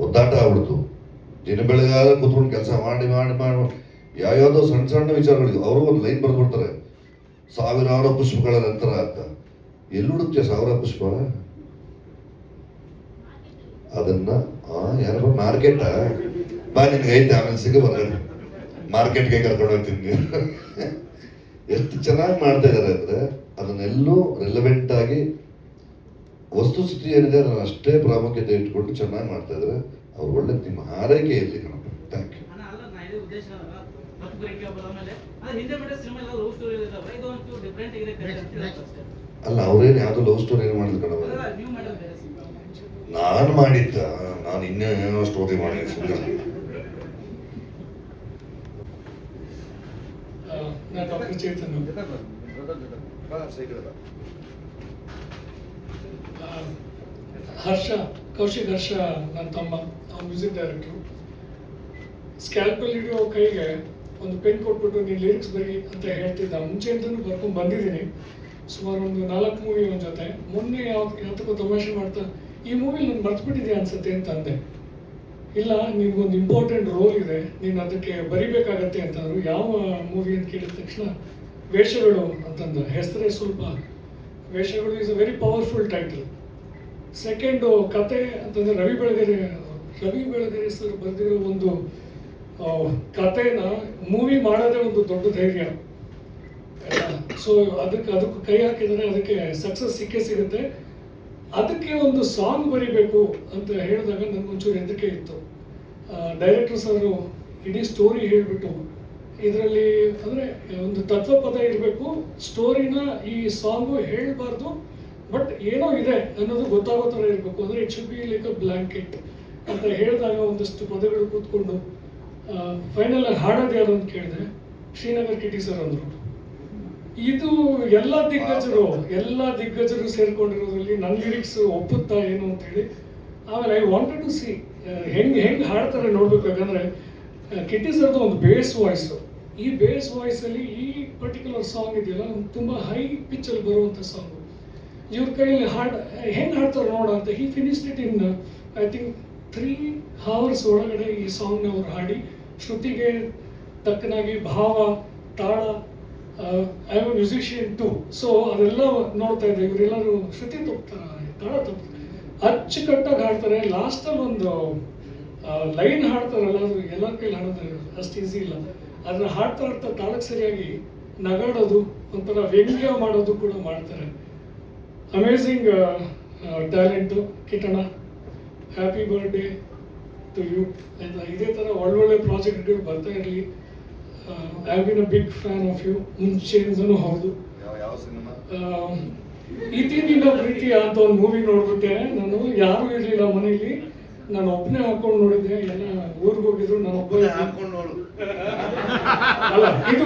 ಒದ್ದಾಟ ಆಗ್ಬಿಡ್ತು. ದಿನ ಬೆಳಗಾದ ಕೂತ್ಕೊಂಡು ಕೆಲಸ ಮಾಡಿ ಮಾಡಿ ಮಾಡಿ ಯಾವ್ಯಾವುದೋ ಸಣ್ಣ ಸಣ್ಣ ವಿಚಾರಗಳಿದೆ. ಅವರು ಒಂದು ಲೈನ್ ಬರೆದ್ಬಿಡ್ತಾರೆ, 1000 ಪುಷ್ಪಗಳ ನಂತರ ಅಂತ. ಎಲ್ಲಿ ಹುಡುಕ್ತೀಯ 1000 ಪುಷ್ಪ? ಅದನ್ನ ಯಾರು ಮಾರ್ಕೆಟ ಬಾ, ನಿನ್ಗೆ ಐತೆ, ಆಮೇಲೆ ಸಿಗ ಬರೋದು ಮಾರ್ಕೆಟ್ಗೆ ಕರ್ಕೊಂಡು ಹೋಗ್ತೀನಿ. ಎಷ್ಟು ಚೆನ್ನಾಗಿ ಮಾಡ್ತಾ ಇದ್ದಾರೆ ಅಂದರೆ ಅದನ್ನೆಲ್ಲೂ ರೆಲೆವೆಂಟ್ ಆಗಿ ವಸ್ತುಸ್ಥಿತಿ ಏನಿದೆ ಅದನ್ನು ಅಷ್ಟೇ ಪ್ರಾಮುಖ್ಯತೆ ಇಟ್ಕೊಂಡು ಚೆನ್ನಾಗಿ ಮಾಡ್ತಾ ಇದ್ದಾರೆ. ಅವ್ರು ಒಳ್ಳೆ ನಿಮ್ಮ ಹಾರೈಕೆ ಇರಲಿ ಕಣಪ್ಪ. Thank you. ಅಲ್ಲ, ಅವ್ರೇನು ಯಾವುದೋ ಲವ್ ಸ್ಟೋರಿ ಏನು ಮಾಡಿದ್ರು ಕಣಪ್ಪ. ನಾನು ಮಾಡಿದ್ದ, ನಾನು ಇನ್ನೇನೋ ಸ್ಟೋರಿ ಮಾಡಿದ್ದೆ ಸುಮ್ಮನೆ. ಡಾಕ್ಟರ್ ಚೇತನ್. ಕೌಶಿಕ್ ಹರ್ಷ ನನ್ನ ತಮ್ಮ, ಅವ್ನು ಮ್ಯೂಸಿಕ್ ಡೈರೆಕ್ಟ್ರು. ಸ್ಕ್ಯಾಲ್ಪಲ್ ಹಿಡಿಯೋ ಕೈಗೆ ಒಂದು ಪೆನ್ ಕೊಟ್ಬಿಟ್ಟು ನೀನು ಲಿರಿಕ್ಸ್ ಬರೀ ಅಂತ ಹೇಳ್ತಿದ್ದ. ಮುಂಚೆಯಿಂದನೂ ಬರ್ಕೊಂಡು ಬಂದಿದ್ದೀನಿ. ಸುಮಾರು ಒಂದು 4 ಮೂವಿ ಅವನ ಜೊತೆ. ಮೊನ್ನೆ ಯಾವತ್ತಕ್ಕೂ ತಮಾಷೆ ಮಾಡ್ತಾ ಈ ಮೂವಿಲಿ ನಾನು ಮರ್ತ್ಬಿಟ್ಟಿದ್ದೆ ಅನ್ಸುತ್ತೆ ಅಂತ ಅಂದೆ. ಇಲ್ಲ ನಿನ್ಗೊಂದು ಇಂಪಾರ್ಟೆಂಟ್ ರೋಲ್ ಇದೆ, ನೀನು ಅದಕ್ಕೆ ಬರಿಬೇಕಾಗತ್ತೆ ಅಂತಂದ್ರು. ಯಾವ ಮೂವಿ ಅಂತ ಕೇಳಿದ ತಕ್ಷಣ ವೇಷಗಳು ಅಂತಂದು ಹೆಸರೇ ಸ್ವಲ್ಪ, ವೇಷಗಳು is a very powerful title. Second ಕತೆ ಅಂತಂದರೆ ರವಿ ಬೆಳಗೆರೆ ಸರ್ ಬರೆದಿರೋ ಒಂದು ಕತೆನ ಮೂವಿ ಮಾಡೋದೇ ಒಂದು ದೊಡ್ಡ ಧೈರ್ಯ. ಸೊ ಅದಕ್ಕೂ ಕೈ ಹಾಕಿದರೆ ಅದಕ್ಕೆ ಸಕ್ಸಸ್ ಸಿಕ್ಕೇ ಸಿಗುತ್ತೆ. ಅದಕ್ಕೆ ಒಂದು ಸಾಂಗ್ ಬರಿಬೇಕು ಅಂತ ಹೇಳಿದಾಗ ನನಗೊಂಚೂರು ಹೆದರಿಕೆ ಇತ್ತು. ಡೈರೆಕ್ಟರ್ ಸರು ಇಡೀ ಸ್ಟೋರಿ ಹೇಳಿಬಿಟ್ಟು ಇದರಲ್ಲಿ ಅಂದರೆ ಒಂದು ತತ್ವಪದ ಇರಬೇಕು, ಸ್ಟೋರಿನ ಈ ಸಾಂಗು ಹೇಳಬಾರ್ದು, ಬಟ್ ಏನೋ ಇದೆ ಅನ್ನೋದು ಗೊತ್ತಾಗೋ ಥರ ಇರಬೇಕು. ಅಂದರೆ it should be like a blanket ಅಂತ ಹೇಳಿದಾಗ ಒಂದಷ್ಟು ಪದಗಳು ಕೂತ್ಕೊಂಡು ಫೈನಲ್ ಆಗಿ ಹಾಡೋದು ಯಾರು ಅಂತ ಕೇಳಿದೆ, ಶ್ರೀನಗರ್ ಕಿಟಿ ಸರ್ ಅಂದರು. ಇದು ಎಲ್ಲ ದಿಗ್ಗಜರು ಸೇರ್ಕೊಂಡಿರೋದ್ರಲ್ಲಿ ನನ್ನ ಲಿರಿಕ್ಸ್ ಒಪ್ಪುತ್ತಾ ಏನು ಅಂತೇಳಿ. ಆಮೇಲೆ ಐ ವಾಂಟೆಡ್ ಟು ಸಿ ಹೆಂಗೆ ಹಾಡ್ತಾರೆ ನೋಡ್ಬೇಕು. ಯಾಕಂದರೆ ಕಿಟಿ ಸರ್ದು ಒಂದು ಬೇಸ್ ವಾಯ್ಸು, ಈ ಬೇಸ್ ವಾಯ್ಸಲ್ಲಿ ಈ ಪರ್ಟಿಕ್ಯುಲರ್ ಸಾಂಗ್ ಇದೆಯಲ್ಲ ತುಂಬ ಹೈ ಪಿಚ್ಚಲ್ಲಿ ಬರುವಂಥ ಸಾಂಗು. ಇವ್ರ ಕೈಯಲ್ಲಿ ಹೆಂಗೆ ಹಾಡ್ತಾರೆ ನೋಡ ಅಂತ. He finished it in I think 3 hours ಒಳಗಡೆ ಈ ಸಾಂಗ್ನ ಅವ್ರು ಹಾಡಿ ಶ್ರುತಿಗೆ ತಕ್ಕನಾಗಿ ಭಾವ, ತಾಳ, I am musician too. So ಅದೆಲ್ಲ ನೋಡ್ತಾ ಇದ್ದೆ. ಇವರೆಲ್ಲರೂ ಶ್ರುತಿ ತಪ್ತಾರೆ, ತಾಳ ತಪ್ತಾರೆ, ಅಚ್ಚುಕಟ್ಟಾಗಿ ಹಾಡ್ತಾರೆ. ಲಾಸ್ಟಲ್ಲಿ ಒಂದು ಲೈನ್ ಹಾಡ್ತಾರಲ್ಲ, ಅದು ಎಲ್ಲ ಕೈಲಿ ಹಾಡೋದು ಅಷ್ಟು ಈಸಿ ಇಲ್ಲ. ಅದನ್ನ ಹಾಡ್ತಾ ತಾಳಕ್ಕೆ ಸರಿಯಾಗಿ ನಗಾಡೋದು, ಒಂಥರ ವ್ಯಂಗ್ಯ ಮಾಡೋದು ಕೂಡ ಮಾಡ್ತಾರೆ. Amazing talent Kittanna. Happy birthday to you. ಇದೇ ಥರ ಒಳ್ಳೊಳ್ಳೆ ಪ್ರಾಜೆಕ್ಟ್ಗಳು ಬರ್ತಾ ಇರಲಿ. I have been a big fan of you ಮುಂಚೆಯಿಂದನೂ. ಹೌದು, ಇತಿ ನಿನ್ನ ಪ್ರೀತಿಯ ಅಂತ ಒಂದು ಮೂವಿ ನೋಡ್ಬಿಟ್ಟೆ ನಾನು. ಯಾರೂ ಇರಲಿಲ್ಲ ಮನೇಲಿ, ನಾನು ಒಬ್ಬನೇ ಹಾಕೊಂಡು ನೋಡಿದ್ದೆ. ಎಲ್ಲ ಊರಿಗೆ ಹೋಗಿದ್ರು, ನಾನು ಒಬ್ಬನೇ ಅಲ್ಲ, ಇದು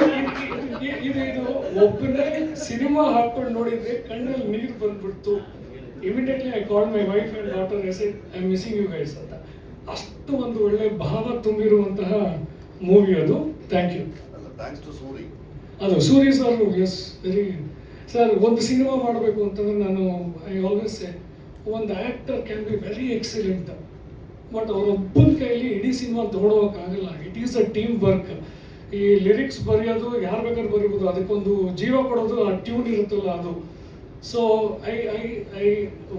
ಒಬ್ಬನೇ ಸಿನಿಮಾ ಹಾಕೊಂಡು ನೋಡಿದ್ರೆ ಕಣ್ಣಲ್ಲಿ ನೀರು ಬಂದ್ಬಿಡ್ತು. Immediately I call my wife and daughter, I said I am missing you guys ಅಂತ. ಅಷ್ಟು ಒಂದು ಒಳ್ಳೆ ಭಾವ ತುಂಬಿರುವಂತಹ ಮೂವಿ ಅದು. Thank you. ಅದು Suri sir, yes very sir. ಒಂದು ಸಿನಿಮಾ ಮಾಡಬೇಕು ಅಂತಂದ್ರೆ ನಾನು ಐ ಆಲ್ವೇಸ್ ಸೇ ಒಂದು actor can be very excellent, but ಅವರೊಬ್ಬನ ಕೈಯಲ್ಲಿ ಇಡೀ ಸಿನಿಮಾ ತೊಗೊಳೋಕ್ಕಾಗಲ್ಲ. It is a team work. ಈ ಲಿರಿಕ್ಸ್ ಬರೆಯೋದು ಯಾರು ಬೇಕಾದ್ರೂ ಬರೀಬೋದು, ಅದಕ್ಕೊಂದು ಜೀವ ಕೊಡೋದು ಆ ಟ್ಯೂನ್ ಇರುತ್ತಲ್ಲ ಅದು. So I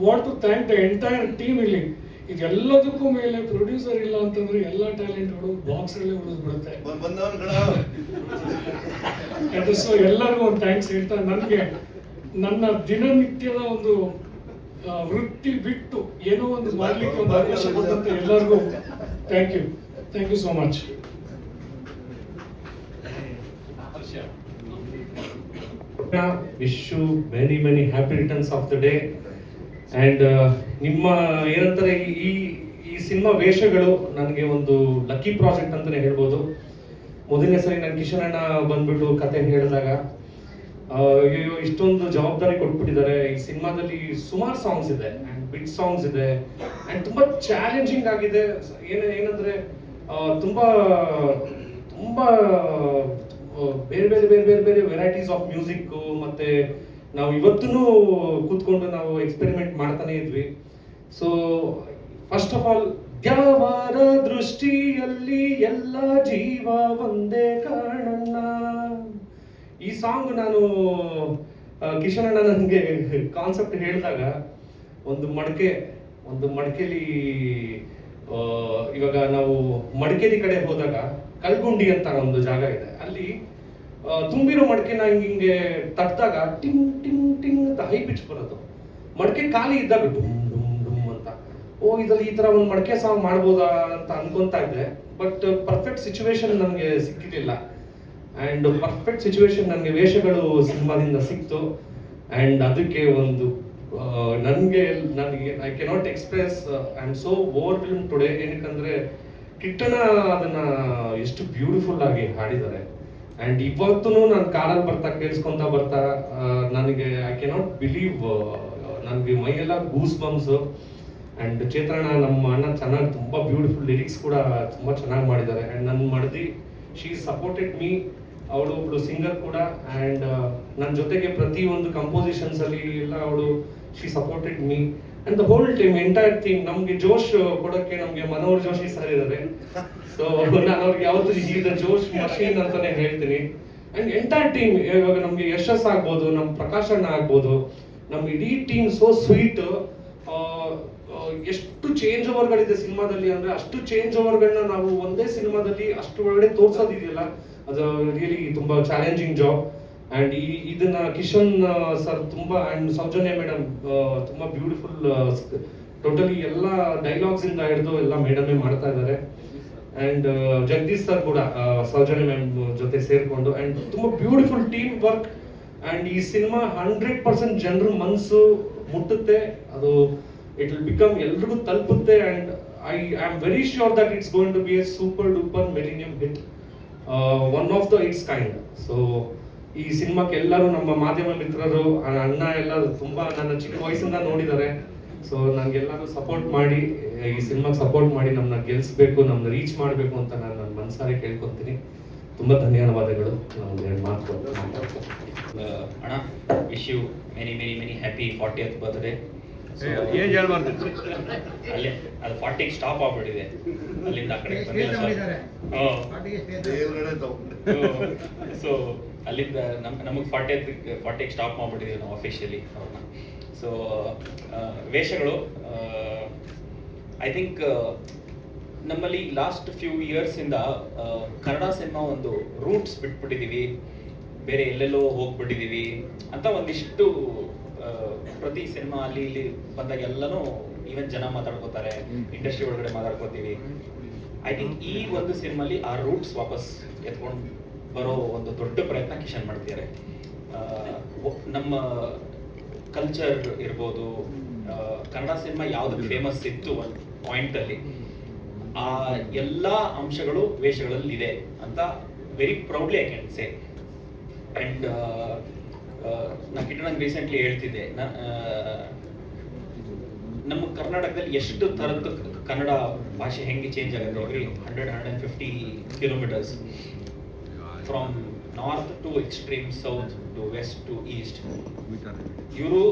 want to thank the entire team. ಇಲ್ಲಿ ಇದೆಲ್ಲದಕ್ಕೂ ಮೇಲೆ ಪ್ರೊಡ್ಯೂಸರ್ ಇಲ್ಲ ಅಂತಂದ್ರೆ ಎಲ್ಲ ಟ್ಯಾಲೆಂಟ್ಗಳು ಬಾಕ್ಸಲ್ಲೇ ಉಳಿದ್ಬಿಡುತ್ತೆ. ಸೊ ಎಲ್ಲರಿಗೂ ಒಂದು ಥ್ಯಾಂಕ್ಸ್ ಹೇಳ್ತಾ, ನನಗೆ ನನ್ನ ದಿನನಿತ್ಯದ ಒಂದು ವೃತ್ತಿ ಬಿಟ್ಟು ಏನೋ ಒಂದು ಮಾಡಲಿಕ್ಕೆ ಒಂದು ಅವಕಾಶ ಕೊಟ್ಟಂತ ಎಲ್ಲರಿಗೂ thank you so much. Wish you many happy returns of the day. And ನಿಮ್ಮ ಏನಂತಾರೆ ಈ ಸಿನಿಮಾ ವೇಷಗಳು ನನಗೆ ಒಂದು ಲಕ್ಕಿ ಪ್ರಾಜೆಕ್ಟ್ ಅಂತಲೇ ಹೇಳ್ಬೋದು. ಮೊದಲನೇ ಸರಿ ನಾನು ಕಿಶನ್ ಅಣ್ಣ ಬಂದ್ಬಿಟ್ಟು ಕತೆ ಹೇಳಿದಾಗ ಅಯ್ಯೋ ಇಷ್ಟೊಂದು ಜವಾಬ್ದಾರಿ ಕೊಟ್ಬಿಟ್ಟಿದ್ದಾರೆ. ಈ ಸಿನಿಮಾದಲ್ಲಿ ಸುಮಾರು ಸಾಂಗ್ಸ್ ಇದೆ ಆ್ಯಂಡ್ ಬಿಟ್ ಸಾಂಗ್ಸ್ ಇದೆ ಆ್ಯಂಡ್ ತುಂಬ ಚಾಲೆಂಜಿಂಗ್ ಆಗಿದೆ. ಏನಂದರೆ ತುಂಬ ಬೇರೆ ವೆರೈಟೀಸ್ ಆಫ್ ಮ್ಯೂಸಿಕ್ಕು, ಮತ್ತು ನಾವು ಇವತ್ತೂ ಕೂತ್ಕೊಂಡು ನಾವು ಎಕ್ಸ್ಪೆರಿಮೆಂಟ್ ಮಾಡ್ತಾನೆ ಇದ್ವಿ. ಸೊ ಫಸ್ಟ್ ಆಫ್ ಆಲ್, ದ್ಯಾವರ ದೃಷ್ಟಿಯಲ್ಲಿ ಎಲ್ಲ ಜೀವ ಒಂದೇ ಕಾಣಣ್ಣ, ಈ ಸಾಂಗ್ ನಾನು ಕಿಶನ್ ಅಣ್ಣ ನನಗೆ ಕಾನ್ಸೆಪ್ಟ್ ಹೇಳಿದಾಗ ಒಂದು ಮಡಿಕೇಲಿ ಇವಾಗ ನಾವು ಮಡಿಕೇರಿ ಕಡೆ ಹೋದಾಗ ಕಲ್ಗುಂಡಿ ಅಂತ ಒಂದು ಜಾಗ ಇದೆ. ಅಲ್ಲಿ ತುಂಬಿರೋ ಮಡಿಕೆನ ಹಿಂಗೆ ತಟ್ಟಿದಾಗ ಟಿಂಗ್ ಟಿಂಗ್ ಟಿಂಗ್ ಅಂತ ಹೈ ಪಿಚ್ ಬರೋದು. ಮಡಿಕೆ ಖಾಲಿ ಇದ್ದಾಗ ಡುಮ್ ಡುಮ್ ಡುಮ್ ಅಂತ. ಇದ್ರಲ್ಲಿ ಈ ಥರ ಒಂದು ಮಡಿಕೆ ಸಾಂಗ್ ಮಾಡ್ಬೋದಾ ಅಂತ ಅನ್ಕೊಂತಾ ಇದ್ದೆ. ಬಟ್ ಪರ್ಫೆಕ್ಟ್ ಸಿಚುವೇಶನ್ ನನಗೆ ಸಿಕ್ಕಿರಲಿಲ್ಲ. ಆ್ಯಂಡ್ ಪರ್ಫೆಕ್ಟ್ ಸಿಚುವೇಶನ್ ನನಗೆ ವೇಷಗಳು ಸಿನಿಮಾದಿಂದ ಸಿಕ್ತು. ಆ್ಯಂಡ್ ಅದಕ್ಕೆ ಒಂದು ನನಗೆ I cannot express, I am so overwhelm today. ಏನಕ್ಕಂದರೆ ಕಿಟ್ಟಣ ಅದನ್ನು ಎಷ್ಟು ಬ್ಯೂಟಿಫುಲ್ ಆಗಿ ಹಾಡಿದ್ದಾರೆ. ಆ್ಯಂಡ್ ಇವತ್ತೂ ನಾನು ಕಾರಲ್ಲಿ ಕೇಳಿಸ್ಕೊತಾ ಬರ್ತಾ ನನಗೆ ಐ ಕೆನಾಟ್ ಬಿಲೀವ್, ನನಗೆ ಮೈಯೆಲ್ಲ ಗೂಸ್ ಬಂಪ್ಸು. ಆ್ಯಂಡ್ ಚೇತನ ನಮ್ಮ ಅಣ್ಣ ಚೆನ್ನಾಗಿ ತುಂಬ ಬ್ಯೂಟಿಫುಲ್ ಲಿರಿಕ್ಸ್ ಕೂಡ ತುಂಬ ಚೆನ್ನಾಗಿ ಮಾಡಿದ್ದಾರೆ. ಆ್ಯಂಡ್ ನನ್ನ ಮಡದಿ, ಶೀ ಸಪೋರ್ಟೆಡ್ ಮೀ. ಅವಳು ಒಬ್ಳು ಸಿಂಗರ್ ಕೂಡ. ಆ್ಯಂಡ್ ನನ್ನ ಜೊತೆಗೆ ಪ್ರತಿಯೊಂದು ಕಂಪೋಸಿಷನ್ಸಲ್ಲಿ ಎಲ್ಲ ಅವಳು she supported me. And the whole team entire team ನಮಗೆ ಜೋಶ್ ಕೊಡೋಕ್ಕೆ ನಮಗೆ ಮನೋಹರ್ ಜೋಶಿ ಸರ್ ಇದ್ದಾರೆ. ಸೊ ನಾನು ಅವ್ರಿಗೆ ಯಾವತ್ತೂ ಈಸ್ ದ ಜೋಶ್ ಮಷೀನ್ ಅಂತಾನೆ ಹೇಳ್ತೀನಿ. ಅಂಡ್ ಎಂಟೈರ್ ಟೀಮ್, ಇವಾಗ ನಮಗೆ ಯಶಸ್ ಆಗ್ಬೋದು, ನಮ್ಮ ಪ್ರಕಾಶ್ ಅಣ್ಣ ಆಗ್ಬೋದು, ನಮ್ಮ ಇಡೀ ಟೀಮ್ ಸೋ ಸ್ವೀಟ್. ಎಷ್ಟು ಚೇಂಜ್ ಓವರ್ಗಳಿದೆ ಸಿನಿಮಾದಲ್ಲಿ ಅಂದ್ರೆ ಅಷ್ಟು ಚೇಂಜ್ ಓವರ್ಗಳನ್ನ ನಾವು ಒಂದೇ ಸಿನಿಮಾದಲ್ಲಿ ಅಷ್ಟು ಒಳಗಡೆ ತೋರ್ಸೋದಿದೆಯಲ್ಲ, ಅದು ರಿಯಲಿ ತುಂಬಾ ಚಾಲೆಂಜಿಂಗ್ ಜಾಬ್. ಅಂಡ್ ಇದನ್ನ ಕಿಶನ್ ಸರ್ ತುಂಬಾ, ಅಂಡ್ ಸೌಜನ್ಯ ಮೇಡಮ್ ತುಂಬಾ ಬ್ಯೂಟಿಫುಲ್, ಟೋಟಲಿ ಎಲ್ಲ ಡೈಲಾಗ್ಸ್ ಇಂದ ಹಿಡಿದು ಎಲ್ಲ ಮೇಡಮೇ ಮಾಡ್ತಾ ಇದ್ದಾರೆ. ಅಂಡ್ ಜಗದೀಶ್ ಸರ್ ಕೂಡ ಸೌಜನ್ಯ ಮ್ಯಾಮ್ ಜೊತೆ ಸೇರ್ಕೊಂಡು, ಅಂಡ್ ತುಂಬಾ ಬ್ಯೂಟಿಫುಲ್ ಟೀಮ್ ವರ್ಕ್. ಅಂಡ್ ಈ ಸಿನಿಮಾ 100% ಜನರ ಮನಸ್ಸು ಮುಟ್ಟುತ್ತೆ, ಅದು ಇಟ್ ವಿಲ್ ಬಿಕಮ್ ಎಲ್ರಿಗೂ ತಲುಪುತ್ತೆ. And I am very sure that it's going to be a super duper millennium hit, one of the its kind. So ಈ ಸಿನಿಮಾಕ್ಕೆ ಎಲ್ಲರೂ ನಮ್ಮ ಮಾಧ್ಯಮ ಮಿತ್ರರು, ಅಣ್ಣ ಎಲ್ಲ ತುಂಬಾ ನನ್ನ ಚಿಕ್ಕ ವಯಸ್ಸಿಂದ ನೋಡಿದ್ದಾರೆ. ಸೊ ನನಗೆಲ್ಲರೂ ಸಪೋರ್ಟ್ ಮಾಡಿ, ಈ ಸಿನಿಮಾಗೆ ಸಪೋರ್ಟ್ ಮಾಡಿ ನಮ್ಮನ್ನ ಗೆಲ್ಲಿಸ್ಬೇಕು, ನಮ್ಮನ್ನ ರೀಚ್ ಮಾಡಬೇಕು ಅಂತ ನಾನು ನನ್ನ ಮನಸಾರೆ ಕೇಳ್ಕೊತೀನಿ. ತುಂಬ ಧನ್ಯವಾದಗಳು. ನಾವು ಎರಡು ಮಾತು ಅಣ್ಣ, wish you many many many happy 40th birthday. ಏನ್ ಹೇಳ್ಬಾರ್ದು, ಅಲ್ಲೇ ಅದು 40ಗೆ ಸ್ಟಾಪ್ ಆಗ್ಬಿಟ್ಟಿದೆ, ಅಲ್ಲಿಂದ ಆ ಕಡೆ ಬಂದಿಲ್ಲ ಸರ್. ಸೊ ಅಲ್ಲಿಂದ ನಮಗೆ 40ಗೆ ಸ್ಟಾಪ್ ಮಾಡ್ಬಿಟ್ಟಿದ್ದೀವಿ ನಾವು ಅಫಿಷಿಯಲಿ ಅವ್ರನ್ನ. ಸೊ ವೇಷಗಳು, ಐ ಥಿಂಕ್ ನಮ್ಮಲ್ಲಿ ಲಾಸ್ಟ್ ಫ್ಯೂ ಇಯರ್ಸಿಂದ ಕನ್ನಡ ಸಿನಿಮಾ ಒಂದು ರೂಟ್ಸ್ ಬಿಟ್ಬಿಟ್ಟಿದ್ದೀವಿ, ಬೇರೆ ಎಲ್ಲೆಲ್ಲೋ ಹೋಗ್ಬಿಟ್ಟಿದ್ದೀವಿ ಅಂತ ಒಂದಿಷ್ಟು ಪ್ರತಿ ಸಿನಿಮಾ ಅಲ್ಲಿ ಇಲ್ಲಿ ಬಂದಾಗ ಎಲ್ಲನೂ ಈವನ್ ಜನ ಮಾತಾಡ್ಕೋತಾರೆ, ಇಂಡಸ್ಟ್ರಿ ಒಳಗಡೆ ಮಾತಾಡ್ಕೋತೀವಿ. ಐ ಥಿಂಕ್ ಈ ಒಂದು ಸಿನಿಮಾಲಿ ಆ ರೂಟ್ಸ್ ವಾಪಸ್ ಎತ್ಕೊಂಡು ಬರೋ ಒಂದು ದೊಡ್ಡ ಪ್ರಯತ್ನ ಕಿಶನ್ ಮಾಡ್ತಿದ್ದಾರೆ. ನಮ್ಮ ಕಲ್ಚರ್ ಇರ್ಬೋದು, ಕನ್ನಡ ಸಿನಿಮಾ ಯಾವ್ದು ಫೇಮಸ್ ಇತ್ತು ಒಂದು ಪಾಯಿಂಟಲ್ಲಿ, ಆ ಎಲ್ಲ ಅಂಶಗಳು ವೇಷಗಳಲ್ಲಿ ಇದೆ ಅಂತ very proudly I can say. And ನಾ ಕಿಟ್ಟಣಂಗೆ ರೀಸೆಂಟ್ಲಿ ಹೇಳ್ತಿದ್ದೆ, ನಮ್ಮ ಕರ್ನಾಟಕದಲ್ಲಿ ಎಷ್ಟು ಥರದ್ದು ಕನ್ನಡ ಭಾಷೆ ಹೆಂಗೆ ಚೇಂಜ್ ಆಗುತ್ತೆ every 100-150 kilometres, from north to extreme south to west to east. ಇವರು,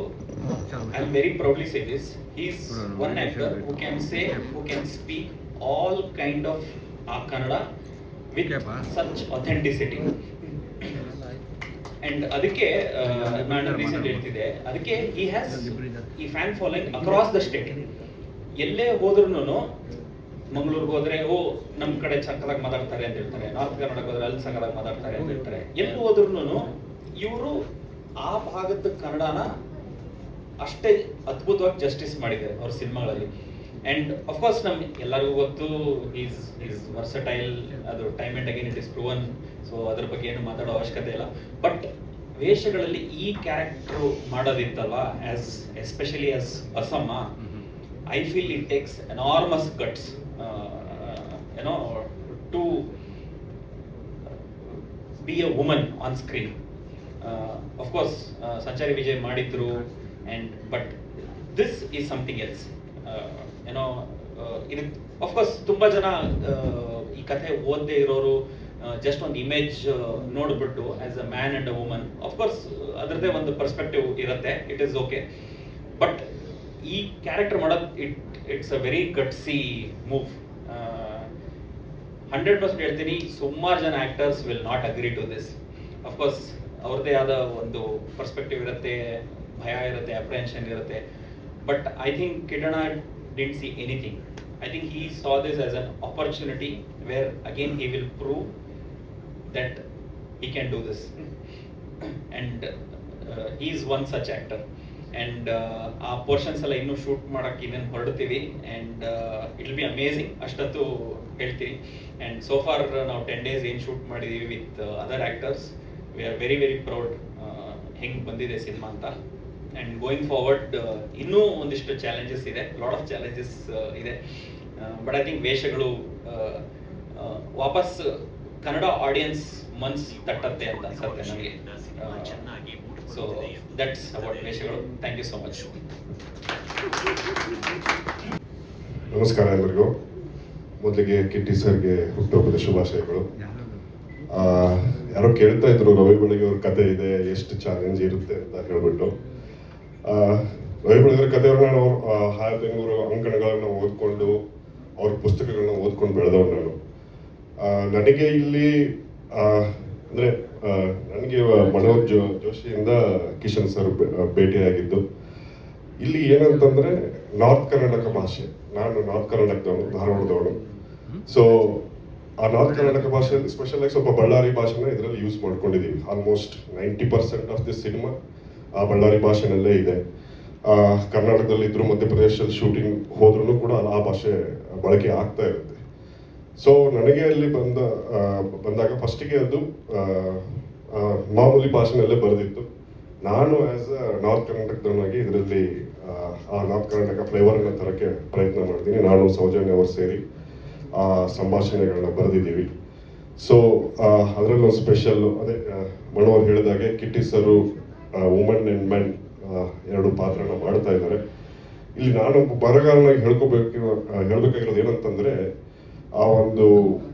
I am very proudly say this, he is one actor who can say, who can speak all kind of ಆ Kannada with such authenticity. And ಅದಕ್ಕೆ ನಾನು recent ಹೇಳ್ತಿದ್ದೆ, ಅದಕ್ಕೆ he has ಈ fan following across the state. ಎಲ್ಲೇ ಹೋದ್ರೂ, ಮಂಗಳೂರಿಗೆ ಹೋದ್ರೆ ಓ ನಮ್ಮ ಕಡೆ ಸಕ್ಕದಾಗಿ ಮಾತಾಡ್ತಾರೆ ಅಂತ ಹೇಳ್ತಾರೆ, ನಾರ್ತ್ ಕರ್ನಾಟಕ ಹೋದ್ರೆ ಅಲ್ಲಿ ಸಕ್ಕದಾಗಿ ಮಾತಾಡ್ತಾರೆ ಅಂತ ಹೇಳ್ತಾರೆ. ಎಲ್ಲಿ ಹೋದ್ರೂ ಇವರು ಆ ಭಾಗದ ಕನ್ನಡನ ಅಷ್ಟೇ ಅದ್ಭುತವಾಗಿ ಜಸ್ಟಿಸ್ ಮಾಡಿದ್ದಾರೆ ಅವ್ರ ಸಿನಿಮಾಗಳಲ್ಲಿ. ಅಂಡ್ ಅಫ್ಕೋರ್ಸ್ ನಮ್ ಎಲ್ಲರಿಗೂ ಗೊತ್ತು ಈಸ್ ವರ್ಸಟೈಲ್, ಅದು time and again it is proven, so ಅದ್ರ ಬಗ್ಗೆ ಏನು ಮಾತಾಡೋ ಅವಶ್ಯಕತೆ ಇಲ್ಲ. ಬಟ್ ವೇಷಗಳಲ್ಲಿ ಈ ಕ್ಯಾರೆಕ್ಟರ್ ಮಾಡೋದಿತ್ತಲ್ವಾ, as especially as Asamma, I feel it takes enormous guts ಏನೋ to be a woman on screen. Of course Sanchari Vijay ಮಾಡಿದ್ರು, and but this is something else. ಏನೋ ಇದು ಅಫ್ಕೋರ್ಸ್ ತುಂಬ ಜನ ಈ ಕಥೆ ಓದದೇ ಇರೋರು ಜಸ್ಟ್ ಒಂದು ಇಮೇಜ್ ನೋಡ್ಬಿಟ್ಟು as a man and a woman, of course ಅದರದ್ದೇ ಒಂದು ಪರ್ಸ್ಪೆಕ್ಟಿವ್ ಇರುತ್ತೆ, ಇಟ್ ಈಸ್ ಓಕೆ. ಬಟ್ ಈ ಕ್ಯಾರೆಕ್ಟರ್ ಮಾಡೋದು it's a very gutsy move. 100% ಹೇಳ್ತೀನಿ, ಸುಮಾರು ಜನ actors will not agree to this. Of course ಅವ್ರದ್ದೇ ಆದ ಒಂದು ಪರ್ಸ್ಪೆಕ್ಟಿವ್ ಇರುತ್ತೆ, ಭಯ ಇರುತ್ತೆ, ಅಪ್ರೆನ್ಷನ್ ಇರುತ್ತೆ. But I think Kidana didn't see anything. I think he saw this as an opportunity where again he will prove that he can do this. And he is one such actor. And our portions alla innu shoot ಮಾಡಕ್ಕೆ ಇನ್ನೇನು ಹೊರಡ್ತೀವಿ, and it will be amazing ಅಷ್ಟೊತ್ತು ಹೇಳ್ತೀವಿ. And so far ನಾವು 10 days ಏನು shoot ಮಾಡಿದೀವಿ with other actors, we are very very proud ಹೆಂಗೆ ಬಂದಿದೆ cinema ಅಂತ. ಆ್ಯಂಡ್ ಗೋಯಿಂಗ್ ಫಾರ್ವರ್ಡ್ ಇನ್ನೂ ಒಂದಿಷ್ಟು ಚಾಲೆಂಜಸ್ ಇದೆ, ಲಾಟ್ ಆಫ್ ಚಾಲೆಂಜಸ್ ಇದೆ. ಬಟ್ ಐ ಥಿಂಕ್ ವೇಷಗಳು ವಾಪಸ್ ಕನ್ನಡ ಆಡಿಯನ್ಸ್ ಮನ್ಸ್ ತಟ್ಟತ್ತೆ ಅಂತ ಅನ್ಸುತ್ತೆ ನನಗೆ. ಸೊ ದಟ್ಸ್ ಅಬೌಟ್ ವೇಷಗಳು. Thank you so much. ನಮಸ್ಕಾರ ಎಲ್ಲರಿಗೂ. ಮೊದಲಿಗೆ ಕಿಟ್ಟಿ ಸರ್ಗೆ ಹುಟ್ಟುಹಬ್ಬದ ಶುಭಾಶಯಗಳು. ಯಾರೋ ಕೇಳ್ತಾ ಇದ್ರು ರವಿ ಬೆಳಗ್ಗೆ ಅವ್ರ ಕತೆ ಇದೆ, ಎಷ್ಟು ಚಾಲೆಂಜ್ ಇರುತ್ತೆ ಅಂತ ಹೇಳ್ಬಿಟ್ಟು. ರವಿ ಬೆಳಗೆರೆ ಕಥೆಯವ್ರನ್ನ ನಾವು ಬೆಂಗಳೂರು ಅಂಕಣಗಳನ್ನ ಓದ್ಕೊಂಡು ಅವ್ರ ಪುಸ್ತಕಗಳನ್ನ ಓದ್ಕೊಂಡು ಬೆಳೆದವ್ರು ನಾನು. ನನಗೆ ಇಲ್ಲಿ ಅಂದರೆ ನನಗೆ ಮನೋಜ್ ಜೋಶಿಯಿಂದ ಕಿಶನ್ ಸರ್ ಭೇಟಿಯಾಗಿದ್ದು. ಇಲ್ಲಿ ಏನಂತಂದರೆ ನಾರ್ತ್ ಕರ್ನಾಟಕ ಭಾಷೆ, ನಾನು ನಾರ್ತ್ ಕರ್ನಾಟಕದವನು, ಧಾರವಾಡದವನು. ಸೊ ಆ ನಾರ್ತ್ ಕರ್ನಾಟಕ ಭಾಷೆಯಲ್ಲಿ ಸ್ಪೆಷಲ್ ಆಗಿ ಸ್ವಲ್ಪ ಬಳ್ಳಾರಿ ಭಾಷೆನ ಇದರಲ್ಲಿ ಯೂಸ್ ಮಾಡ್ಕೊಂಡಿದ್ದೀವಿ. ಆಲ್ಮೋಸ್ಟ್ 90% ಆಫ್ ದಿಸ್ ಸಿನಿಮಾ ಆ ಬಳ್ಳಾರಿ ಭಾಷೆನಲ್ಲೇ ಇದೆ. ಕರ್ನಾಟಕದಲ್ಲಿ ಇದ್ರು, ಮಧ್ಯಪ್ರದೇಶದಲ್ಲಿ ಶೂಟಿಂಗ್ ಹೋದ್ರೂ ಕೂಡ ಆ ಭಾಷೆ ಬಳಕೆ ಆಗ್ತಾ ಇರುತ್ತೆ. ಸೊ ನನಗೆ ಅಲ್ಲಿ ಬಂದಾಗ ಫಸ್ಟಿಗೆ ಅದು ಮಾಮೂಲಿ ಭಾಷೆನಲ್ಲೇ ಬರೆದಿತ್ತು. ನಾನು ಆ್ಯಸ್ ಅ ನಾರ್ತ್ ಕರ್ನಾಟಕದವನಾಗಿ ಇದರಲ್ಲಿ ಆ ನಾರ್ತ್ ಕರ್ನಾಟಕ ಫ್ಲೇವರನ್ನು ತರೋಕ್ಕೆ ಪ್ರಯತ್ನ ಮಾಡ್ತೀನಿ. ನಾನು ಸೌಜನ್ಯ ಅವರು ಸೇರಿ ಆ ಸಂಭಾಷಣೆಗಳನ್ನ ಬರೆದಿದ್ದೀವಿ. ಸೊ ಅದರಲ್ಲೊಂದು ಸ್ಪೆಷಲ್ಲು ಅದೇ ಮನೋಹರ್ ಹೇಳಿದಾಗೆ ಕಿಟ್ಟಿ ಸರು ವುಮನ್ ಆ್ಯಂಡ್ ಮೆನ್ ಎರಡು ಪಾತ್ರನ ಮಾಡ್ತಾ ಇದ್ದಾರೆ. ಇಲ್ಲಿ ನಾನು ಬರಗಾರನಾಗಿ ಹೇಳ್ಬೇಕಾಗಿರೋದು ಏನಂತಂದರೆ, ಆ ಒಂದು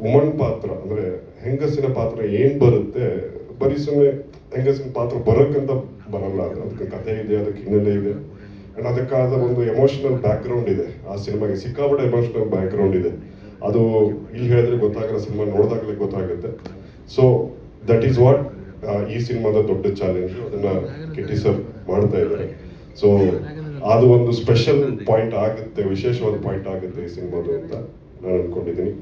ವುಮನ್ ಪಾತ್ರ ಅಂದರೆ ಹೆಂಗಸಿನ ಪಾತ್ರ ಏನು ಬರುತ್ತೆ, ಬರೀ ಸುಮ್ಮನೆ ಹೆಂಗಸಿನ ಪಾತ್ರ ಬರೋಕ್ಕಂತ ಬರಲ್ಲ. ಅದಕ್ಕೆ ಕಥೆ ಇದೆ, ಅದಕ್ಕೆ ಹಿನ್ನೆಲೆ ಇದೆ, ಆ್ಯಂಡ್ ಅದಕ್ಕಾದ ಒಂದು ಎಮೋಷನಲ್ ಬ್ಯಾಕ್ಗ್ರೌಂಡ್ ಇದೆ. ಆ ಸಿನಿಮಾಗೆ ಸಿಕ್ಕಾಪಟ್ಟೆ ಎಮೋಷನಲ್ ಬ್ಯಾಕ್ಗ್ರೌಂಡ್ ಇದೆ. ಅದು ಇಲ್ಲಿ ಹೇಳಿದ್ರೆ ಗೊತ್ತಾಗಲ್ಲ, ಸಿನಿಮಾ ನೋಡಿದಾಗಲೇ ಗೊತ್ತಾಗುತ್ತೆ. ಸೊ ದಟ್ ಈಸ್ ವಾಟ್ ಈ ಸಿನಿಮಾದ ದೊಡ್ಡ ಚಾಲೆಂಜ್. ಅದನ್ನು ಕಿಟ್ಟಿ ಸರ್ ಮಾಡ್ತಾ ಇದ್ದಾರೆ. ಸೊ ಅದು ಒಂದು ಸ್ಪೆಷಲ್ ಪಾಯಿಂಟ್ ಆಗುತ್ತೆ, ವಿಶೇಷವಾದ ಪಾಯಿಂಟ್ ಆಗುತ್ತೆ ಈ ಸಿನಿಮಾದು ಅಂತ ನಾನು ಅಂದ್ಕೊಂಡಿದ್ದೀನಿ.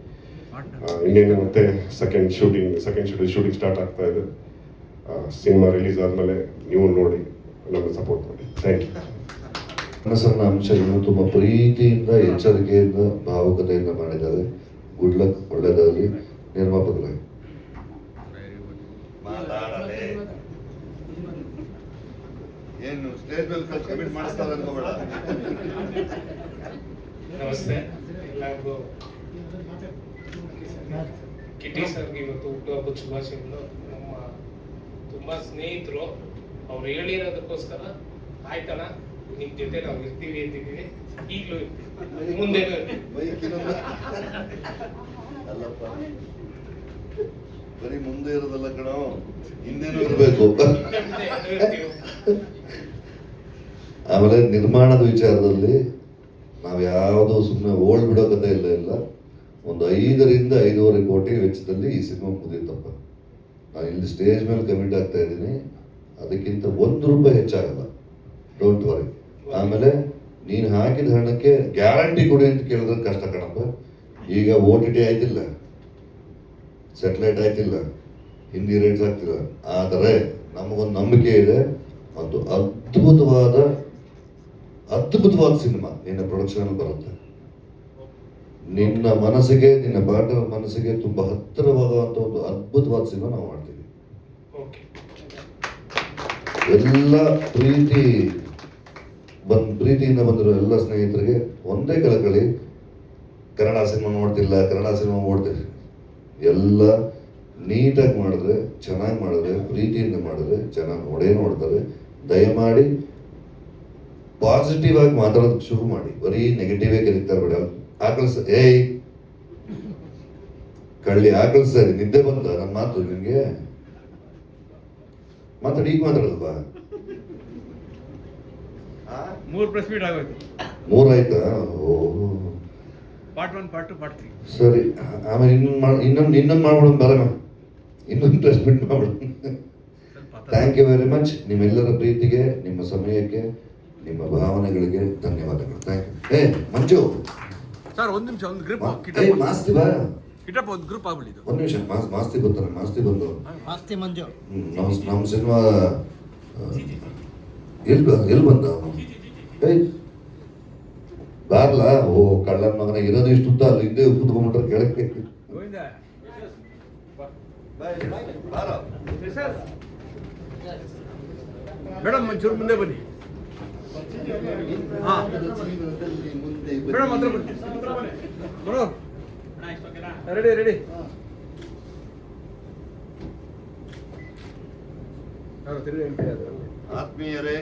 ಇನ್ನೇನು ಮತ್ತೆ ಸೆಕೆಂಡ್ ಶೂಟಿಂಗ್ ಸ್ಟಾರ್ಟ್ ಆಗ್ತಾ ಇದೆ. ಸಿನಿಮಾ ರಿಲೀಸ್ ಆದಮೇಲೆ ನೀವು ನೋಡಿ ನಮಗೆ ಸಪೋರ್ಟ್ ಮಾಡಿ. Thank you. ಸಣ್ಣ ಅಂಶಗಳನ್ನು ತುಂಬ ಪ್ರೀತಿಯಿಂದ, ಎಚ್ಚರಿಕೆಯಿಂದ, ಭಾವುಕತೆಯಿಂದ ಮಾಡಿದ್ದಾರೆ. ಗುಡ್ ಲಕ್, ಒಳ್ಳೆಯದಾಗಲಿ. ನಿರ್ಮಾಪಕರಾಗಿ ಏನು ಸ್ಟೇಜ್ ಮೇಲೆ ಕಮಿಟ್ ಮಾಡಿಸ್ತಾರೆ ಅನ್ಕೋಬೇಡ. ನಮಸ್ತೆ ಎಲ್ಲರಿಗೂ. ಕಿಟ್ಟಿ ಸರ್ಗೆ ಇವತ್ತು ಹುಟ್ಟುಹಬ್ಬದ ಶುಭಾಶಯಗಳು. ನಮ್ಮ ತುಂಬ ಸ್ನೇಹಿತರು, ಅವ್ರು ಹೇಳಿರೋದಕ್ಕೋಸ್ಕರ ಆಯ್ತಣ್ಣ ನಿಮ್ಮ ಜೊತೆ ನಾವು ಇರ್ತೀವಿ ಅಂತಿದ್ದೀವಿ. ಈಗಲೂ ಮುಂದೆನೂ ಅಲ್ಲಪ್ಪ, ಬರೀ ಮುಂದೆ ಇರೋದಲ್ಲ ಕಣೋ, ಹಿಂದೆನೂ ಇರಬೇಕು. ಆಮೇಲೆ ನಿರ್ಮಾಣದ ವಿಚಾರದಲ್ಲಿ ನಾವು ಯಾವುದು ಸುಮ್ಮನೆ ಓಲ್ಡ್ ಬಿಡೋ ಕಥೆ ಇಲ್ಲ. ಒಂದು 5 ರಿಂದ 5.5 ಕೋಟಿ ವೆಚ್ಚದಲ್ಲಿ ಈ ಸಿನಿಮಾ ಮುಗಿತಪ್ಪ. ನಾನು ಇಲ್ಲಿ ಸ್ಟೇಜ್ ಮೇಲೆ ಕಮಿಟ್ ಆಗ್ತಾ ಇದ್ದೀನಿ. ಅದಕ್ಕಿಂತ ₹1 ಹೆಚ್ಚಾಗಲ್ಲ, ಡೋಂಟ್ ವರಿ. ಆಮೇಲೆ ನೀನು ಹಾಕಿದ ಹಣಕ್ಕೆ ಗ್ಯಾರಂಟಿ ಕೊಡಿ ಅಂತ ಕೇಳಿದ್ರೆ ಕಷ್ಟ ಕಣಪ್ಪ. ಈಗ OTT ಆಯ್ತಿಲ್ಲ, ಸ್ಯಾಟಲೈಟ್ ಆಯ್ತಿಲ್ಲ, ಹಿಂದಿ ರೇಟ್ಸ್ ಆಗ್ತಿಲ್ಲ. ಆದರೆ ನಮಗೊಂದು ನಂಬಿಕೆ ಇದೆ, ಒಂದು ಅದ್ಭುತವಾದ ಸಿನಿಮಾ ನಿನ್ನ ಪ್ರೊಡಕ್ಷನ್ ಬರುತ್ತೆ. ನಿನ್ನ ಮನಸ್ಸಿಗೆ, ನಿನ್ನ ಪಾರ್ಟ್ನರ್ ಮನಸ್ಸಿಗೆ ತುಂಬ ಹತ್ತಿರವಾಗುವಂಥ ಒಂದು ಅದ್ಭುತವಾದ ಸಿನಿಮಾ ನಾವು ಮಾಡ್ತೀವಿ. ಎಲ್ಲ ಪ್ರೀತಿಯಿಂದ ಬಂದಿರೋ ಎಲ್ಲ ಸ್ನೇಹಿತರಿಗೆ ಒಂದೇ ಕಳಕಳಿ, ಕನ್ನಡ ಸಿನಿಮಾ ನೋಡ್ತೀವಿ. ಎಲ್ಲ ನೀಟಾಗಿ ಮಾಡಿದ್ರೆ, ಚೆನ್ನಾಗಿ ಮಾಡಿದ್ರೆ, ಪ್ರೀತಿಯಿಂದ ಮಾಡಿದ್ರೆ ಚೆನ್ನಾಗಿ ನೋಡ್ತಾರೆ. ದಯಮಾಡಿ ಪಾಸಿಟಿವ್ ಆಗಿ ಮಾತಾಡೋದಕ್ಕೆ ಶುರು ಮಾಡಿ. ಬರೀ ನೆಗೆಟಿವೇ ಕರೀತಾರೆ ಬೇಡ. ಕಳ್ಳಿ ಸರಿ, ನಿದ್ದೆ ಬಂದ ನನ್ನ ಮಾತು ನಿನಗೆ? ಮಾತಾಡಿ, ಈಗ ಮಾತಾಡಲ್ವಾ? 3 ಪ್ರೆಸ್ ಮೀಟ್ ಆಗೋಯ್ತು. 3 ಆಯ್ತಾ? ಪಾರ್ಟ್ 1, ಪಾರ್ಟ್ 2, ಪಾರ್ಟ್ 3 ಸರಿ. ಆಮೇಲೆ ಇನ್ನೊಂದು ಮಾಡ್ಬಿಡೋಣ, ಬರೋಣ, ಇನ್ನೊಂದು ಪ್ರೆಸ್ ಮೀಟ್ ಮಾಡ್ಬಿಡೋಣ. Thank you very much. ನಿಮ್ಮೆಲ್ಲರ ಪ್ರೀತಿಗೆ, ನಿಮ್ಮ ಸಮಯಕ್ಕೆ, ನಿಮ್ಮ ಭಾವನೆಗಳಿಗೆ ಧನ್ಯವಾದಗಳು. Thank you. ಮಂಜು ಸರ್, ಒಂದು ನಿಮಿಷ, ಒಂದು ಗ್ರೂಪ್ ಮಾಸ್ತಿ ಬಾ. ಕಿಟಪ್ಪ ಒಂದು ಗ್ರೂಪ್ ಆಗ್ಬಿಟ್ಟಿದ್ದು. ಒಂದು ನಿಮಿಷ, ಮಾಸ್ತಿ ಬರ್ತಾನೆ. ಮಾಸ್ತಿ ಬಂದು ಮಂಜು ನಮ್ಮ ಸಿನಿಮಾ ಎಲ್ಲಿ ಬಂದ ಅವನು? ಬಾರ್ಲಾ. ಓ ಕಳ್ಳನ ಮಗನ, ಇರೋದು ಇಷ್ಟು ಉದ್ದ, ಅಲ್ಲಿ ಹಿಂದೆ ಕೂತ್ಕೊಂಡ್ಬಿಟ್ರೆ ಕೆಳಕ್ಕೆ. ಮೇಡಮ್ ಒಂಚೂರು ಮುಂದೆ ಬನ್ನಿ. ಮೇಡಮ್ ಹತ್ರ ಬನ್ನಿ. ರೆಡಿ. ಆತ್ಮೀಯರೇ,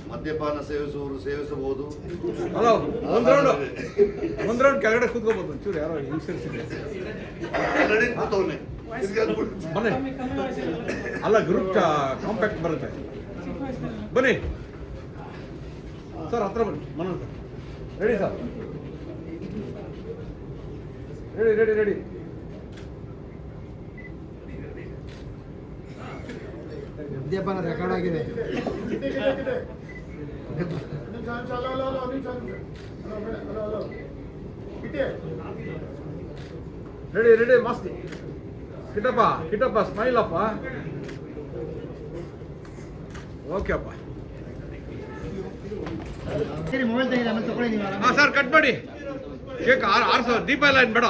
ಮದ್ಯಪಾನ ಸೇವಿಸುವವರು ಸೇವಿಸಬಹುದು. ಹಲೋ, ಒಂದು ರೌಂಡ್ ಕೆಳಗಡೆ ಕೂತ್ಕೋಬಹುದು. ಒಂಚೂರು ಯಾರೋ ಬನ್ನಿ. ಅಲ್ಲ, ಗ್ರೂಪ್ ಕಾಂಪ್ಯಾಕ್ಟ್ ಬರುತ್ತೆ. ಬನ್ನಿ. ಸರ್ ಹತ್ರ ಬನ್ನಿ Manoj sir ready sir ready ವಿದ್ಯಾಪಾನ ರೆಕಾರ್ಡ್ ಆಗಿದೆ. ರೆಡಿ ಮಸ್ತ್ ಕಿಟಪ್ಪ ಸ್ಮೈಲ್ ಅಪ್ಪ. ಓಕೆ ಅಪ್ಪ. ಹಾಂ ಸರ್ ಕಟ್ ಮಾಡಿ ಕೇಕ್ ಆರ್ಸೋ ದೀಪ ಎಲ್ಲ ಏನು ಬೇಡ.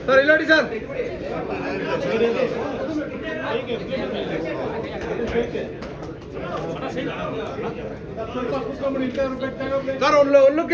ಸರ್ ಇಲ್ಲ ನೋಡಿ ಸರ್ ಸರ್ ಲುಕ್